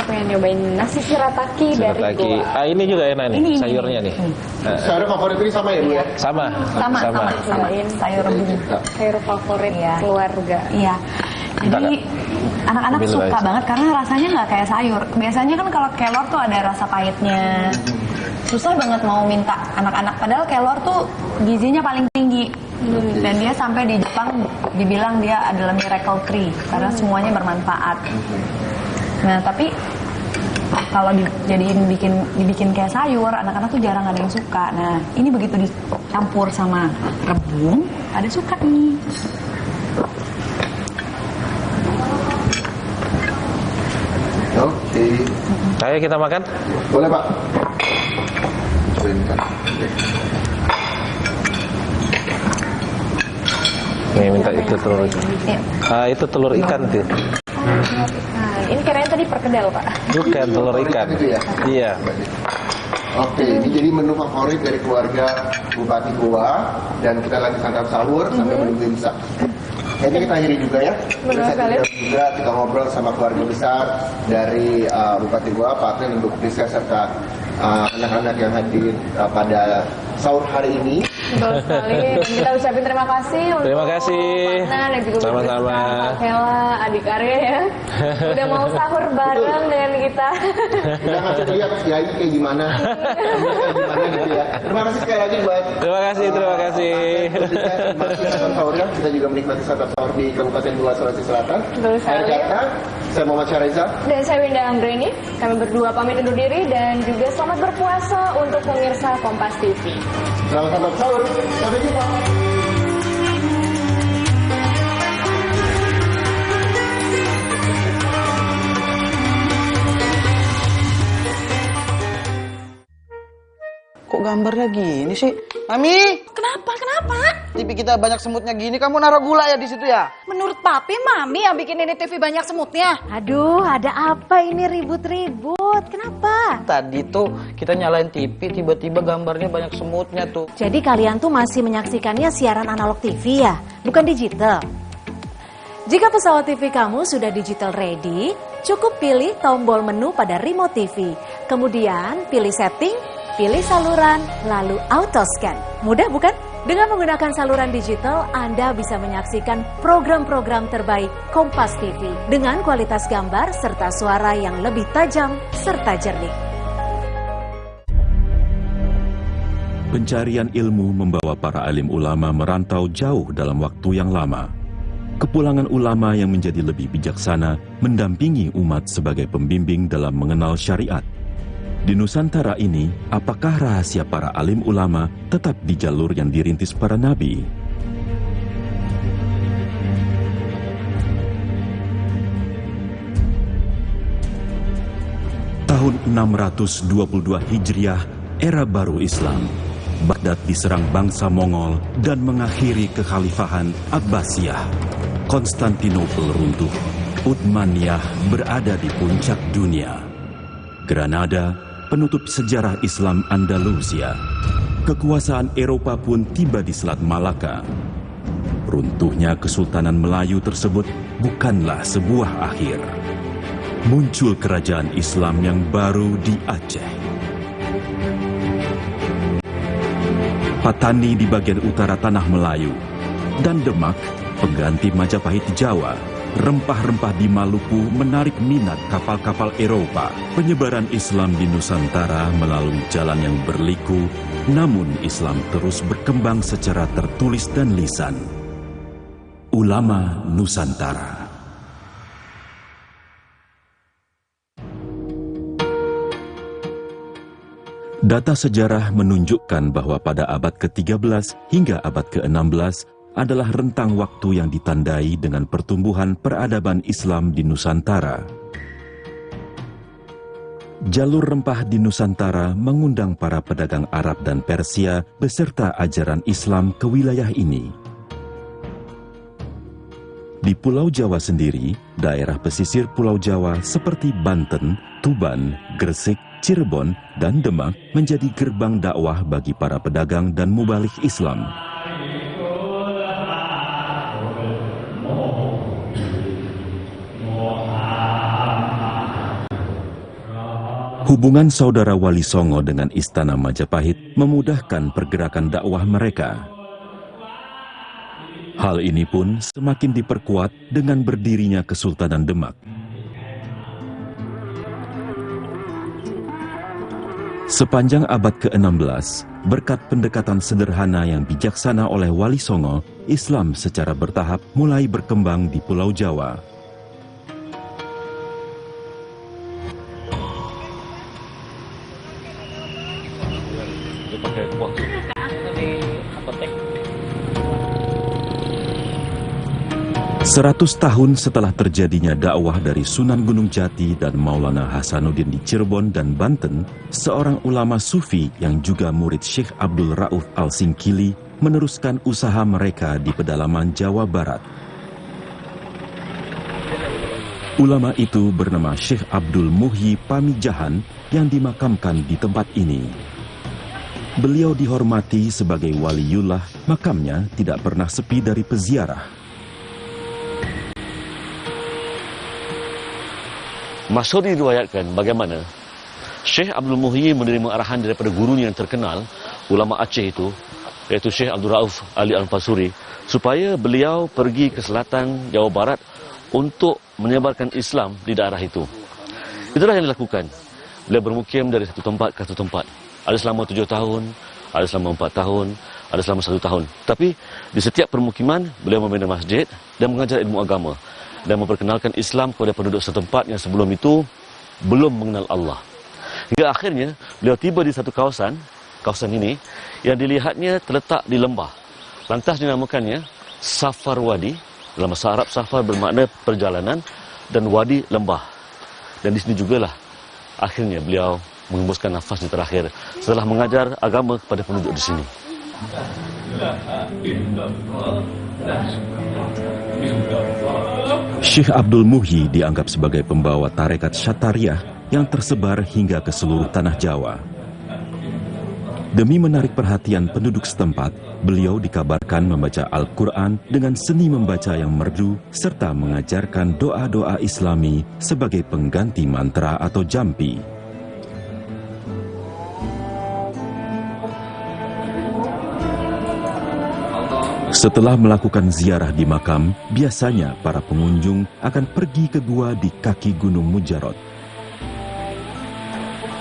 Pengen nyobain nasi shirataki dari Goa. Ini juga enak nih, Ini. sayurnya nih. Sayur favorit ini sama ya, Bu ya? Sama. Sayur rebus. Sayur favorit keluarga. Iya. Jadi anak-anak suka banget karena rasanya nggak kayak sayur. Biasanya kan kalau kelor tuh ada rasa pahitnya. Susah banget mau minta anak-anak. Padahal kelor tuh gizinya paling tinggi. Dan dia sampai di Jepang dibilang dia adalah miracle tree karena semuanya bermanfaat. Nah, tapi kalau dibikin kayak sayur, anak-anak tuh jarang ada yang suka. Nah, ini begitu dicampur sama rebung, ada suka nih. Oke. Ayo kita makan. Boleh, Pak. Nih minta itu telur. Itu telur ikan tuh. Nah, ini kayaknya tadi perkedel, Pak. Bukan telur ikan. Iya. Oke, ini jadi menu favorit dari keluarga Bupati Goa dan kita lagi santap sahur sambil menunggu imsak. Ini kita akhiri juga ya. Juga kita ngobrol sama keluarga besar dari Bupati Goa, Pak Atlen, Ibu Priska serta anak-anak yang hadir pada sahur hari ini. Betul sekali. Dan kita ucapin terima kasih untuk terima kasih. Pak dan juga sama-sama. Pak Kela, adik Arya ya. Udah mau sahur bareng dengan kita. Udah ngasih lihat ya ini kayak gimana. Gitu ya. Terima kasih sekali lagi buat. Terima kasih. Terima kasih santap sahurnya. Kita juga menikmati santap sahur di Kabupaten Goa, Sulawesi Selatan. Betul sekali. Jakarta. Saya Muhammad Syareza. Dan saya Winda Anggreni. Kami berdua pamit undur diri dan juga selamat berpuasa untuk pemirsa Kompas TV. Selamat santap sahur. Sampai jumpa. Kok gambarnya gini sih? Mami! Kenapa? TV kita banyak semutnya gini, kamu naruh gula ya di situ ya? Menurut Papi, Mami yang bikin ini TV banyak semutnya. Aduh, ada apa ini ribut-ribut? Kenapa? Tadi tuh kita nyalain TV, tiba-tiba gambarnya banyak semutnya tuh. Jadi kalian tuh masih menyaksikannya siaran analog TV ya? Bukan digital? Jika pesawat TV kamu sudah digital ready, cukup pilih tombol menu pada remote TV. Kemudian pilih setting, pilih saluran, lalu auto scan. Mudah bukan? Dengan menggunakan saluran digital, Anda bisa menyaksikan program-program terbaik Kompas TV dengan kualitas gambar serta suara yang lebih tajam serta jernih. Pencarian ilmu membawa para alim ulama merantau jauh dalam waktu yang lama. Kepulangan ulama yang menjadi lebih bijaksana mendampingi umat sebagai pembimbing dalam mengenal syariat. Di Nusantara ini, apakah rahasia para alim ulama tetap di jalur yang dirintis para nabi? Tahun 622 Hijriah, era baru Islam. Baghdad diserang bangsa Mongol dan mengakhiri kekhalifahan Abbasiyah. Konstantinopel runtuh. Uthmaniyah berada di puncak dunia. Granada, penutup sejarah Islam Andalusia. Kekuasaan Eropa pun tiba di Selat Malaka. Runtuhnya Kesultanan Melayu tersebut bukanlah sebuah akhir. Muncul kerajaan Islam yang baru di Aceh. Patani di bagian utara tanah Melayu. Dan Demak, pengganti Majapahit di Jawa. Rempah-rempah di Maluku menarik minat kapal-kapal Eropa. Penyebaran Islam di Nusantara melalui jalan yang berliku, namun Islam terus berkembang secara tertulis dan lisan. Ulama Nusantara. Data sejarah menunjukkan bahwa pada abad ke-13 hingga abad ke-16 adalah rentang waktu yang ditandai dengan pertumbuhan peradaban Islam di Nusantara. Jalur rempah di Nusantara mengundang para pedagang Arab dan Persia beserta ajaran Islam ke wilayah ini. Di Pulau Jawa sendiri, daerah pesisir Pulau Jawa seperti Banten, Tuban, Gresik, Cirebon, dan Demak menjadi gerbang dakwah bagi para pedagang dan mubalik Islam. Hubungan saudara Wali Songo dengan Istana Majapahit memudahkan pergerakan dakwah mereka. Hal ini pun semakin diperkuat dengan berdirinya Kesultanan Demak. Sepanjang abad ke-16, berkat pendekatan sederhana yang bijaksana oleh Wali Songo, Islam secara bertahap mulai berkembang di Pulau Jawa. ada kuah di apotek. 100 tahun setelah terjadinya dakwah dari Sunan Gunung Jati dan Maulana Hasanuddin di Cirebon dan Banten, seorang ulama sufi yang juga murid Syekh Abdul Rauf Al-Singkili meneruskan usaha mereka di pedalaman Jawa Barat. Ulama itu bernama Syekh Abdul Muhyi Pamijahan yang dimakamkan di tempat ini. Beliau dihormati sebagai waliullah, makamnya tidak pernah sepi dari peziarah. Masyhur diriwayatkan bagaimana Syekh Abdul Muhyi menerima arahan daripada gurunya yang terkenal, ulama Aceh itu, iaitu Syekh Abdul Rauf Ali Al-Fasuri, supaya beliau pergi ke selatan Jawa Barat untuk menyebarkan Islam di daerah itu. Itulah yang dilakukan. Beliau bermukim dari satu tempat ke satu tempat. Ada selama 7 tahun, ada selama 4 tahun, ada selama 1 tahun. Tapi di setiap permukiman, beliau membina masjid dan mengajar ilmu agama dan memperkenalkan Islam kepada penduduk setempat yang sebelum itu belum mengenal Allah. Hingga akhirnya beliau tiba di satu kawasan ini yang dilihatnya terletak di lembah. Lantas dinamakannya Safar Wadi. Dalam bahasa Arab, safar bermakna perjalanan dan wadi lembah. Dan di sini jugalah akhirnya beliau mengembuskan nafasnya terakhir setelah mengajar agama kepada penduduk di sini. Syekh Abdul Muhyi dianggap sebagai pembawa tarekat Syatariah yang tersebar hingga ke seluruh tanah Jawa. Demi menarik perhatian penduduk setempat, beliau dikabarkan membaca Al-Quran dengan seni membaca yang merdu serta mengajarkan doa-doa Islami sebagai pengganti mantra atau jampi. Setelah melakukan ziarah di makam, biasanya para pengunjung akan pergi ke gua di kaki Gunung Mujarot.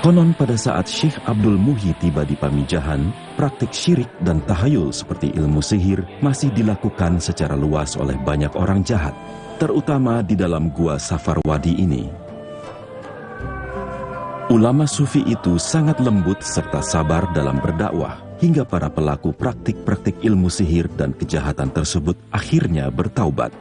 Konon pada saat Syekh Abdul Muhyi tiba di Pamijahan, praktik syirik dan tahayul seperti ilmu sihir masih dilakukan secara luas oleh banyak orang jahat, terutama di dalam gua Safar Wadi ini. Ulama sufi itu sangat lembut serta sabar dalam berdakwah, hingga para pelaku praktik-praktik ilmu sihir dan kejahatan tersebut akhirnya bertaubat.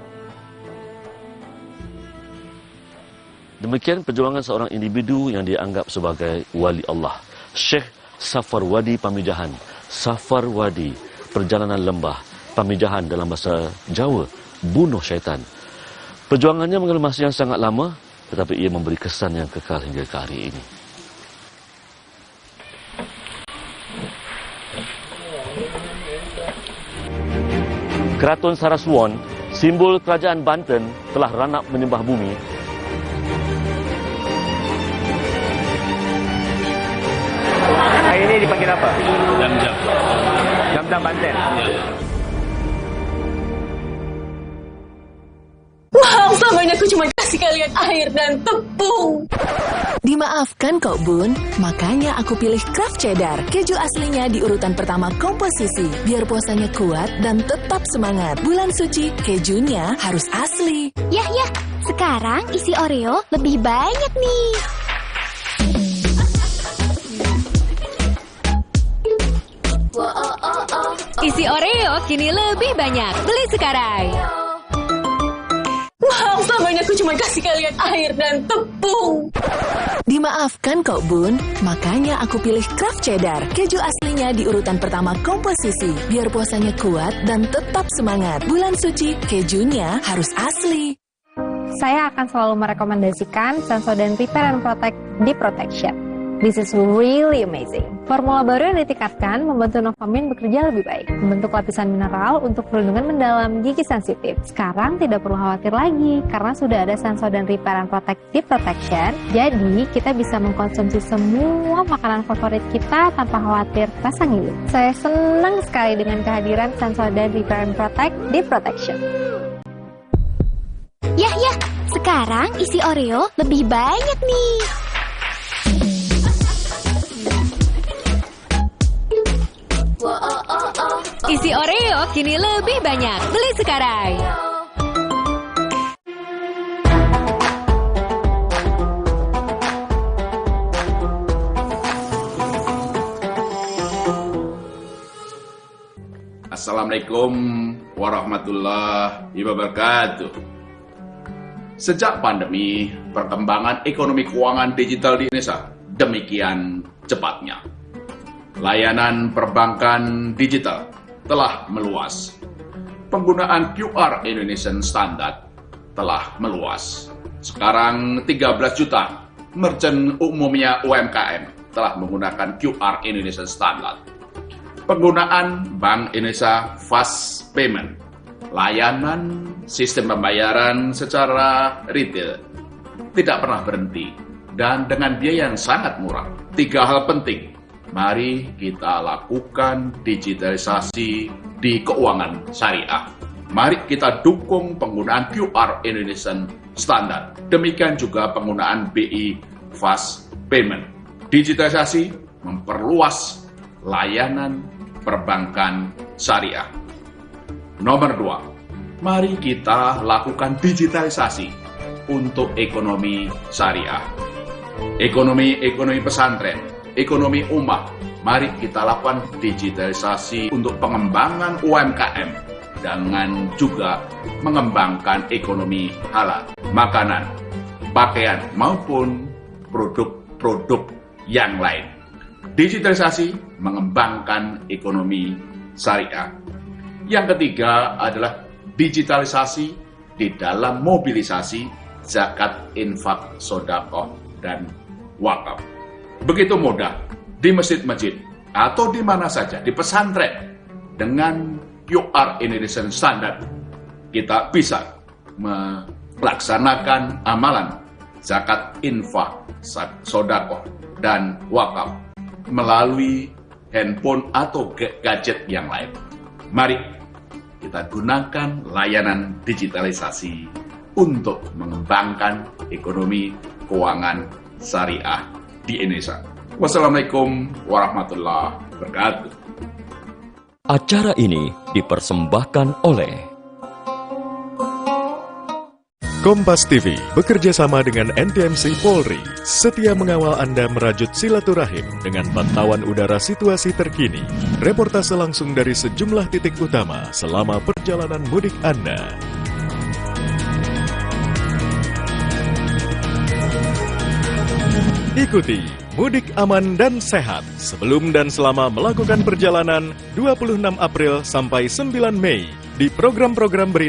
Demikian perjuangan seorang individu yang dianggap sebagai wali Allah, Syekh Safar Wadi Pamijahan. Safar Wadi, perjalanan lembah. Pamijahan dalam bahasa Jawa, bunuh syaitan. Perjuangannya mengambil masa yang sangat lama, tetapi ia memberi kesan yang kekal hingga ke hari ini. Keraton Saraswon, simbol kerajaan Banten, telah ranap menyembah bumi. Hari ini dipanggil apa? Jam-jam. Jam-jam Banten. Wow, selamanya aku cuma kasih kalian air dan tepung. Dimaafkan kok Bun, makanya aku pilih Kraft Cheddar. Keju aslinya di urutan pertama komposisi, biar puasanya kuat dan tetap semangat. Bulan suci, kejunya harus asli. Yah, sekarang isi Oreo lebih banyak nih. Isi Oreo kini lebih banyak. Beli sekarang. Wow, selamanya aku cuma kasih kalian air dan tepung. Dimaafkan kok Bun, makanya aku pilih Kraft Cheddar. Keju aslinya di urutan pertama komposisi, biar puasanya kuat dan tetap semangat. Bulan suci, kejunya harus asli. Saya akan selalu merekomendasikan Sensodyne Repair and Protect Deep Protection. This is really amazing. Formula baru yang ditingkatkan membantu Novamin bekerja lebih baik, membentuk lapisan mineral untuk perlindungan mendalam gigi sensitif. Sekarang tidak perlu khawatir lagi, karena sudah ada Sensodyne Repair and Protect Deep Protection. Jadi, kita bisa mengkonsumsi semua makanan favorit kita tanpa khawatir rasa ngilu. Saya senang sekali dengan kehadiran Sensodyne Repair and Protect Deep Protection. Yah, sekarang isi Oreo lebih banyak nih. Isi Oreo kini lebih banyak. Beli sekarang. Assalamualaikum warahmatullahi wabarakatuh. Sejak pandemi, perkembangan ekonomi keuangan digital di Indonesia demikian cepatnya. Layanan perbankan digital telah meluas. Penggunaan QR Indonesian Standard telah meluas. Sekarang 13 juta merchant umumnya UMKM telah menggunakan QR Indonesian Standard. Penggunaan Bank Indonesia Fast Payment, layanan sistem pembayaran secara retail tidak pernah berhenti dan dengan biaya yang sangat murah. 3 hal penting, mari kita lakukan digitalisasi di keuangan syariah. Mari kita dukung penggunaan QR Indonesian Standard. Demikian juga penggunaan BI Fast Payment. Digitalisasi memperluas layanan perbankan syariah. Nomor 2, mari kita lakukan digitalisasi untuk ekonomi syariah. Ekonomi pesantren, ekonomi ummah, mari kita lakukan digitalisasi untuk pengembangan UMKM dengan juga mengembangkan ekonomi halal, makanan, pakaian maupun produk-produk yang lain. Digitalisasi mengembangkan ekonomi syariah. Yang ketiga adalah digitalisasi di dalam mobilisasi zakat, infak, sedekah, dan wakaf. Begitu mudah di masjid-masjid atau di mana saja, di pesantren, dengan QR Indonesian Standard, kita bisa melaksanakan amalan zakat, infak, sedekah, dan wakaf melalui handphone atau gadget yang lain. Mari kita gunakan layanan digitalisasi untuk mengembangkan ekonomi keuangan syariah di Indonesia. Wassalamualaikum warahmatullahi wabarakatuh. Acara ini dipersembahkan oleh Kompas TV bekerja sama dengan NTMC Polri, setia mengawal Anda merajut silaturahim dengan pantauan udara situasi terkini, reportase langsung dari sejumlah titik utama selama perjalanan mudik Anda. Ikuti Mudik Aman dan Sehat sebelum dan selama melakukan perjalanan 26 April sampai 9 Mei di program-program berita